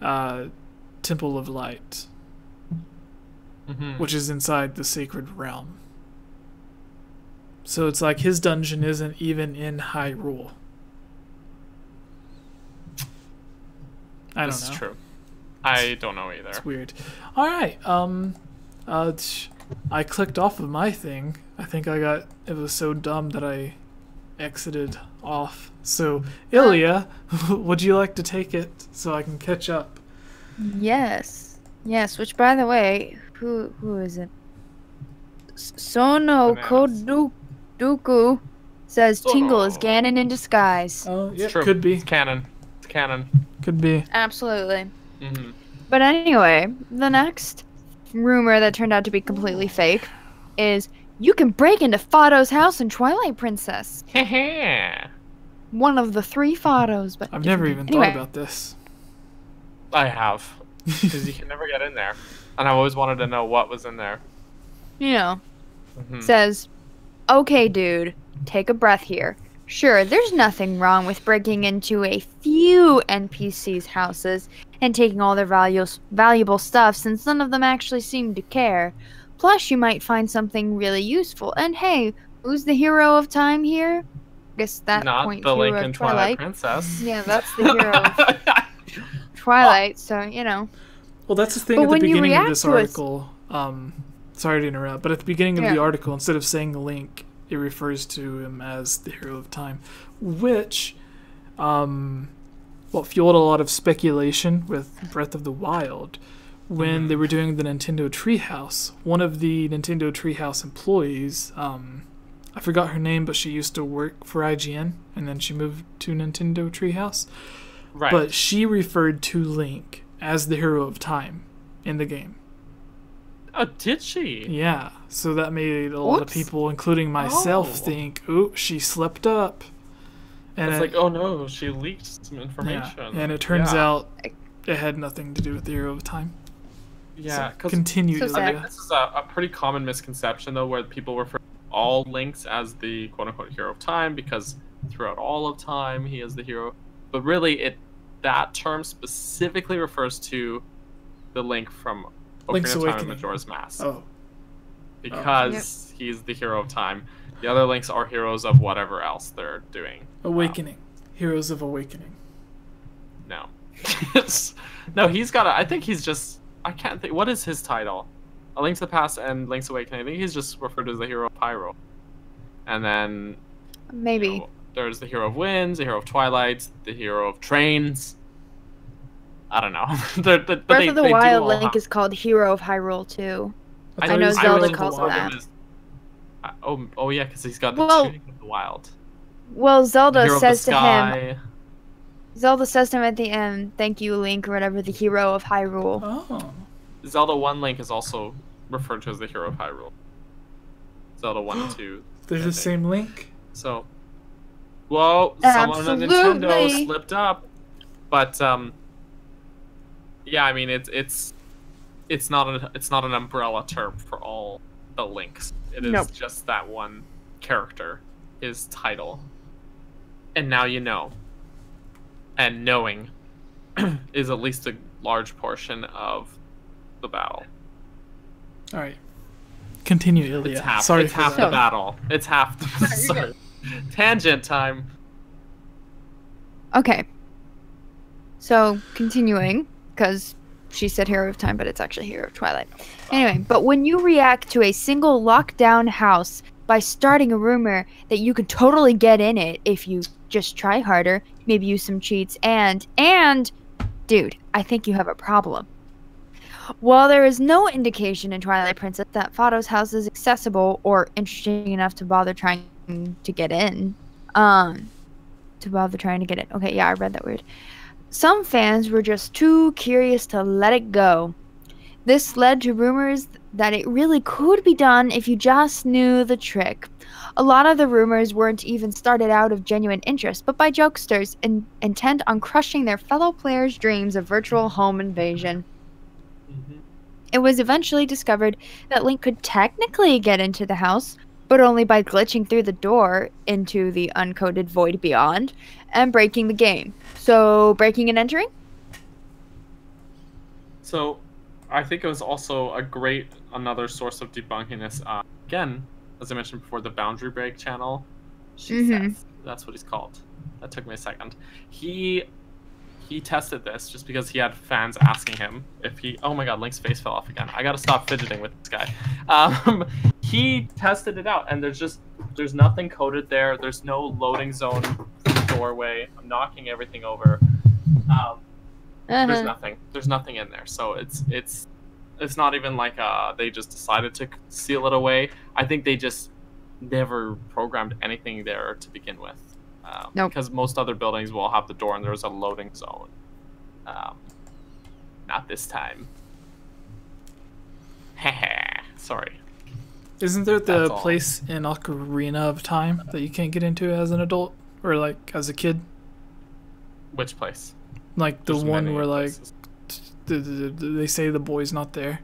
Temple of Light, which is inside the Sacred Realm. So it's like his dungeon isn't even in Hyrule. I don't know. This is true. I don't know either. It's weird. All right. I clicked off of my thing. I think it was so dumb that I exited off. So, Ilya, would you like to take it so I can catch up? Yes. Yes, which by the way, who is it? Sono Koduku says Tingle is Ganon in disguise. Oh, yeah, It's true. could be. It's canon. It's canon. Could be. Absolutely. But anyway, the next rumor that turned out to be completely fake is you can break into Fado's house in Twilight Princess. One of the 3 Fados, but I've never even thought about this. I have. Because you can never get in there. And I always wanted to know what was in there. you know, says, okay, dude, take a breath here. Sure, there's nothing wrong with breaking into a few NPCs' houses and taking all their valuable stuff, since none of them actually seem to care. Plus, you might find something really useful. And hey, who's the hero of time here? I guess that Not point the hero Link of and Twilight Princess. Yeah, that's the hero of Twilight, so, you know. Well, that's the thing But at the when you beginning of react this to it- article. sorry to interrupt, but at the beginning of Yeah. the article, instead of saying Link, it refers to him as the hero of time, which, fueled a lot of speculation with Breath of the Wild. When they were doing the Nintendo Treehouse, one of the Nintendo Treehouse employees, I forgot her name, but she used to work for IGN, and then she moved to Nintendo Treehouse. Right. But she referred to Link as the hero of time in the game. Oh, did she? Yeah, so that made a lot of Whoops. people, including myself, Oh. think, "Ooh, she slipped up." And It's it, like, oh no, she leaked some information. yeah, and it turns Yeah. out it had nothing to do with the hero of time. Yeah, So because continue, So Ilya. sad. I think this is a pretty common misconception, though, where people refer to all Links as the quote-unquote hero of time because throughout all of time he is the hero. But really, that term specifically refers to the Link from Link's Ocarina of Time and Awakening. Majora's Mask. Oh, Because he's the hero of time. The other Links are heroes of whatever else they're doing. Awakening. Heroes of Awakening. No. No, he's got I think he's just... I can't think... What is his title? A Link to the Past and Link's Awakening. I think he's just referred to as the hero of Pyro. And then... Maybe. you know, there's the hero of winds, the hero of twilight, the hero of trains. I don't know. Breath of the Wild Link is called Hero of Hyrule too. thought I it know was Zelda Heroes of the calls it Wild. that. Oh yeah, because he's got the Well- tuning of the wild. Well, The Zelda hero says of the to him. sky. Zelda says to him at the end, "Thank you, Link," or whatever. The hero of Hyrule. Oh. Zelda 1 Link is also referred to as the hero of Hyrule. Zelda 1 and 2. They're I the think. same Link? So, well, someone at Nintendo Absolutely. slipped up, but yeah, I mean it's not an umbrella term for all the Links. It is Nope. just that one character, his title, and now you know. And knowing is at least a large portion of the battle. Alright. Continue, Ilya. It's half. Sorry it's for half that. the battle. It's half. Sorry. Tangent time. Okay. So continuing, because she said Hero of Time, but it's actually Hero of Twilight. Anyway, but when you react to a single lockdown house by starting a rumor that you could totally get in it if you just try harder, maybe use some cheats, and dude, I think you have a problem. While there is no indication in Twilight Princess that Fado's house is accessible or interesting enough to bother trying to get in, Okay, yeah, I read that weird. Some fans were just too curious to let it go. This led to rumors that it really could be done if you just knew the trick. A lot of the rumors weren't even started out of genuine interest, but by jokesters intent on crushing their fellow players' dreams of virtual home invasion. It was eventually discovered that Link could technically get into the house, but only by glitching through the door into the uncoded void beyond and breaking the game. So, breaking and entering? So, I think it was also another source of debunking this. Again, as I mentioned before, the Boundary Break channel. That's what he's called. That took me a second. He tested this just because he had fans asking him if he... Oh my god, Link's face fell off again. I gotta stop fidgeting with this guy. He tested it out, and there's nothing coded there. There's no loading zone doorway. I'm knocking everything over. There's nothing. There's nothing in there. So it's not even like they just decided to seal it away. I think they just never programmed anything there to begin with. Nope. Because most other buildings will have the door and there's a loading zone. Not this time. Sorry. Isn't there the That's all. place in Ocarina of Time that you can't get into as an adult? Or, like, as a kid? Which place? Like, the There's one many where, like, places. they say the boy's not there?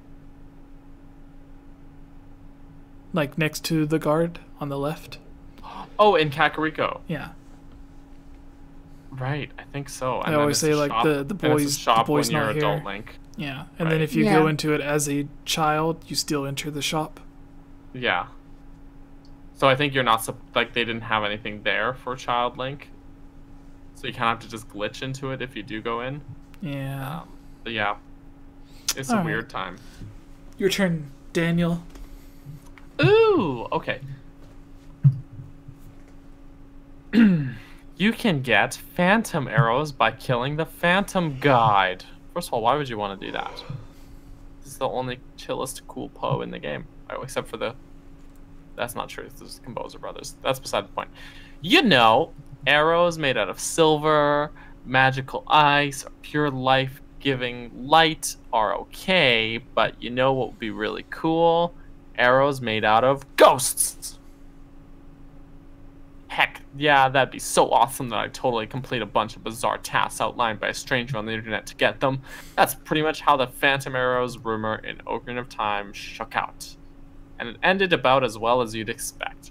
Like, next to the guard on the left? Oh, in Kakariko. Yeah. Right, I think so. They always say, like, the boy's shop the boy's when you're not adult here. Link. Yeah. And then Right. if you go Yeah. into it as a child, you still enter the shop. Yeah. So I think you're not like they didn't have anything there for Child Link. So you kind of have to just glitch into it if you do go in. Yeah. But yeah, it's a Alright. weird time. Your turn, Daniel. Ooh, okay. You can get phantom arrows by killing the phantom guide. First of all, why would you want to do that? This is the only chillest cool Poe in the game. Oh, except for the... That's not true. This is Composer Brothers. That's beside the point. You know, arrows made out of silver, magical ice, or pure life-giving light are okay, but you know what would be really cool? Arrows made out of ghosts! Heck, yeah, that'd be so awesome that I'd totally complete a bunch of bizarre tasks outlined by a stranger on the internet to get them. That's pretty much how the Phantom Arrows rumor in Ocarina of Time shook out. And it ended about as well as you'd expect.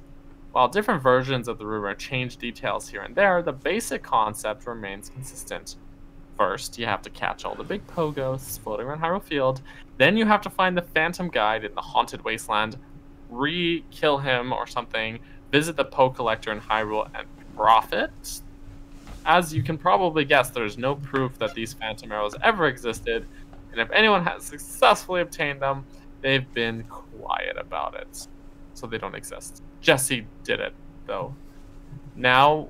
While different versions of the rumor change details here and there, the basic concept remains consistent. First, you have to catch all the big Poe ghosts floating around Hyrule Field. Then you have to find the Phantom Guide in the Haunted Wasteland, re-kill him or something, visit the Poe Collector in Hyrule, and profit. As you can probably guess, there's no proof that these Phantom Arrows ever existed, and if anyone has successfully obtained them, they've been quiet about it. So they don't exist. Jesse did it, though. Now,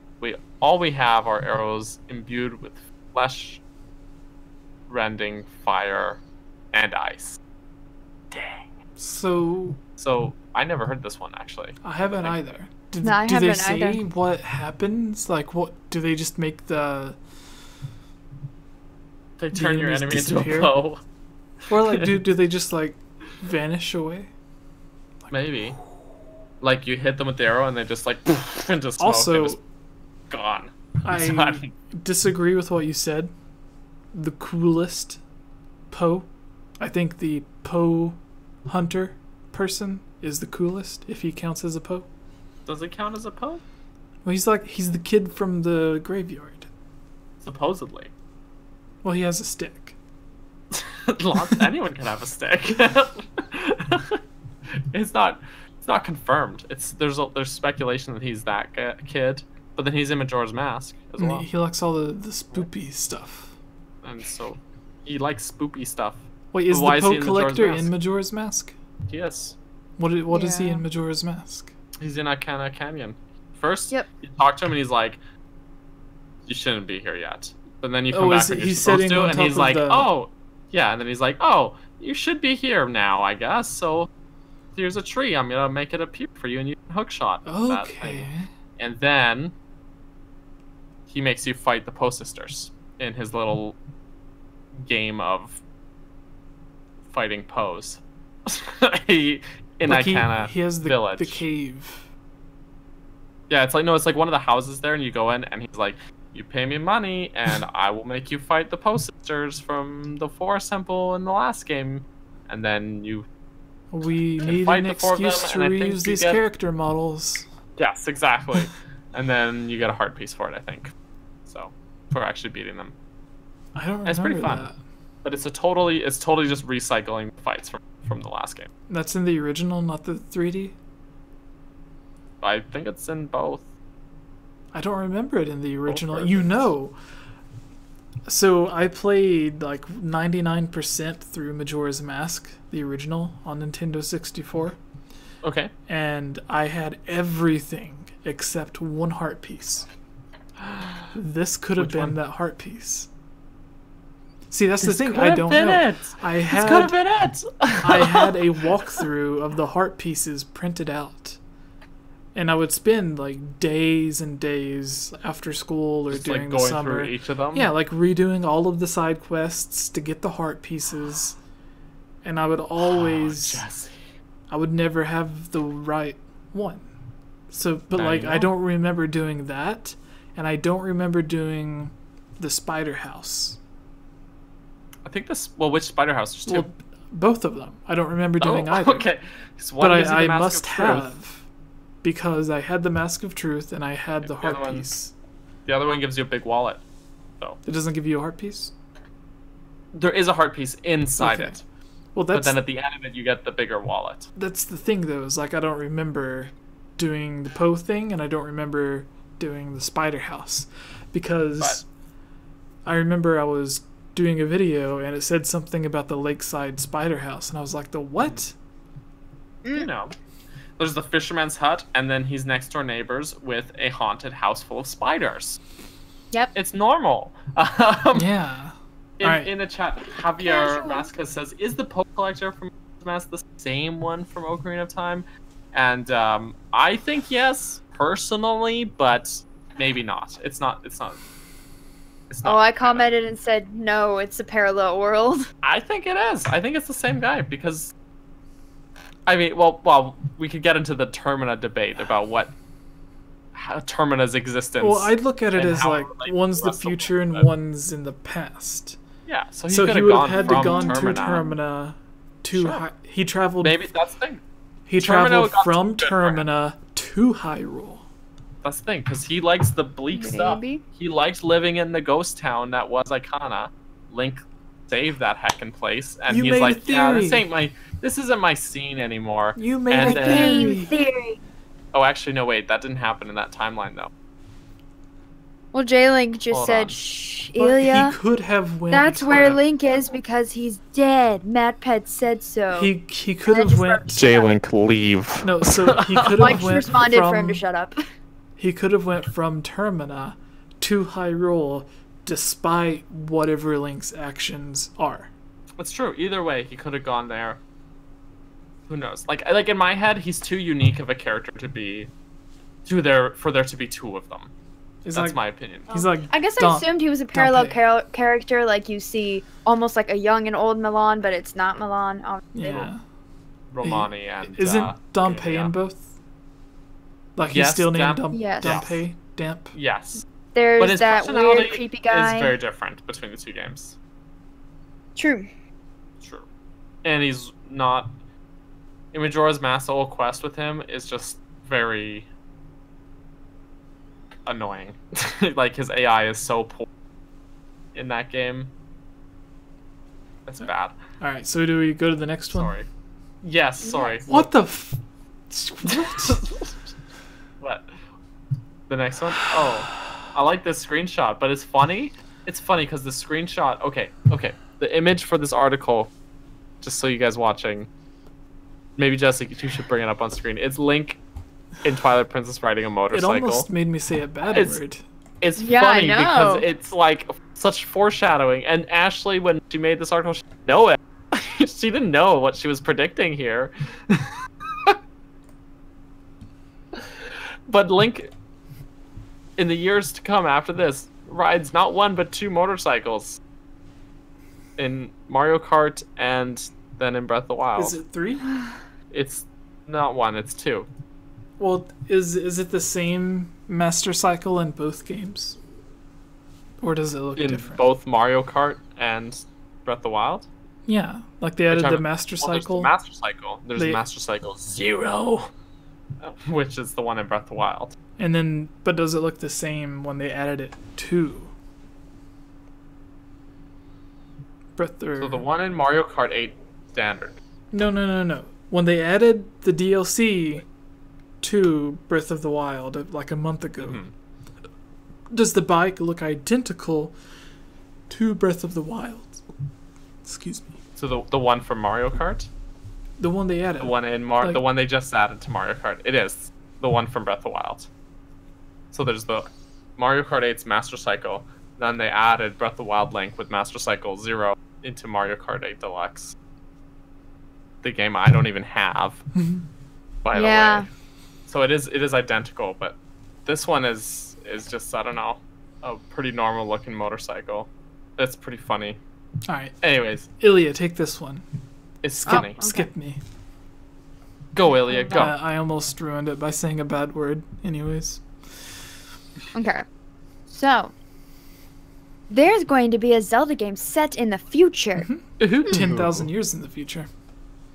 all we have are arrows imbued with flesh-rending fire and ice. Dang. So I never heard this one, actually. I haven't either. Do I they haven't say either. what happens? Like, what do they just make the They turn your enemies enemy into a disappear? Poe. or like do they just like vanish away? Maybe. Like, you hit them with the arrow and they just like into smoke Also, and just gone. I disagree with what you said. The coolest Poe, I think the Poe hunter person is the coolest if he counts as a Poe. Does it count as a Poe? Well, he's the kid from the graveyard. Supposedly. Well, he has a stick. Anyone can have a stick. It's not confirmed. There's speculation that he's that kid, but then he's in Majora's Mask as And well. he likes all the spoopy stuff. And so he likes spoopy stuff. Wait, is Why the is he Poe in Majora's Collector Mask? in Majora's Mask? Yes. What is he Yeah. in Majora's Mask? He's in Akana Canyon. First, Yep. you talk to him and he's like, "You shouldn't be here yet." But then you come Oh, back is when he- you're he's supposed sitting to, on and top he's of like, the- "Oh, yeah." And then he's like, "Oh, you should be here now, I guess. So here's a tree. I'm gonna make it appear for you, and you can hookshot that thing." Okay. And then he makes you fight the Poe sisters in his little game of fighting Poes. In Like Ikana he has village. the cave. Yeah, it's like one of the houses there, and you go in, and he's like, "You pay me money, and I will make you fight the Poe sisters from the Forest Temple in the last game." And then you, We need fight an the four of them, excuse to and I think reuse you these get- character models. yes, exactly. And then you get a heart piece for it, I think. So, for actually beating them. I don't It's remember pretty fun. that. But it's totally just recycling fights from the last game. That's in the original, not the 3D? I think it's in both. I don't remember it in the original. versions. You know. So I played like 99% through Majora's Mask, the original, on Nintendo 64. Okay. And I had everything except one heart piece. This could have Which been one? that heart piece. See, that's the This thing. could I have don't been know. it. I This had could have been it. I had a walkthrough of the heart pieces printed out. And I would spend like days and days after school or Just during like the going summer. through each of them. Yeah, like redoing all of the side quests to get the heart pieces. And I would always Jesse. I would never have the right one. So but Now like you I know. don't remember doing that, and I don't remember doing the spider house. I think this. Well, which Spider House? There's two. Well, both of them. I don't remember doing oh, either. okay. 'Cause one But gives you the I Mask of must Truth. have, because I had the Mask of Truth and I had the the heart other one- piece. The other one gives you a big wallet. It doesn't give you a heart piece? There is a heart piece inside Okay. it, Well, but that's then at the end of it, you get the bigger wallet. that's the thing though. Is like I don't remember doing the Poe thing, and I don't remember doing the spider house, because I remember I was doing a video and it said something about the lakeside spider house, and I was like, the what? You know, There's the fisherman's hut, and then he's next door neighbors with a haunted house full of spiders. Yep. It's normal. Yeah. In the chat, Javier Vasquez says, "Is the Poke Collector from Mask the same one from Ocarina of Time?" And I think yes, personally, but maybe not. It's not. Oh, I commented and said no. It's a parallel world. I think it is. I think it's the same guy because. I mean, well, we could get into the Termina debate about Termina's existence. Well, I'd look at it as like one's the future and one's in the past. Yeah, so he would have had to gone to Termina he traveled. Maybe that's the thing. He traveled from Termina to Hyrule. That's the thing, because he likes the bleak stuff. He likes living in the ghost town that was Icona. Link saved that heckin' place, and he's like, "Yeah, this isn't my scene anymore." You made a theory. Oh, actually, no, wait, that didn't happen in that timeline though. Well, J-Link just said, "Shh, Ilya." He could have went. That's where Link is because he's dead. MatPet said so. He could have went. J-Link, leave. No, so he could have Mike went responded for him to shut up. He could have went from Termina to Hyrule, despite whatever Link's actions are. That's true. Either way, he could have gone there. Who knows? Like in my head, he's too unique of a character to be, for there to be two of them. That's my opinion. He's like. I guess I assumed he was a parallel character, like you see, almost like a young and old Milan, but it's not Milan. Yeah. Romani and. Isn't Dompe in both? Like he's still named Dompe? Damp? Yes. There's that weird, creepy guy. It's very different between the two games. True. And he's not. In Majora's Mask, the whole quest with him is just very annoying. Like his AI is so poor in that game. That's bad. Alright, so do we go to the next one? Sorry. Yes, sorry. What the What? What? The next one? Oh. I like this screenshot, but it's funny. It's funny because the screenshot... Okay. The image for this article, just so you guys watching, maybe Jessica, you should bring it up on screen. It's Link in Twilight Princess riding a motorcycle. It almost made me say a bad word. It's funny because it's like such foreshadowing. And Ashley, when she made this article, she didn't know it. She didn't know what she was predicting here. But Link, in the years to come after this, rides not one but two motorcycles. In Mario Kart and then in Breath of the Wild. Is it 3? It's not 1, it's 2. Well, is it the same Master Cycle in both games? Or does it look different? In both Mario Kart and Breath of the Wild? Yeah, like they added the Master Cycle. There's the Master Cycle. There's Master Cycle 0, which is the one in Breath of the Wild. And then, but does it look the same when they added it to So the one in Mario Kart 8 standard. No. When they added the DLC to Breath of the Wild like a month ago, does the bike look identical to Breath of the Wild? Excuse me. So the one from Mario Kart? The one they added. The one in the one they just added to Mario Kart. It is the one from Breath of the Wild. So there's the Mario Kart 8's Master Cycle. Then they added Breath of the Wild Link with Master Cycle 0 into Mario Kart 8 Deluxe. The game I don't even have, by the way. So it is identical, but this one is just, I don't know, a pretty normal looking motorcycle. It's pretty funny. Alright. Anyways. Ilya, take this one. It's funny. Skip me. Go, Ilya, go. I almost ruined it by saying a bad word. Anyways. Okay. So, there's going to be a Zelda game set in the future. 10,000 years in the future.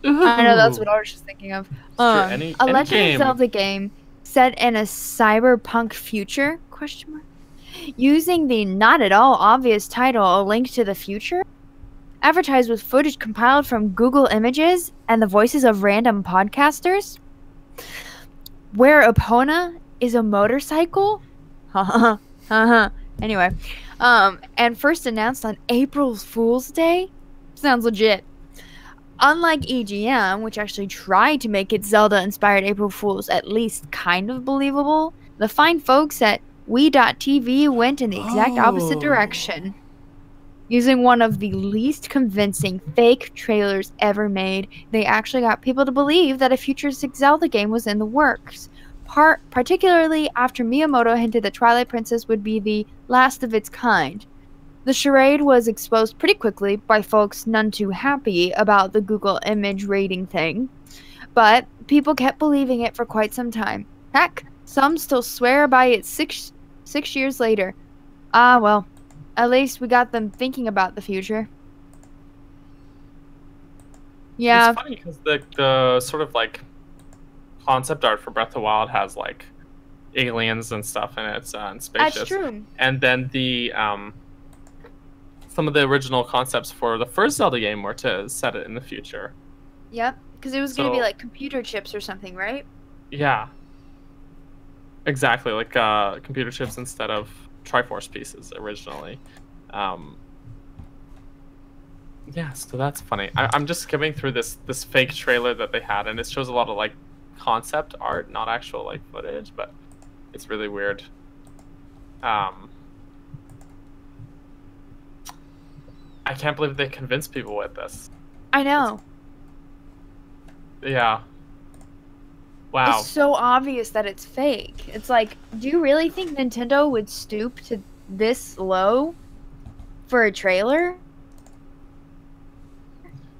I know, that's what I was just thinking of. Any a Legend of Zelda game set in a cyberpunk future? Using the not at all obvious title, A Link to the Future? Advertised with footage compiled from Google Images and the voices of random podcasters? Where Epona is a motorcycle? Anyway. And first announced on April Fool's Day? Sounds legit. Unlike EGM, which actually tried to make its Zelda-inspired April Fools at least kind of believable, the fine folks at Wii.tv went in the exact opposite direction. Using one of the least convincing fake trailers ever made, they actually got people to believe that a futuristic Zelda game was in the works. Particularly after Miyamoto hinted that Twilight Princess would be the last of its kind. The charade was exposed pretty quickly by folks none too happy about the Google image rating thing, but people kept believing it for quite some time. Heck, some still swear by it six years later. Ah, well. At least we got them thinking about the future. Yeah. It's funny because the sort of like concept art for Breath of the Wild has like aliens and stuff in it and spaceships. That's true. And then the some of the original concepts for the first Zelda game were to set it in the future. Yep, because it was going to be like computer chips or something, right? Yeah. Exactly, like computer chips instead of Triforce pieces originally. Yeah, so that's funny. I'm just skimming through this fake trailer that they had, and it shows a lot of like concept art, not actual like footage, but it's really weird. I can't believe they convinced people with this. I know. Yeah. Wow. It's so obvious that it's fake. It's like, do you really think Nintendo would stoop to this low for a trailer?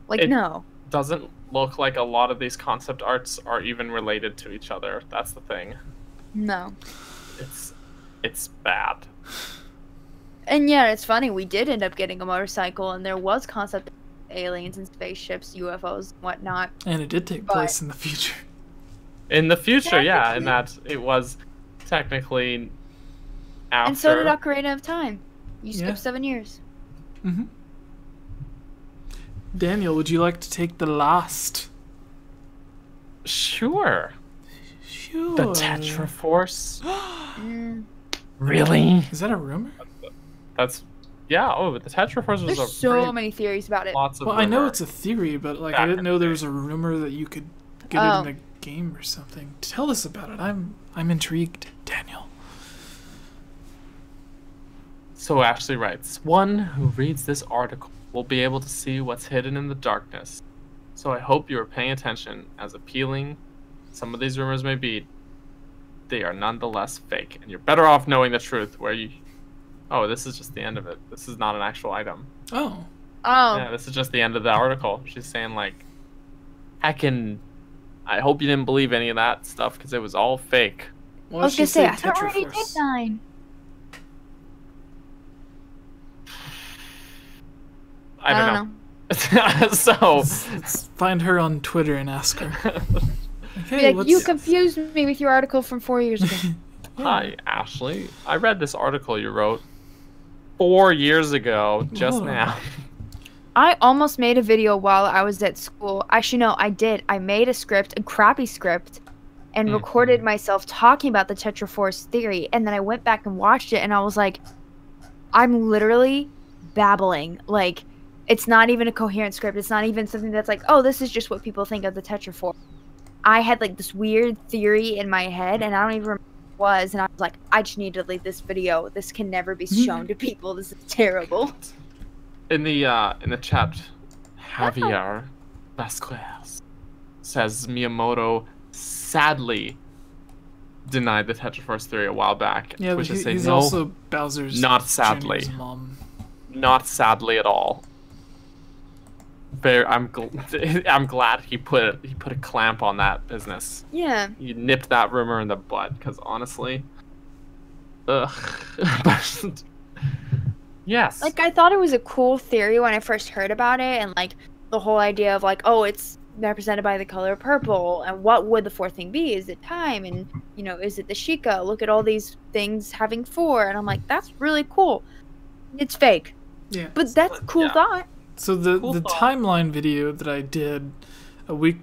Like, It no. doesn't look like a lot of these concept arts are even related to each other. That's the thing. No. It's bad. And yeah, it's funny. We did end up getting a motorcycle, and there was concept aliens and spaceships, UFOs, and whatnot. And it did take place in the future. In the future, yeah, and that it was technically after. And so did Ocarina of Time. You skipped 7 years. Mm-hmm. Daniel, would you like to take the last? Sure. Sure. The Tetraforce. Really? Is that a rumor? That's yeah. Oh, but the Tetraforce was There's so many theories about it. Lots of. Well, I know it's a theory, but like I didn't know there was a rumor that you could get it in a game or something. Tell us about it. I'm intrigued, Daniel. So Ashley writes, one who reads this article will be able to see what's hidden in the darkness. So I hope you are paying attention. As appealing some of these rumors may be, they are nonetheless fake, and you're better off knowing the truth. Where you, oh, this is just the end of it. This is not an actual item. Oh. Yeah, this is just the end of the article. She's saying like, I hope you didn't believe any of that stuff because it was all fake. Well, I was gonna say, I already did Tetraforce. 9. I don't know. So Let's find her on Twitter and ask her. Okay, Like, you confused me with your article from 4 years ago. Hi, Ashley. I read this article you wrote 4 years ago, just now. I almost made a video while I was at school. Actually, no, I did. I made a script, a crappy script, and recorded myself talking about the Tetraforce theory. And then I went back and watched it, and I was like, I'm literally babbling. Like, it's not even a coherent script. It's not even something that's like, oh, this is just what people think of the Tetraforce. I had like this weird theory in my head, and I don't even remember what it was. And I was like, I just need to delete this video. This can never be shown to people. This is terrible. In the chat, Javier Vasquez says Miyamoto sadly denied the Tetraforce theory a while back. Yeah, which but is say, he's no, also Bowser's not sadly. Jr.'s mom. Not sadly at all. I'm glad he put a clamp on that business. Yeah. He nipped that rumor in the butt, because honestly, ugh. Yes. Like, I thought it was a cool theory when I first heard about it, and like the whole idea of like, oh, it's represented by the color purple, and what would the fourth thing be? Is it time? And you know, is it the Sheikah? Look at all these things having 4, and I'm like, that's really cool. It's fake. Yeah. But that's a cool thought. So the timeline video that I did a week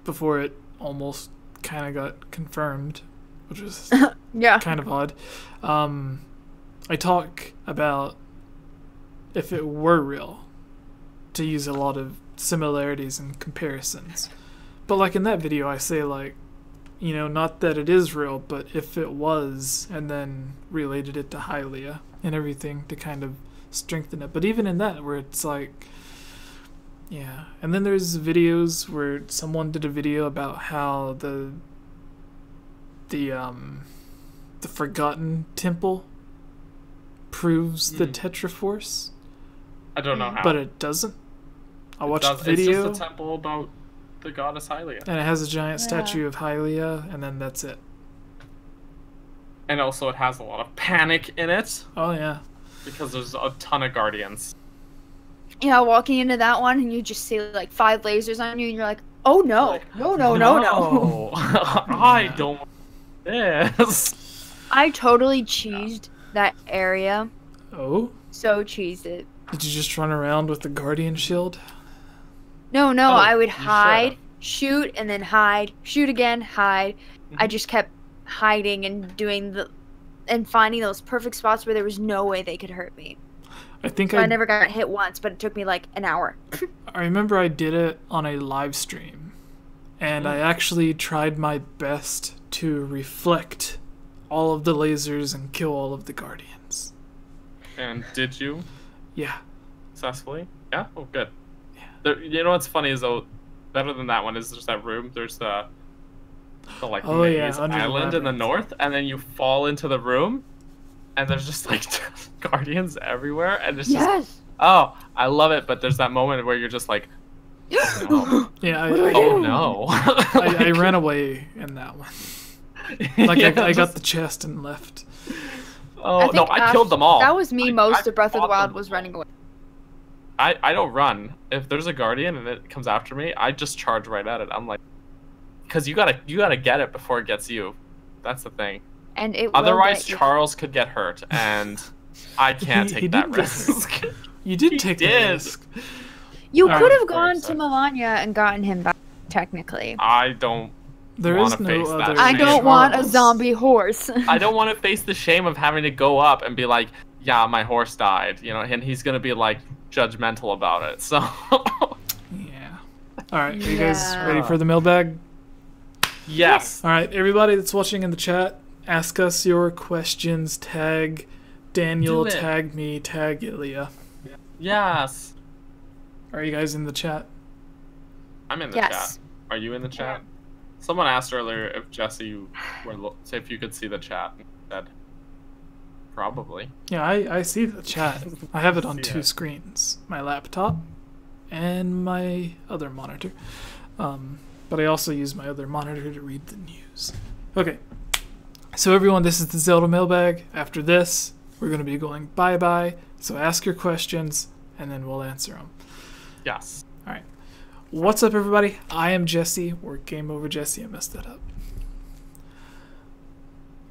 before it almost kind of got confirmed, which was kind of odd. I talk about if it were real, to use a lot of similarities and comparisons. But like in that video, I say like, you know, not that it is real, but if it was, and then related it to Hylia and everything to kind of strengthen it. But even in that, where it's like, yeah. And then there's videos where someone did a video about how the Forgotten Temple proves the Tetraforce. I don't know how. But it doesn't. I watched the video. It's just a temple about the goddess Hylia. And it has a giant statue of Hylia, and then that's it. And also it has a lot of panic in it. Oh, yeah. Because there's a ton of guardians. Yeah, walking into that one, and you just see like 5 lasers on you, and you're like, oh no, like, no. I don't want this. I totally cheesed that area. Oh? So cheesed it. Did you just run around with the guardian shield? No, I would hide, shoot, and then hide, shoot again, hide. I just kept hiding and finding those perfect spots where there was no way they could hurt me. I never got hit once, but it took me like an hour. I remember I did it on a live stream, and I actually tried my best to reflect all of the lasers and kill all of the guardians. And did you? Yeah. Successfully? Yeah? Oh, good. Yeah. You know what's funny is, though, better than that one is there's that room, there's the like maze island in the north, and then you fall into the room, and there's just like guardians everywhere, and it's just I love it. But there's that moment where you're just like, oh, no. Yeah, no. I ran away in that one. Like I got the chest and left. Oh no, I killed them all. That was me. Most of Breath of the Wild was running away. I don't run. If there's a guardian and it comes after me, I just charge right at it. I'm like, because you gotta get it before it gets you. That's the thing. And it otherwise Charles could get hurt, and I can't take that risk. You did take that risk. You could have gone to Melania and gotten him back, technically. I don't want to face that. I don't want a zombie horse. I don't want to face the shame of having to go up and be like, yeah, my horse died, you know, and he's gonna be like judgmental about it. So yeah. All right, are you guys ready for the mailbag? Yes. All right, everybody that's watching in the chat, ask us your questions. Tag Daniel, tag me, tag Ilya. Yes. Are you guys in the chat? I'm in the chat. Are you in the chat? Someone asked earlier if Jesse if you could see the chat. Said probably. Yeah, I see the chat. I have it on 2 screens. My laptop and my other monitor. But I also use my other monitor to read the news. Okay. So everyone, this is the Zelda mailbag. After this, we're going to be going bye-bye. So ask your questions, and then we'll answer them. Yes. All right. What's up, everybody? I am Jesse, or Game Over Jesse. I messed that up.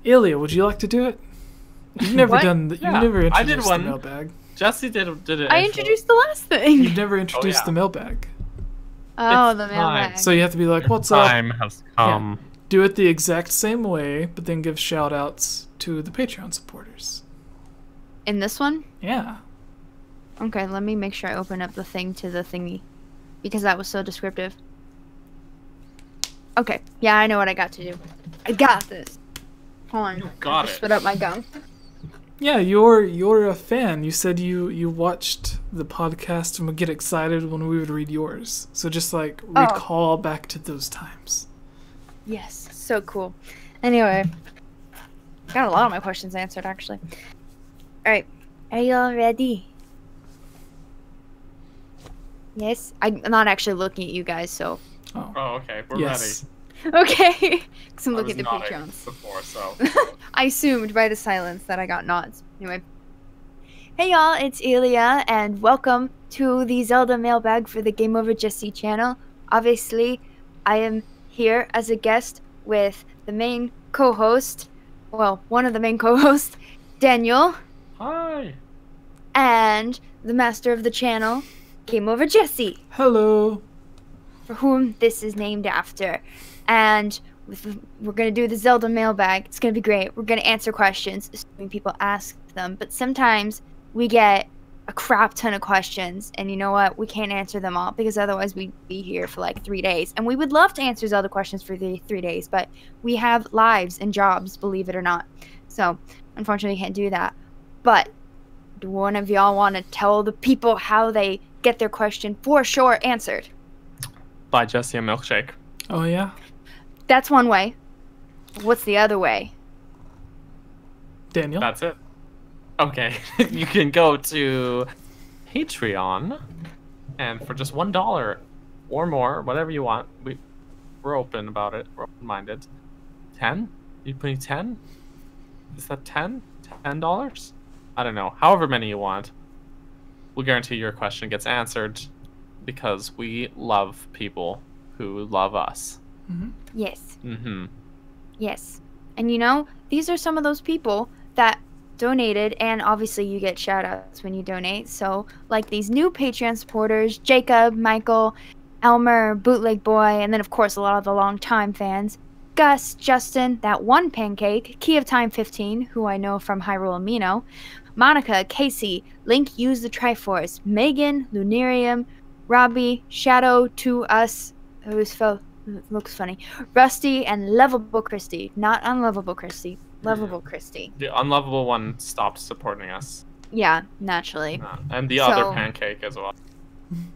Ilya, would you like to do it? You've never done. You've never introduced the mailbag. Jesse did it. I introduced the last thing. You've never introduced the mailbag. Oh, the mailbag. So you have to be like, "What's up?" Time has come. Yeah. Do it the exact same way, but then give shout-outs to the Patreon supporters. In this one? Yeah. Okay, let me make sure I open up the thing to the thingy, because that was so descriptive. Okay, yeah, I know what I got to do. I got this. Hold on. You got it. Spit up my gum. Yeah, you're a fan. You said you watched the podcast and would get excited when we would read yours. So just like recall back to those times. Yes, so cool. Anyway, got a lot of my questions answered actually. All right, are you all ready? Yes, I'm not actually looking at you guys, so. Oh, okay, we're ready. Okay, because I'm looking at the Patreons. Before, so. I assumed by the silence that I got nods. Anyway. Hey y'all, it's Ilya, and welcome to the Zelda mailbag for the Game Over Jesse channel. Obviously, I am here as a guest with the main co-host, well, one of the main co-hosts, Daniel. Hi. And the master of the channel, Game Over Jesse. Hello. For whom this is named after. And we're going to do the Zelda mailbag. It's going to be great. We're going to answer questions, assuming people ask them. But sometimes we get a crap ton of questions, and you know what? We can't answer them all because otherwise we'd be here for like 3 days. And we would love to answer Zelda questions for the 3 days, but we have lives and jobs, believe it or not. So, unfortunately, we can't do that. But do one of y'all want to tell the people how they get their question for sure answered? Buy Jesse a milkshake. Oh, yeah? That's one way. What's the other way? Daniel? That's it. Okay. You can go to Patreon, and for just $1 or more, whatever you want, we're open about it. We're open-minded. 10? You putting 10? Is that 10? $10? I don't know. However many you want. We'll guarantee your question gets answered because we love people who love us. Mm-hmm. Yes. Mm-hmm. Yes. And you know, these are some of those people that donated, and obviously you get shout outs when you donate. So, like these new Patreon supporters, Jacob, Michael, Elmer, Bootleg Boy, and then of course a lot of the long-time fans. Gus, Justin, that one pancake, Key of Time 15, who I know from Hyrule Amino, Monica, Casey, Link Use the Triforce, Megan, Lunarium, Robbie, Shadow to Us, looks funny, Rusty, and Lovable Christy. Not Unlovable Christy, Lovable Christy. The unlovable one stopped supporting us. Yeah, naturally. And the other pancake as well.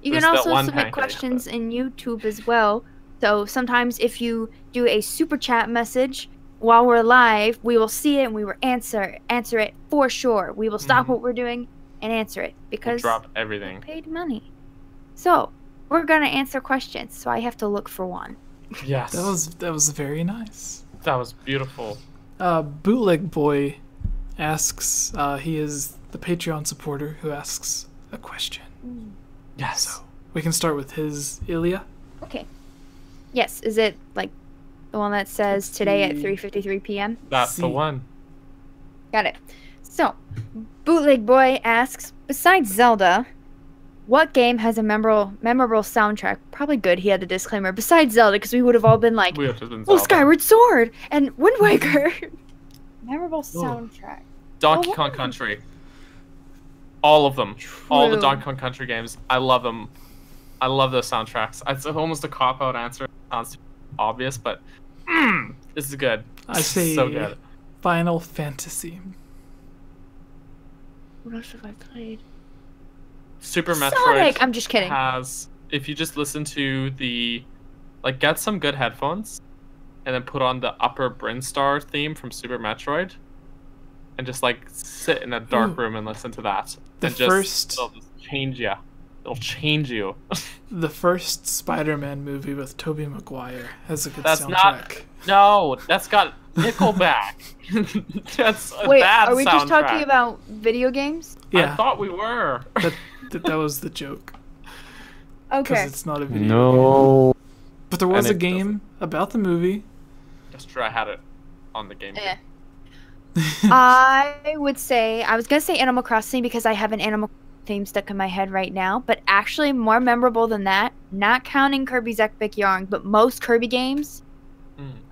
You There's can that also one submit pancake, questions in YouTube as well. So sometimes if you do a super chat message while we're live, we will see it and we will answer it for sure. We will stop what we're doing and answer it because we'll drop everything. We paid money. So we're gonna answer questions. So I have to look for one. Yes. That was very nice. That was beautiful. Bootleg Boy asks, he is the Patreon supporter who asks a question. Yes. So we can start with his Ilya. Okay. Yes, is it like the one that says today at 3:53 p.m.? That's the one. Got it. So, Bootleg Boy asks, besides Zelda, what game has a memorable soundtrack? Probably good he had the disclaimer. Besides Zelda, because we would have all been like, well, Skyward Sword and Wind Waker. Memorable soundtrack. Donkey Kong Country. All of them. True. All the Donkey Kong Country games. I love them. I love those soundtracks. It's almost a cop-out answer. It sounds obvious, but this is good. I say so good. Final Fantasy. What else have I played? Super Metroid Sonic! I'm just kidding. Has, if you just listen to the, like, get some good headphones, and then put on the Upper Brinstar theme from Super Metroid, and just, like, sit in a dark room and listen to that. It'll just change you. It'll change you. The first Spider-Man movie with Tobey Maguire has a good soundtrack. That's got Nickelback. That's a Wait, bad are we just soundtrack. talking about video games? Yeah. I thought we were. That was the joke. Okay. Because it's not a video No. game. But there was And a game about the movie. That's true, I had it on the game. I would say, I was going to say Animal Crossing because I have an Animal theme stuck in my head right now, but actually more memorable than that, not counting Kirby's Epic Yarn, but most Kirby games,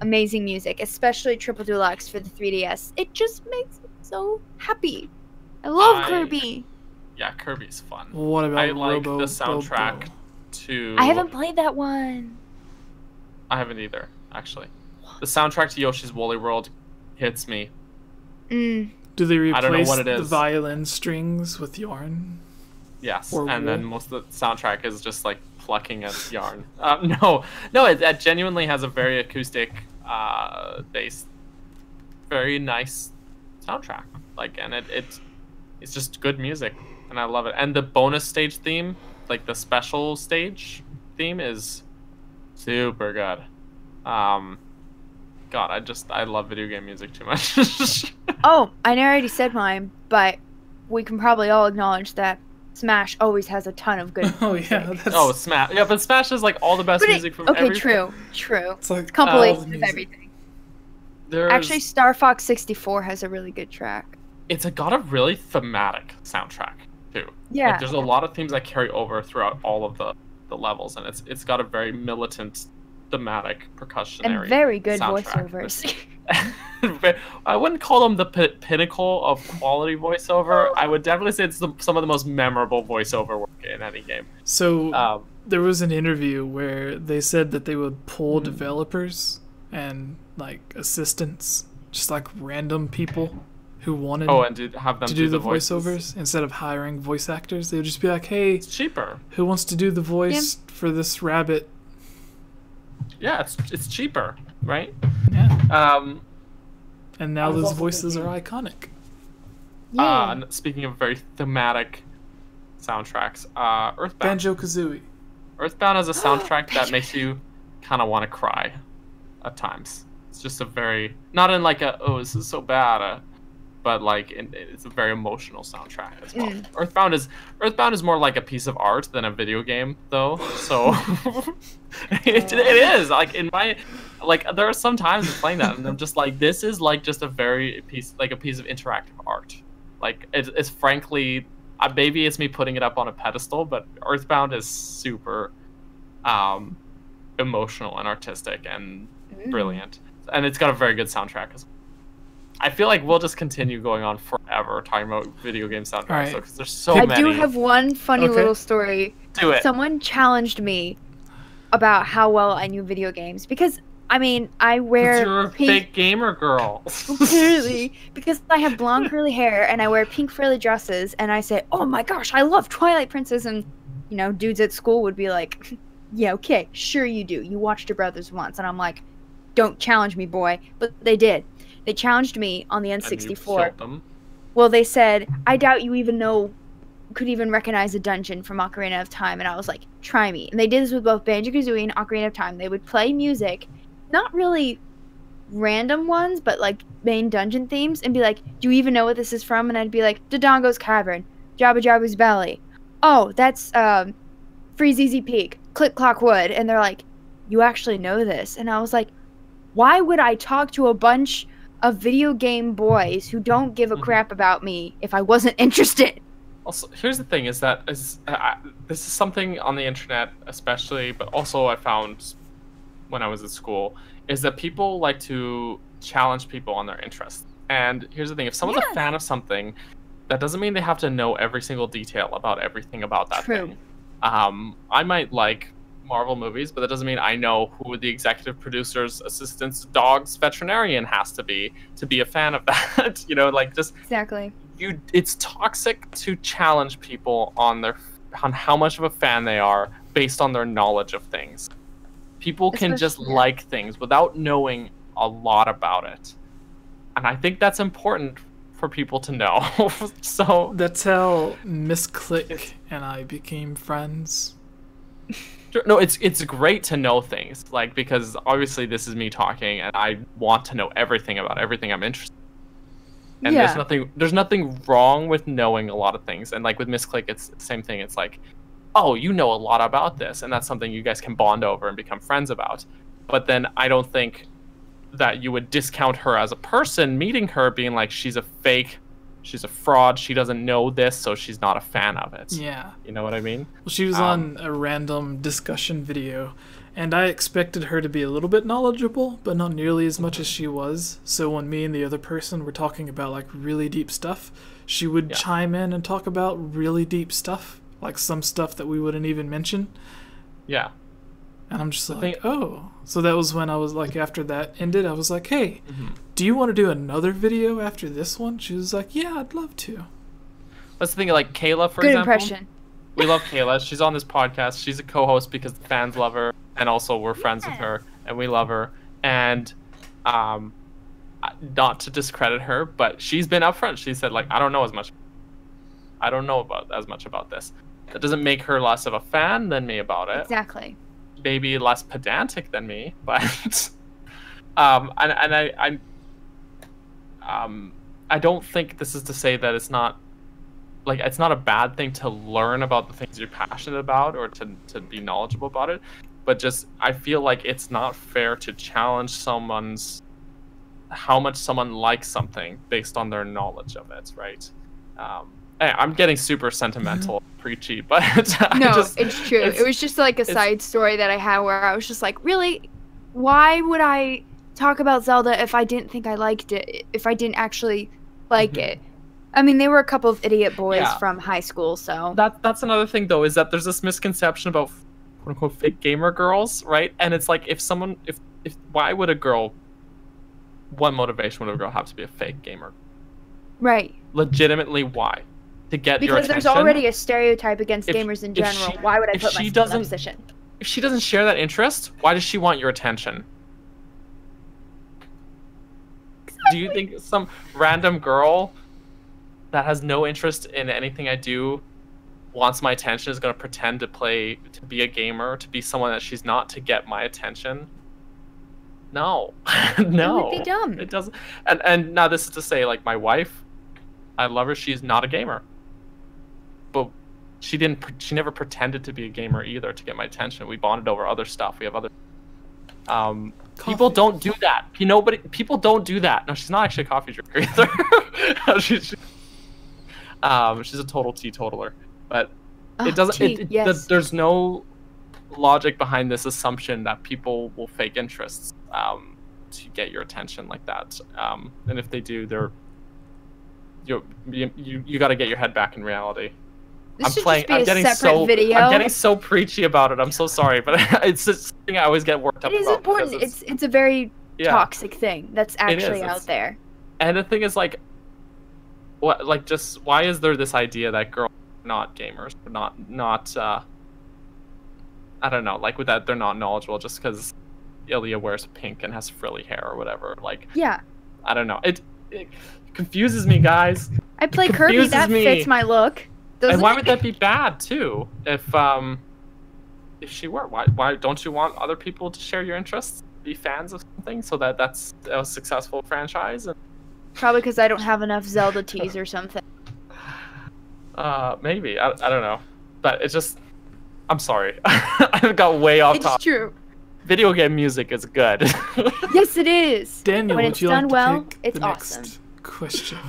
amazing music, especially Triple Deluxe for the 3DS. It just makes me so happy. I love Kirby. Yeah, Kirby's fun. What about I like Robo the soundtrack Bobo? to... I haven't played that one. I haven't either, actually. The soundtrack to Yoshi's Woolly World hits me. Do they replace I don't know what it the is. violin strings with yarn? Yes, Or and wool? then most of the soundtrack is just like plucking at yarn. No, it genuinely has a very acoustic based, very nice soundtrack. Like, and it's just good music, and I love it. And the bonus stage theme, like the special stage theme, is super good. God, I love video game music too much. Oh, I already said mine, but we can probably all acknowledge that Smash always has a ton of good Oh music. yeah, that's Oh, Smash. Yeah, but Smash is like all the best music from okay, everything. true. it's like Compilation all the of music. everything. There's, Actually, Star Fox 64 has a really good track. it's got a really thematic soundtrack too. Yeah. Like, there's a lot of themes that carry over throughout all of the levels, and it's got a very militant, thematic, percussionary And very good soundtrack. voiceovers. I wouldn't call them the pinnacle of quality voiceover. I would definitely say it's some of the most memorable voiceover work in any game. So there was an interview where they said that they would pull developers and like assistants, just like random people who wanted have them to do the voices. voiceovers instead of hiring voice actors. They would just be like, "Hey, It's cheaper. who wants to do the voice for this rabbit?" Yeah, it's cheaper, right? Yeah. And I now was those also voices thinking- are iconic. Yeah. And speaking of very thematic soundtracks, Earthbound. Banjo-Kazooie. Earthbound has a soundtrack that makes you kind of want to cry at times. It's just a very, not in like a, oh, this is so bad, but like it's a very emotional soundtrack as well. Earthbound is more like a piece of art than a video game, though. So it is like in my, like there are some times I'm playing that and I'm just like, this is like just a piece of interactive art. Like it's frankly, maybe it's me putting it up on a pedestal, but Earthbound is super emotional and artistic and brilliant, and it's got a very good soundtrack as well. I feel like we'll just continue going on forever talking about video game soundtracks, Right. because there's so many. I do have one funny little story. Do it. Someone challenged me about how well I knew video games because I mean I wear You're a pink, fake gamer girl. clearly because I have blonde curly hair and I wear pink frilly dresses and I say, "Oh my gosh, I love Twilight Princess," and you know, dudes at school would be like, "Yeah, okay, sure you do. You watched your brothers once," and I'm like, "Don't challenge me, boy." But they did. They challenged me on the And you N64. killed them. Well, they said, "I doubt you could even recognize a dungeon from Ocarina of Time," and I was like, "Try me." And they did this with both Banjo-Kazooie and Ocarina of Time. They would play music, not really random ones, but like main dungeon themes, and be like, "Do you even know what this is from?" And I'd be like, "Dodongo's Cavern, Jabba Jabba's Belly. Oh, that's Freeze Easy Peak, Click Clock Wood." And they're like, "You actually know this?" And I was like, "Why would I talk to a bunch of video game boys who don't give a crap about me if I wasn't interested?" Also, here's the thing: is that this is something on the internet, especially, but also I found when I was at school, is that people like to challenge people on their interests. And here's the thing: if someone's a fan of something, that doesn't mean they have to know every single detail about everything about that thing. I might like Marvel movies, but that doesn't mean I know who the executive producer's assistant's dog's veterinarian has to be a fan of that. You know, like just Exactly. it's toxic to challenge people on how much of a fan they are based on their knowledge of things. People can just like things without knowing a lot about it. And I think that's important for people to know. So That's how Miss Click and I became friends. no, it's great to know things, like, because obviously this is me talking and I want to know everything about everything I'm interested in. And there's nothing wrong with knowing a lot of things. And like with Miss Click, it's the same thing. It's like, oh, you know a lot about this, and that's something you guys can bond over and become friends about. But then I don't think that you would discount her as a person, meeting her, being like, she's a fake, she's a fraud, she doesn't know this, so she's not a fan of it. Yeah. You know what I mean? Well, she was on a random discussion video, and I expected her to be a little bit knowledgeable, but not nearly as much as she was. So when me and the other person were talking about like really deep stuff, she would chime in and talk about really deep stuff, like some stuff that we wouldn't even mention. Yeah. And I'm just like, oh. So that was when I was like, after that ended, I was like, hey, do you want to do another video after this one? She was like, yeah, I'd love to. Let's think of like Kayla, for Good example. impression. We love Kayla. She's on this podcast. She's a co-host because the fans love her, and also we're friends with her, and we love her. And not to discredit her, but she's been upfront. She said, like, I don't know as much about this. That doesn't make her less of a fan than me about it. Exactly. Maybe less pedantic than me, but I don't think this is to say that it's not a bad thing to learn about the things you're passionate about or to be knowledgeable about it, but just I feel like it's not fair to challenge how much someone likes something based on their knowledge of it, right? I'm getting super sentimental, preachy, but it's true. It was just like a side story that I had where I was just like, really, why would I talk about Zelda if I didn't think I liked it, if I didn't actually like it. I mean, they were a couple of idiot boys from high school, so... That's another thing, though, is that there's this misconception about quote-unquote fake gamer girls, right? And it's like, why would a girl... What motivation would a girl have to be a fake gamer? Right. Legitimately, why? To get your attention? Because there's already a stereotype against gamers in general. Why would I put myself in that position? If she doesn't share that interest, why does she want your attention? Exactly. Do you think some random girl that has no interest in anything I do wants my attention is going to pretend to be a gamer, to be someone that she's not, to get my attention? No. No. It would be dumb. It doesn't. And now this is to say, like, my wife, I love her, she's not a gamer. But she never pretended to be a gamer either to get my attention. We bonded over other stuff. We have other people don't do that. People don't do that. No, she's not actually a coffee drinker either. she's a total teetotaler. But it doesn't there's no logic behind this assumption that people will fake interests to get your attention like that. And if they do, you got to get your head back in reality. I'm getting so preachy about it. I'm so sorry, but it's just something I always get worked up about. It is important. It's a very toxic thing that's actually out there. And the thing is, like, what, like, just why is there this idea that girls are not gamers, not I don't know, like, with that they're not knowledgeable just because Ilya wears pink and has frilly hair or whatever. Like, I don't know. It confuses me, guys. I play Kirby. That fits my look. And why would that be bad too? If she were, why don't you want other people to share your interests, be fans of something, so that's a successful franchise? Probably because I don't have enough Zelda teas or something. Maybe I don't know, but it's just, I'm sorry, I got way off topic. It's true. Video game music is good. Yes, it is. Daniel, when it's done well, it's the awesome. Next question.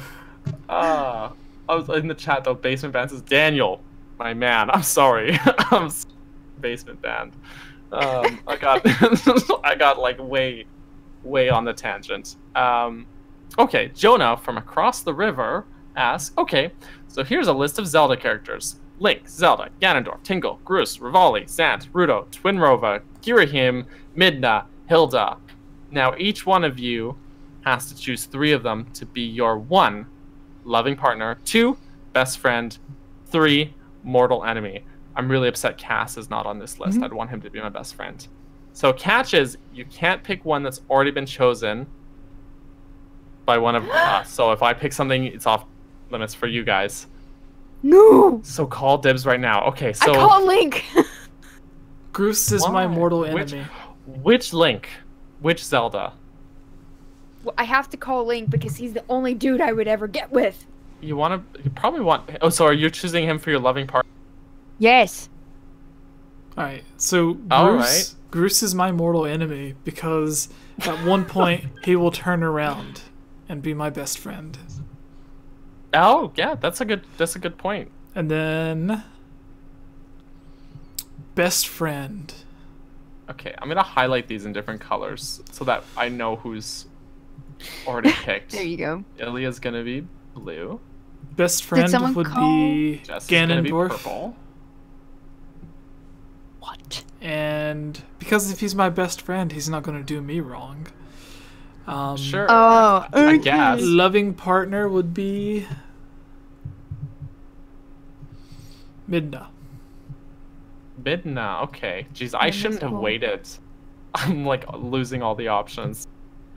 I was in the chat though. Basement Band says, Daniel, my man. I'm sorry. I'm Basement Band. I got like way on the tangent. Okay, Jonah from across the river asks, okay, so here's a list of Zelda characters: Link, Zelda, Ganondorf, Tingle, Groose, Rivali, Sant, Ruto, Twinrova, Girahim, Midna, Hilda. Now each one of you has to choose 3 of them to be your 1. Loving partner, 2, best friend, 3, mortal enemy. I'm really upset Cass is not on this list. I'd want him to be my best friend. So catch is, you can't pick one that's already been chosen by one of us. So if I pick something, it's off limits for you guys. No! So call dibs right now. Okay, so... I call Link! Groose is my mortal enemy. Which Link? Which Zelda? Well, I have to call Link because he's the only dude I would ever get with. You probably want... Oh, so are you choosing him for your loving partner? Yes. Alright, so Groose is my mortal enemy because at one point he will turn around and be my best friend. Oh, yeah, that's a good point. And then best friend. Okay, I'm gonna highlight these in different colors so that I know who's already picked. There you go. Ilya's gonna be blue. Best friend would be Ganondorf. Purple. What? And because if he's my best friend, he's not gonna do me wrong. Sure. Oh, I guess. Loving partner would be Midna. Midna, okay. Jeez, I shouldn't have waited. I'm like losing all the options.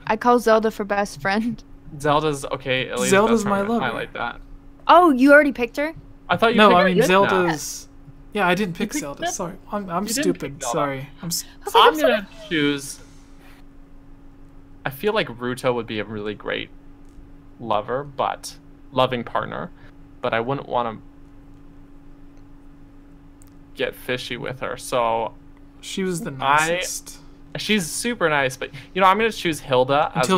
I call Zelda for best friend. Zelda's okay. Ilya's Zelda's my lover. Highlight that. Oh, you already picked her? I thought you. No, picked I mean Midna. Zelda's. Yeah, I didn't pick Zelda. Sorry, I'm stupid. Sorry, I'm gonna choose. I feel like Ruto would be a really great loving partner, but I wouldn't want to get fishy with her. So she was the nicest. She's super nice, but I'm gonna choose Hilda as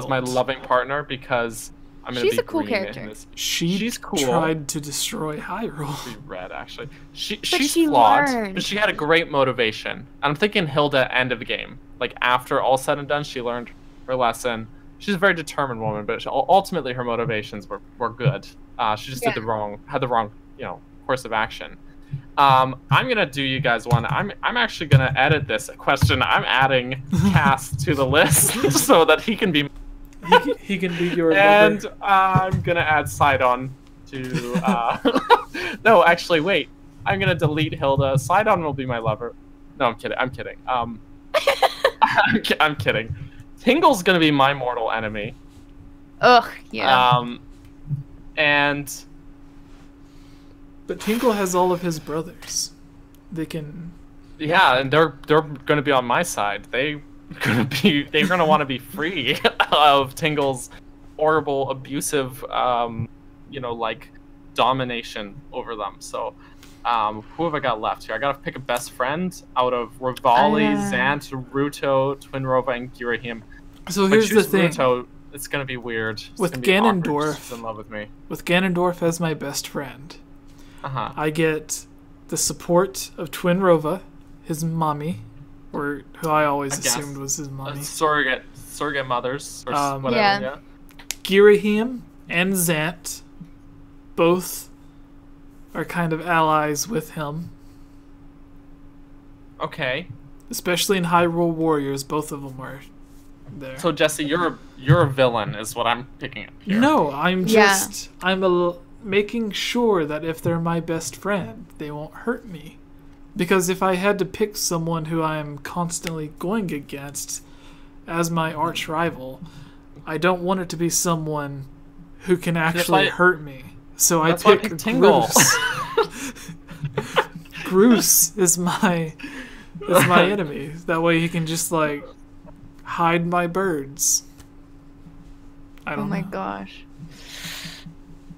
my loving partner because I'm gonna she's be a cool green character. in this. She's cool. Tried to destroy Hyrule. Be red actually. She's she flawed, learned. but she had a great motivation. And I'm thinking Hilda end of the game, like after all said and done, she learned her lesson. She's a very determined woman, but ultimately her motivations were good. She just had the wrong course of action. I'm gonna do you guys one. I'm actually gonna edit this question. I'm adding Cass to the list so that he can be he can be your and lover. I'm gonna add Sidon to no, actually wait. I'm gonna delete Hilda. Sidon will be my lover. No, I'm kidding. I'm kidding. I'm kidding. Tingle's gonna be my mortal enemy. Ugh, yeah. And But Tingle has all of his brothers. They can. yeah, and they're gonna be on my side. They're gonna want to be free of Tingle's horrible, abusive, like domination over them. So, who have I got left here? I gotta pick a best friend out of Rivali, Zant, Ruto, Twinrova, and Girahim. So here's the thing. Ruto, it's gonna be weird. It's with gonna be awkward. Ganondorf, She's in love with me. With Ganondorf as my best friend, I get the support of Twinrova, his mommy, or who I always assumed was his mommy. Surrogate mothers, or whatever. Yeah. Girahim and Zant, both are kind of allies with him. Okay. Especially in Hyrule Warriors, both of them are there. So Jesse, you're a villain, is what I'm picking up here. No, I'm making sure that if they're my best friend, they won't hurt me. Because if I had to pick someone who I'm constantly going against as my arch rival, I don't want it to be someone who can actually hurt me. So I pick Groose. Groose is my enemy. That way he can just like hide my birds. I don't know. Oh my gosh.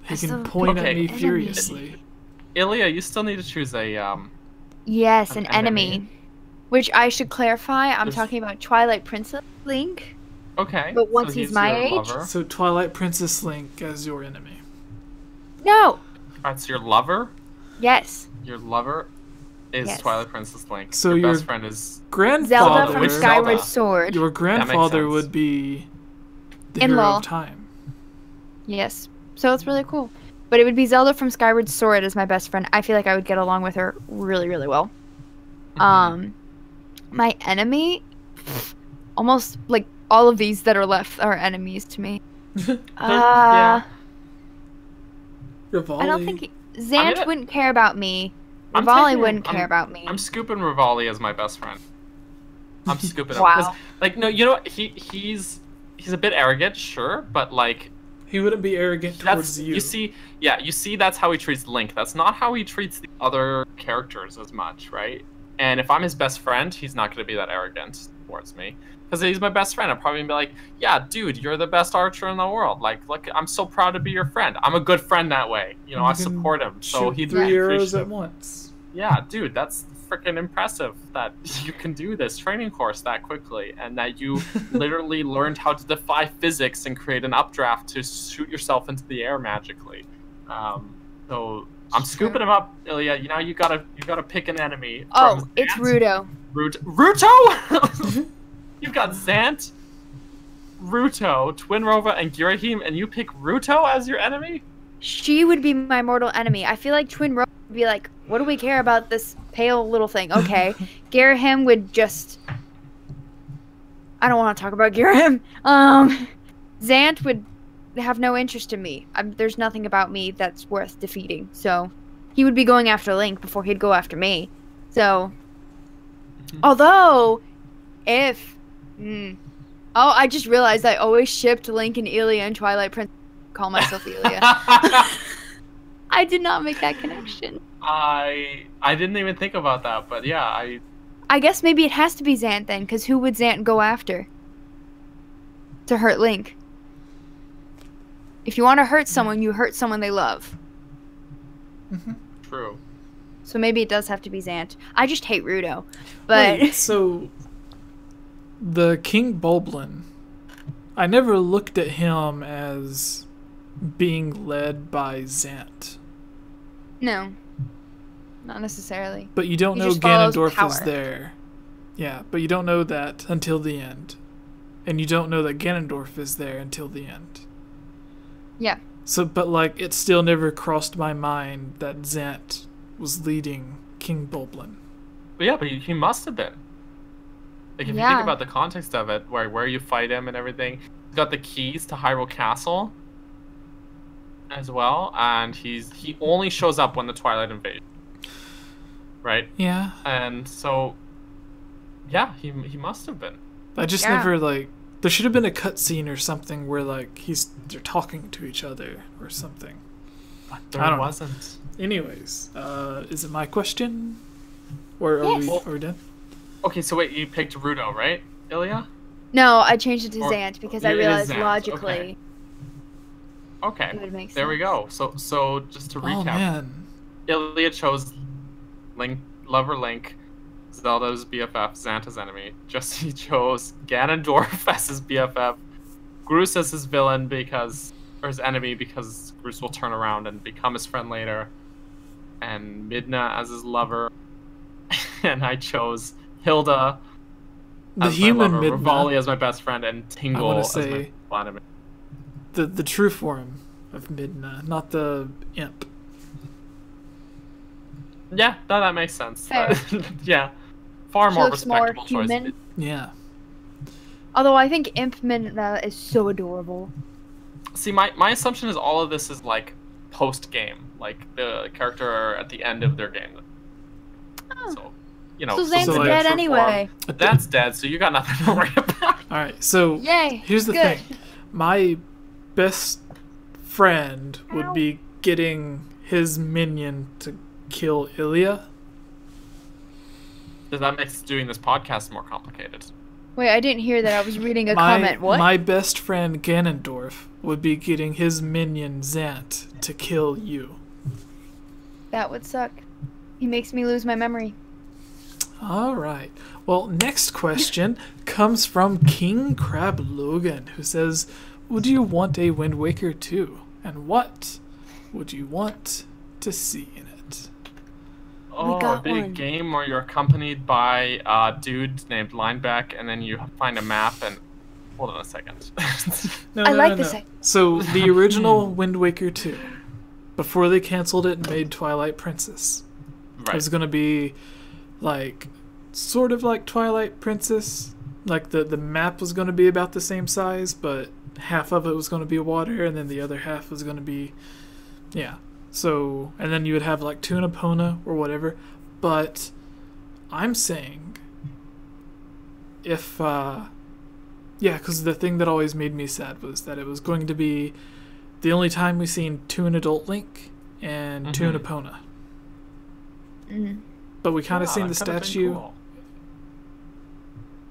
He can point at me furiously. Ilya, you still need to choose a yes, an enemy. Which I should clarify, I'm talking about Twilight Princess Link. Okay. But once he's my age. Lover. So Twilight Princess Link as your enemy. No. That's your lover? Yes. Your lover is Twilight Princess Link. So your best friend is Zelda from Skyward Sword. Your grandfather would be the hero of time. Yes. So it's really cool. But it would be Zelda from Skyward Sword as my best friend. I feel like I would get along with her really, really well. My enemy, almost like all of these that are left are enemies to me. Rivali. I don't think Zant wouldn't care about me. Rivali wouldn't care about me. I'm scooping Rivali as my best friend. I'm scooping him. Wow. Like, no, you know what? He's a bit arrogant, sure, but like he wouldn't be arrogant towards you. You see that's how he treats Link. That's not how he treats the other characters as much, right? And if I'm his best friend, he's not going to be that arrogant towards me. Because he's my best friend. I'm probably going to be like, yeah, dude, you're the best archer in the world. Like, look, I'm so proud to be your friend. I'm a good friend that way. You know, I support him. So he'd be 3 arrows at once. Yeah, dude, that's freaking impressive that you can do this training course that quickly. And that you literally learned how to defy physics and create an updraft to shoot yourself into the air magically. So I'm scooping him up, Ilya. You know, you gotta pick an enemy. Oh, it's Ruto. Ruto? You've got Zant, Ruto, Twinrova, and Girahim, and you pick Ruto as your enemy? She would be my mortal enemy. I feel like Twinrova would be like, what do we care about this pale little thing? Okay. Girahim would just... I don't want to talk about Girahim. Zant would have no interest in me. There's nothing about me that's worth defeating. So he would be going after Link before he'd go after me. So, although, if... Oh, I just realized I always shipped Link and Ilya and Twilight Princess. Call myself Ilya. I did not make that connection. I didn't even think about that, but yeah, I guess maybe it has to be Zant then, because who would Zant go after? To hurt Link. If you want to hurt someone, you hurt someone they love. True. So maybe it does have to be Zant. I just hate Ruto. But wait, so the King Bulblin, I never looked at him as being led by Zant. No. Not necessarily. But you don't know Ganondorf is there. Yeah, but you don't know that until the end. and you don't know that Ganondorf is there until the end. Yeah. So, but like, it still never crossed my mind that Zant was leading King Bulblin. But yeah, but he must have been. Like, if you think about the context of it, where you fight him and everything, he's got the keys to Hyrule Castle as well, and he only shows up when the Twilight Invasion. Right? Yeah. And so, yeah, he must have been. I just never, like, there should have been a cutscene or something where, like, they're talking to each other or something. But there wasn't. Anyways, is it my question? Or are we done? Okay, so wait, you picked Rudo, right, Ilya? No, I changed it to Zant because I realized logically. Okay. It would make sense. There we go. So just to recap. Oh, man. Ilya chose Lover Link, Zelda's BFF, Xanta's enemy. Jesse chose Ganondorf as his BFF, Groose as his villain or his enemy because Groose will turn around and become his friend later, and Midna as his lover, and I chose Hilda the as human my lover, Midna. Rivali as my best friend, and Tingle as say my enemy. The true form of Midna, not the imp. Yeah, that makes sense. Fair. Yeah, far She more looks more respectable choice. human. Yeah. Although I think Imp Midna is so adorable. See, my assumption is all of this is like post-game, like the character at the end of their game. Oh. So, you know. So Zant's like, dead true anyway. form. That's dead, so you got nothing to worry about. Alright, so Yay. here's the Good. thing. My best friend would be getting his minion to kill Ilya. Does that make doing this podcast more complicated? Wait, I didn't hear that. I was reading a comment. What? My best friend Ganondorf would be getting his minion Zant to kill you. That would suck. He makes me lose my memory. Alright. Well, next question comes from King Crab Logan, who says, would you want a Wind Waker 2? And what would you want to see in it? Oh, a big one. game where you're accompanied by a dude named Lineback, and then you find a map and... Hold on a second. I like this. So, the original Wind Waker 2, before they canceled it and made Twilight Princess, it was going to be, like, sort of like Twilight Princess. Like, the map was going to be about the same size, but half of it was going to be water, and then the other half was going to be... Yeah. So, and then you would have, like, Tuna Pona or whatever. But I'm saying if... yeah, because the thing that always made me sad was that it was going to be the only time we've seen Toon Adult Link and Toon Epona. But we kind of seen the statue, cool.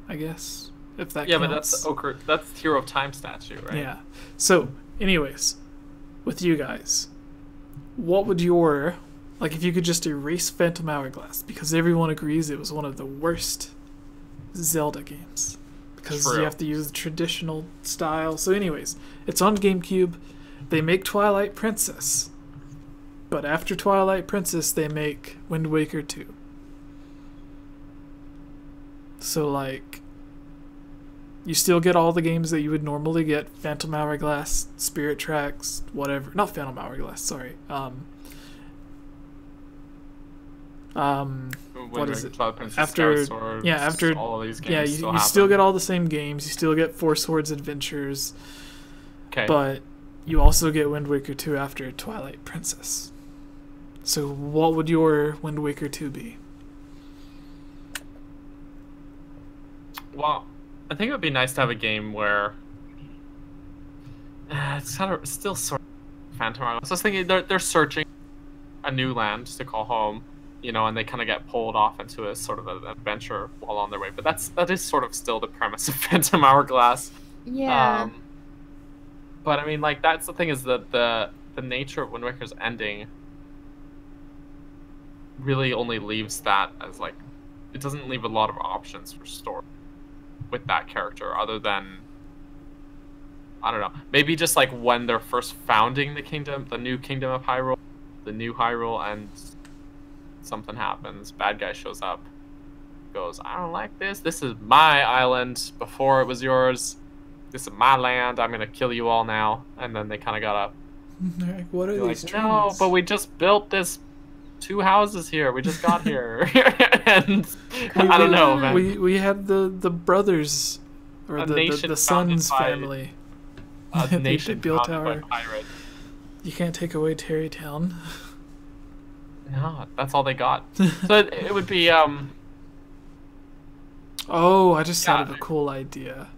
I guess, if that counts. But that's Hero of Time statue, right? Yeah. So, anyways, with you guys, what would your... Like, if you could just erase Phantom Hourglass, because everyone agrees it was one of the worst Zelda games. Because you have to use the traditional style. So anyways, it's on GameCube. They make Twilight Princess. But after Twilight Princess, they make Wind Waker 2. So, like, you still get all the games that you would normally get. Phantom Hourglass, Spirit Tracks, whatever. Not Phantom Hourglass, sorry. What is it? After all of these games you still get all the same games. You still get Four Swords Adventures. Okay. But you also get Wind Waker 2 after Twilight Princess. So what would your Wind Waker 2 be? Well, I think it would be nice to have a game where it's kind of still sort of Phantom Hourglass. I was thinking they're searching a new land to call home. You know, and they kind of get pulled off into a sort of an adventure while on their way. But that is sort of still the premise of Phantom Hourglass. Yeah. But I mean, like, that's the thing, is that the nature of Wind Waker's ending really only leaves that as, like, it doesn't leave a lot of options for story with that character, other than, I don't know, maybe just like when they're first founding the kingdom, the new kingdom of Hyrule, the new Hyrule, and something happens, bad guy shows up, goes, I don't like this is my island before it was yours, this is my land. I'm gonna kill you all now. And then they kind of gotta. Like, what are these like, no, trees? but we just built this 2 houses here. We just got here, and I don't know, man. We had the brothers, or the son's family. A nation built founded by pirates. You can't take away Terrytown. No, that's all they got. So it would be Oh, I just thought of a cool idea.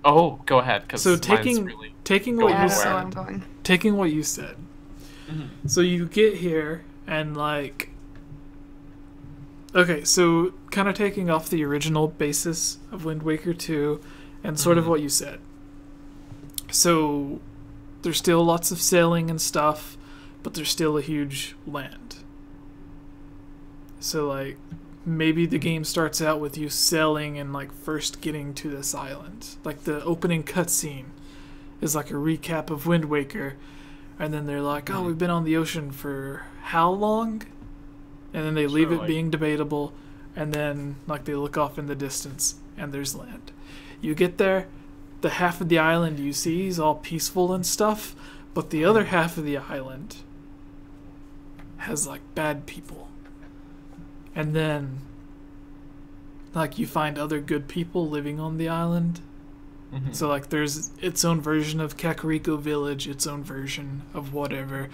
Oh, go ahead. Cause so taking what you so said, I'm going. taking what you said. Mm-hmm. So you get here and like, okay, so kind of taking off the original basis of Wind Waker 2, and sort of what you said. So there's still lots of sailing and stuff, but there's still a huge land. So like, maybe the game starts out with you sailing and like first getting to this island. Like the opening cutscene is like a recap of Wind Waker, and then they're like, oh, we've been on the ocean for how long? And then they leave it being debatable, and then like they look off in the distance and there's land. You get there, the half of the island you see is all peaceful and stuff, but the other half of the island has like bad people. And then like you find other good people living on the island. Mm-hmm. So like there's its own version of Kakariko Village, its own version of whatever,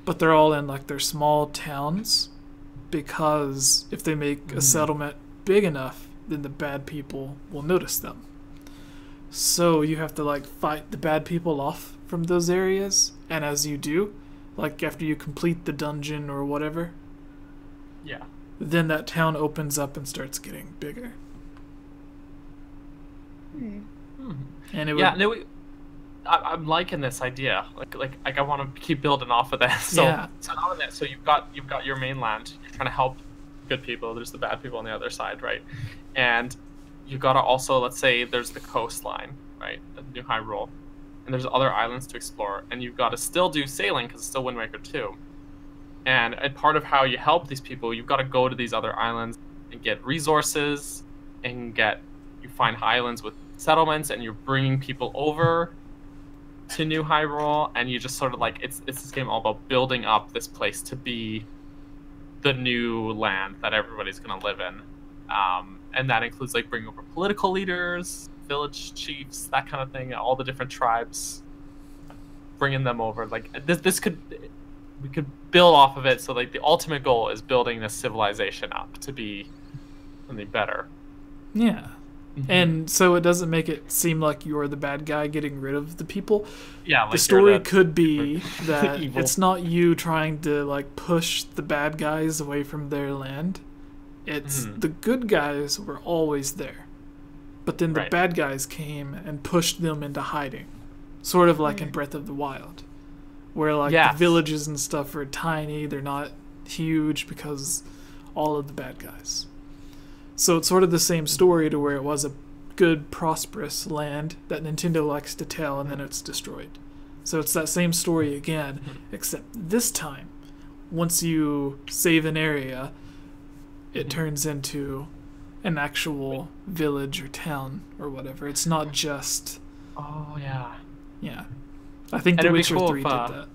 but they're all in like their small towns, because if they make a settlement big enough, then the bad people will notice them. So you have to like fight the bad people off from those areas, and as you do, like after you complete the dungeon or whatever, then that town opens up and starts getting bigger. And it would, I'm liking this idea. Like I want to keep building off of that. So so you've got your mainland. You're trying to help good people. There's the bad people on the other side, right? And you've got to also, let's say there's the coastline, right? The New Hyrule, and there's other islands to explore, and you've got to still do sailing because it's still Wind Waker 2. And part of how you help these people, you've got to go to these other islands and get resources, and you find islands with settlements, and you're bringing people over to New Hyrule, and you just sort of like, it's this game all about building up this place to be the new land that everybody's going to live in. And that includes like bringing over political leaders, village chiefs, that kind of thing, all the different tribes, bringing them over. Like we could build off of it. So like the ultimate goal is building this civilization up to be something better. Yeah. And so it doesn't make it seem like you're the bad guy getting rid of the people. Yeah, like the story could be that it's not you trying to like push the bad guys away from their land. It's the good guys were always there, but then the bad guys came and pushed them into hiding, sort of like in Breath of the Wild, where like the villages and stuff are tiny. They're not huge because all of the bad guys. So it's sort of the same story to where it was a good, prosperous land that Nintendo likes to tell, and then it's destroyed. So it's that same story again, except this time, once you save an area, it turns into an actual village or town or whatever. It's not just... Oh, yeah. Yeah. I think The Witcher 3 did that.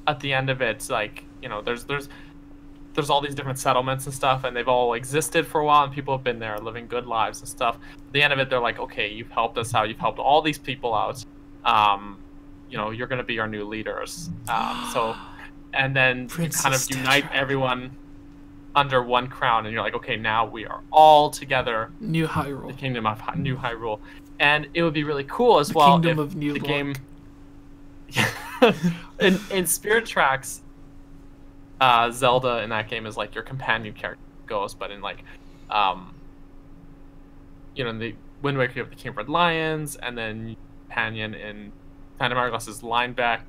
At the end of it, like, you know, there's all these different settlements and stuff, and they've all existed for a while, and people have been there living good lives and stuff. At the end of it, they're like, okay, you've helped us out, you've helped all these people out, you know, you're going to be our new leaders. And then Princess you kind of unite everyone under one crown, and you're like, okay, now we are all together. New Hyrule. The Kingdom of New Hyrule. And it would be really cool as well if the game... in Spirit Tracks, Zelda in that game is like your companion character Ghost, but in like, you know, in the Wind Waker you have the King of Red Lions, and then companion in Phantom Hourglass is Linebeck.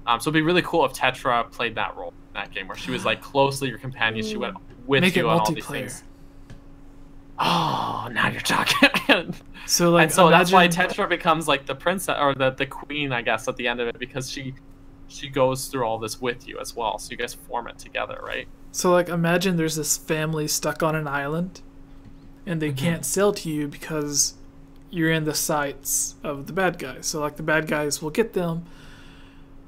So it'd be really cool if Tetra played that role in that game, where she was like closely your companion. She went with you on all these things. Oh, now you're talking. So like, that's why Tetra becomes like the princess or the queen, I guess, at the end of it, because she goes through all this with you as well. So you guys form it together, right? So like, imagine there's this family stuck on an island, and they can't sail to you because you're in the sights of the bad guys. So like the bad guys will get them,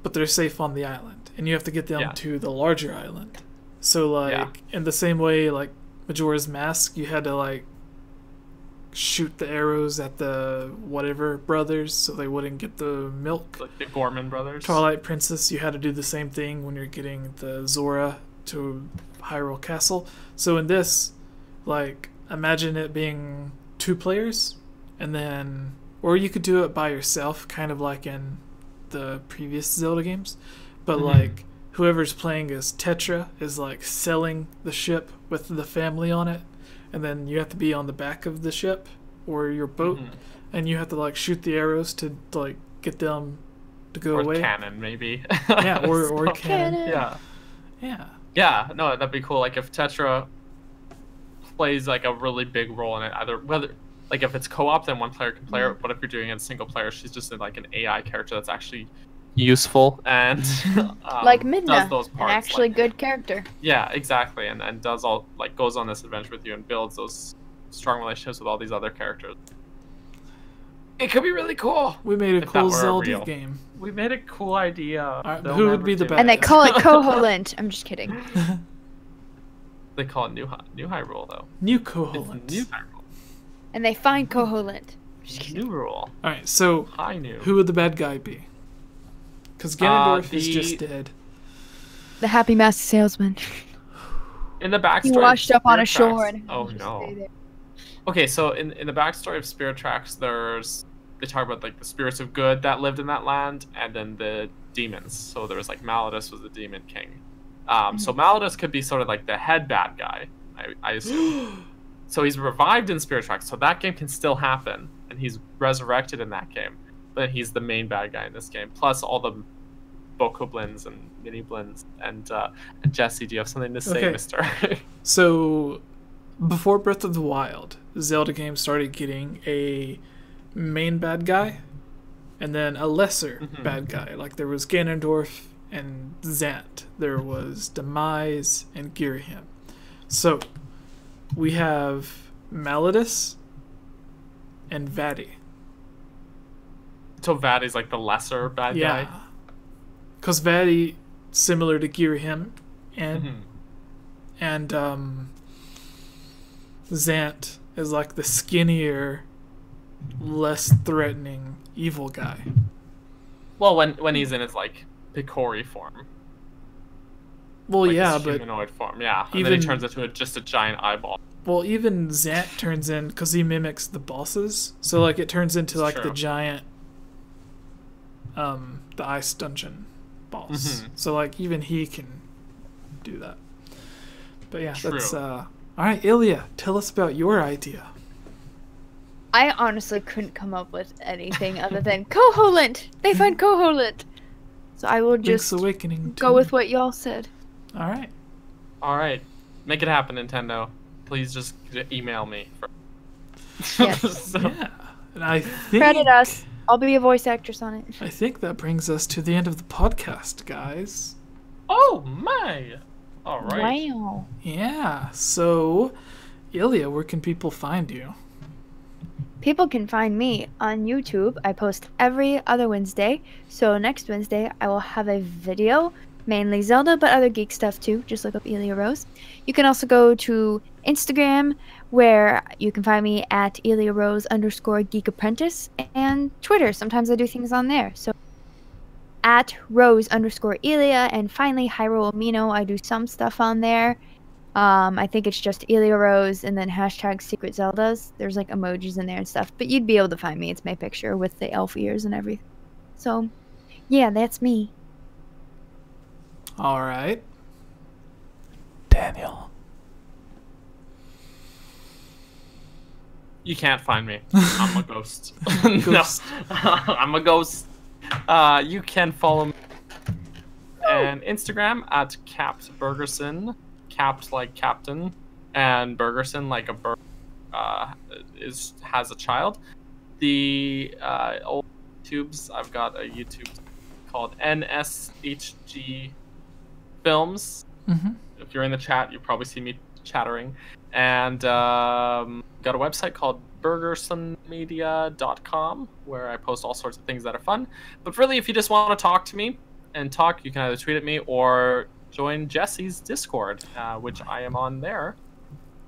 but they're safe on the island, and you have to get them to the larger island. So like in the same way like Majora's Mask, you had to like shoot the arrows at the whatever brothers so they wouldn't get the milk. Like the Gorman brothers. Twilight Princess, you had to do the same thing when you're getting the Zora to Hyrule Castle. So in this, like, imagine it being 2 players, and then, or you could do it by yourself, kind of like in the previous Zelda games, but like whoever's playing as Tetra is like selling the ship with the family on it, and then you have to be on the back of the ship or your boat, and you have to like shoot the arrows to like get them to go away. Or cannon, maybe. Yeah, or cannon. Yeah, no, that'd be cool. Like if Tetra plays like a really big role in it, either whether like if it's co-op, then one player can play her, but if you're doing it single player, she's just like an AI character that's actually useful and like Midna, does those parts, an actually like, good character. Yeah, exactly, and does all like goes on this adventure with you and builds those strong relationships with all these other characters. It could be really cool. We made a cool Zelda game. We made a cool idea. Right, who would be the best? And they call it Koholint. I'm just kidding. They call it New Hyrule though. New Koholint. New Hyrule. And they find Koholint. New rule. All right, so New. Who would the bad guy be? Because Ganondorf is just dead. The Happy Master Salesman. In the backstory, he washed up on a Tracks. shore. And oh no. Okay, so in the backstory of Spirit Tracks, they talk about like the spirits of good that lived in that land, and then the demons. So there was like Malladus was the demon king. So Malladus could be sort of like the head bad guy, I assume. So he's revived in Spirit Tracks, so that game can still happen, and he's resurrected in that game. But he's the main bad guy in this game, plus all the Bokoblins and Mini-Blins. And Jesse, do you have something to say, mister? So, before Breath of the Wild, Zelda games started getting a main bad guy, and then a lesser bad guy. Like, there was Ganondorf and Zant. There was Demise and Girahim. So, we have Malladus and Vaddie. So Vaddie's like the lesser bad guy? Because Vaddie, similar to Girahim, and Zant is like the skinnier, less threatening evil guy. Well, when he's in his like Picori form. Well, like yeah, his but humanoid form, yeah. And then he turns into just a giant eyeball. Well, even Zant turns in because he mimics the bosses, so like it turns into like the giant, the ice dungeon boss. So like even he can do that. But yeah, that's all right. Ilya, tell us about your idea. I honestly couldn't come up with anything other than Koholint. They find Koholint. So I will just go with what y'all said. All right. All right. Make it happen, Nintendo. Please just email me. Yes. Yeah. And I think credit us. I'll be a voice actress on it. I think that brings us to the end of the podcast, guys. Oh my! All right. Wow. Yeah. So, Ilya, where can people find you? People can find me on YouTube. I post every other Wednesday. So next Wednesday, I will have a video, mainly Zelda, but other geek stuff too. Just look up Ilya Rose. You can also go to Instagram, where you can find me at @IlyaRose_Geek Apprentice, and Twitter. Sometimes I do things on there. So at Rose_Ilya, and finally Hyrule Amino. I do some stuff on there. I think it's just Ilya Rose and then #Secret Zeldas. There's like emojis in there and stuff, but you'd be able to find me. It's my picture with the elf ears and everything. So, yeah, that's me. All right. Daniel. You can't find me. I'm a ghost. No, I'm a ghost. You can follow me on Instagram at @CaptBurgerson. Capped like captain, and Burgerson like a bird has a child. The old YouTubes, I've got a YouTube called NSHG Films. If you're in the chat, you probably see me chattering. And got a website called burgersonmedia.com where I post all sorts of things that are fun. But really, if you just want to talk to me and talk, you can either tweet at me or join Jesse's Discord, which I am on there.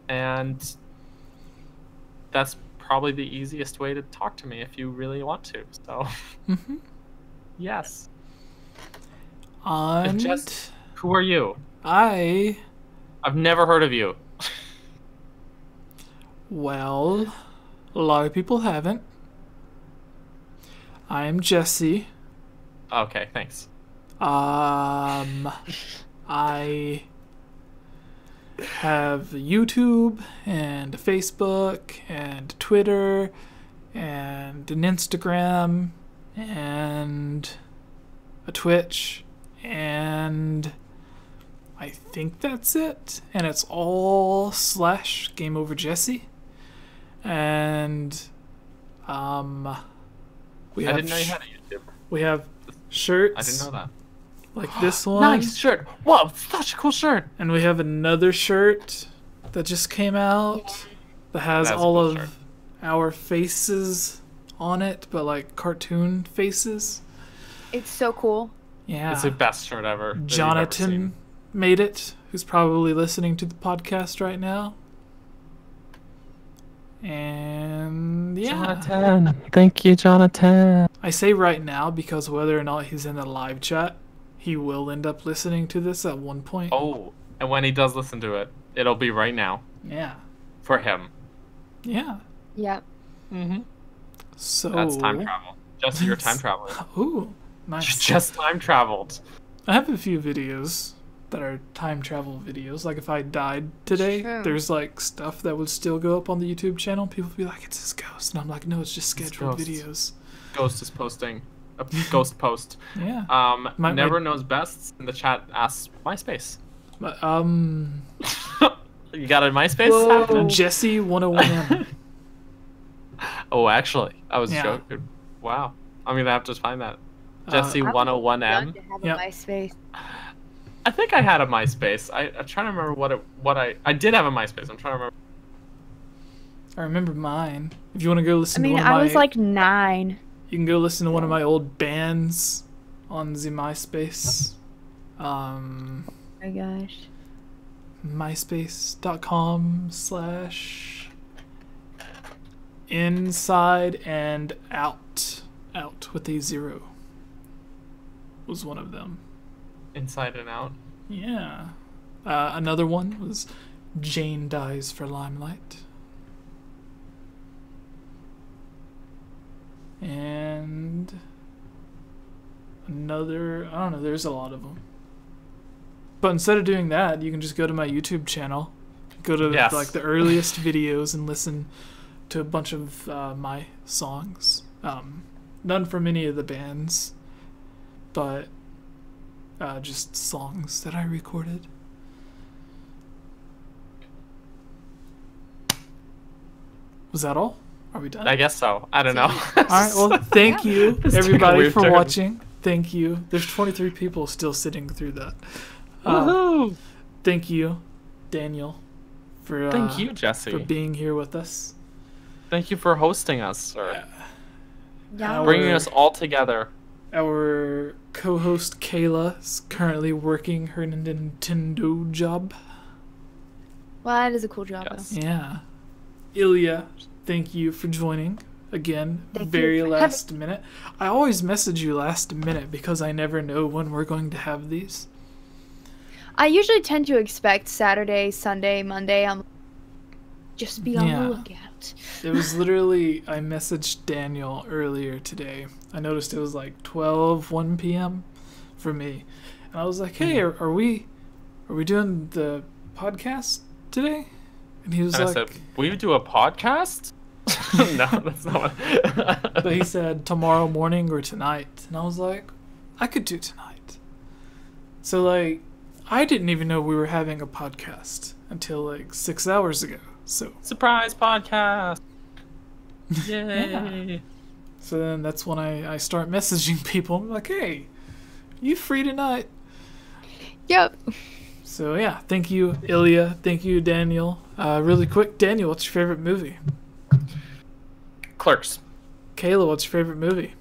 And that's probably the easiest way to talk to me if you really want to. So, yes. And Jess, who are you? I've never heard of you. Well, a lot of people haven't. I am Jesse. Okay, thanks. I have YouTube and Facebook and Twitter and an Instagram and a Twitch, and I think that's it. And it's all / Game Over Jesse. And we have I didn't know you had a YouTube. we have shirts. I didn't know that. Like this one. Nice shirt. Whoa, such a cool shirt. And we have another shirt that just came out that has That's a all cool of shirt. our faces on it, but like cartoon faces. It's so cool. Yeah. It's the best shirt ever. that you've ever Jonathan seen. made it, who's probably listening to the podcast right now. And yeah. Jonathan. Thank you, Jonathan. I say right now because whether or not he's in the live chat, he will end up listening to this at one point. Oh, and when he does listen to it, it'll be right now Yeah. for him. Yeah. Yeah. Mm-hmm. So That's time travel. Just your time traveling. Ooh, nice. Just time traveled. I have a few videos that are time travel videos. Like if I died today, True. there's like stuff that would still go up on the YouTube channel. People would be like, it's his ghost. And I'm like, no, it's just scheduled ghosts. videos. Ghost is posting. A ghost post. Yeah. Never knows best in the chat asks MySpace. But, You got a MySpace happening? Jesse 101M. Oh, actually, I was Yeah. joking. Wow. I'm gonna have to find that. Jesse I would 101M. love to have Yep. a MySpace. I think I had a MySpace. I'm trying to remember I did have a MySpace. I'm trying to remember. I remember mine. If you want to go I listen mean, to one of I my... was like 9. You can go listen to one of my old bands on the MySpace. Oh my gosh. myspace.com/inside and out with a 0 was one of them. Inside and Out. Yeah. Another one was Jane Dies for Limelight. And another, I don't know, there's a lot of them. But instead of doing that, you can just go to my YouTube channel, go to Yes. like the earliest videos and listen to a bunch of my songs. None from any of the bands, but just songs that I recorded. Was that all? Are we done? I guess so. I don't know. All right. Well, thank you, This took a everybody, weird for turn. watching. Thank you. There's 23 people still sitting through that. Woohoo! Thank you, Daniel, for Thank you, for Jesse. being here with us. Thank you for hosting us, sir. Yeah. Bringing us all together. Our co-host Kayla is currently working her Nintendo job. Well, that is a cool job, Yes. Yeah. Ilya, thank you for joining again. Thank you Very for last minute. I always message you last minute because I never know when we're going to have these. I usually tend to expect Saturday, Sunday, Monday. Just be on Yeah. the lookout. It was literally, I messaged Daniel earlier today. I noticed it was like 1 p.m. for me. And I was like, hey, are we doing the podcast today? And he was And like, I said, will you do a podcast? No, that's not what... but he said tomorrow morning or tonight. And I was like, I could do tonight. So like, I didn't even know we were having a podcast until like 6 hours ago. So Surprise podcast! Yay! Yeah. So then that's when I start messaging people. I'm like, hey, you free tonight? Yep. So yeah, thank you, Ilya. Thank you, Daniel. Really quick, Daniel, what's your favorite movie? Clerks. Kayla, what's your favorite movie?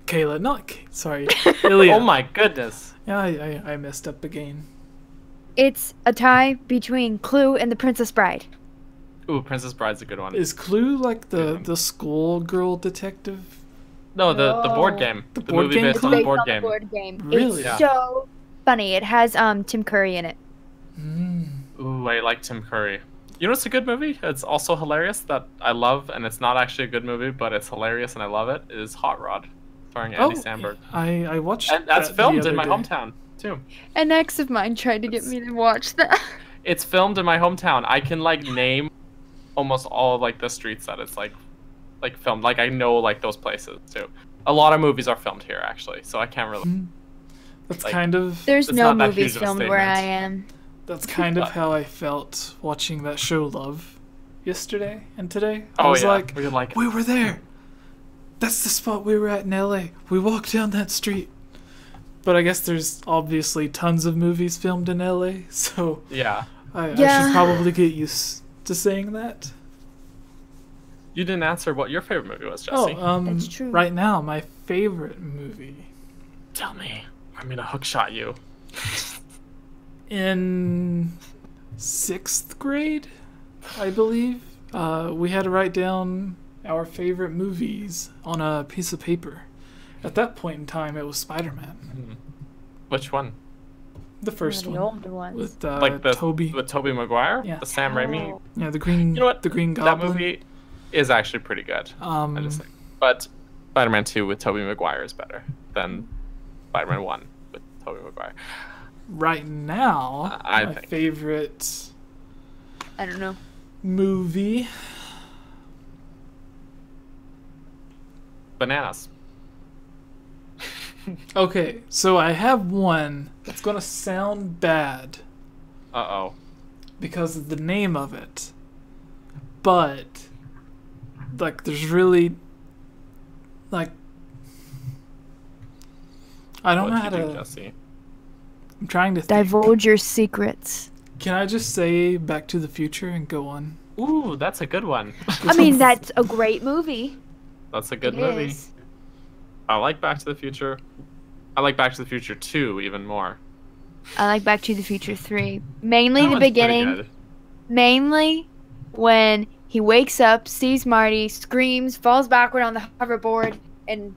Kayla, not sorry, Ilya. Oh my goodness. Yeah, I messed up again. It's a tie between Clue and The Princess Bride. Ooh, Princess Bride's a good one. Is Clue like the schoolgirl detective? No, the board game. The The board movie game? based on the board game. board game. Really? It's Yeah. so funny. It has Tim Curry in it. Ooh, I like Tim Curry. You know what's a good movie? It's also hilarious that I love, and it's not actually a good movie, but it's hilarious and I love it, is Hot Rod, starring Andy Samberg. I watched And that's that filmed the in my other day. hometown, too. An ex of mine tried to get me to watch that. It's filmed in my hometown. I can, like, name almost all of, like, the streets that it's, like filmed. Like, I know, like, those places, too. A lot of movies are filmed here, actually, so I can't really... That's Like, kind of There's It's no not that movies huge of a filmed where I statement. am. that's kind of how I felt watching that show Love yesterday and today. I Oh, was yeah. like, Where you're like, we were there. That's the spot we were at in LA. We walked down that street. But I guess there's obviously tons of movies filmed in LA, so yeah. I Yeah. should probably get used to saying that. You didn't answer what your favorite movie was, Jesse. That's true. Right now, my favorite movie Tell me. I'm gonna hookshot you. in 6th grade, I believe, we had to write down our favorite movies on a piece of paper. At that point in time, it was Spider-Man, Which one? the first One of one, the older ones. with Like the Toby. with Tobey Maguire? Yeah. The Sam Raimi? Oh. Yeah, the green. You know what? The Green That Goblin. movie is actually pretty good. I just think. But Spider-Man 2 with Tobey Maguire is better than Spider-Man 1 with Tobey Maguire. Right now, I my think. favorite I don't know. movie. Bananas. Okay, so I have one that's gonna sound bad Uh-oh. because of the name of it, but like, there's really like, I don't know how What'd you do, to. Jesse? I'm trying to think. Divulge your secrets. Can I just say Back to the Future and go on? Ooh, that's a good one. I mean, that's a great movie. That's a good It movie. is. I like Back to the Future. I like Back to the Future 2 even more. I like Back to the Future 3. Mainly That the one's pretty beginning. good. Mainly when he wakes up, sees Marty, screams, falls backward on the hoverboard, and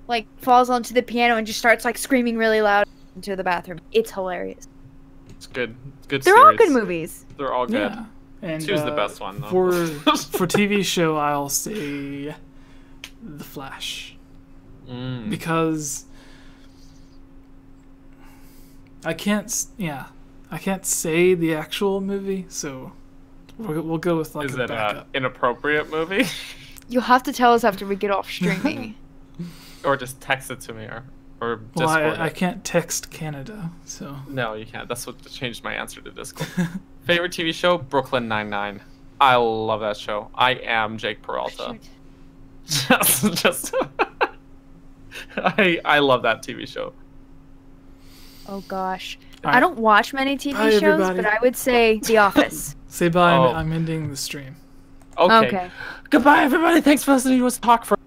like falls onto the piano and just starts like screaming really loud into the bathroom. It's hilarious. It's good. It's good They're all series. good movies. They're all good. Yeah. And 2's the best one, though. For TV show, I'll say The Flash. Because I can't say the actual movie, so we'll go with like Is a it an backup. inappropriate movie? You'll have to tell us after we get off streaming. Or just text it to me, or Well, Discord I it. can't text Canada, so No, you can't. That's what changed my answer to Discord. Favorite TV show? Brooklyn Nine-Nine. I love that show. I am Jake Peralta. just I love that TV show. Oh gosh. All I right. don't watch many TV Bye, shows, everybody. but I would say The Office. say bye. Oh. I'm ending the stream. Okay. Okay. Goodbye, everybody. Thanks for listening to us talk for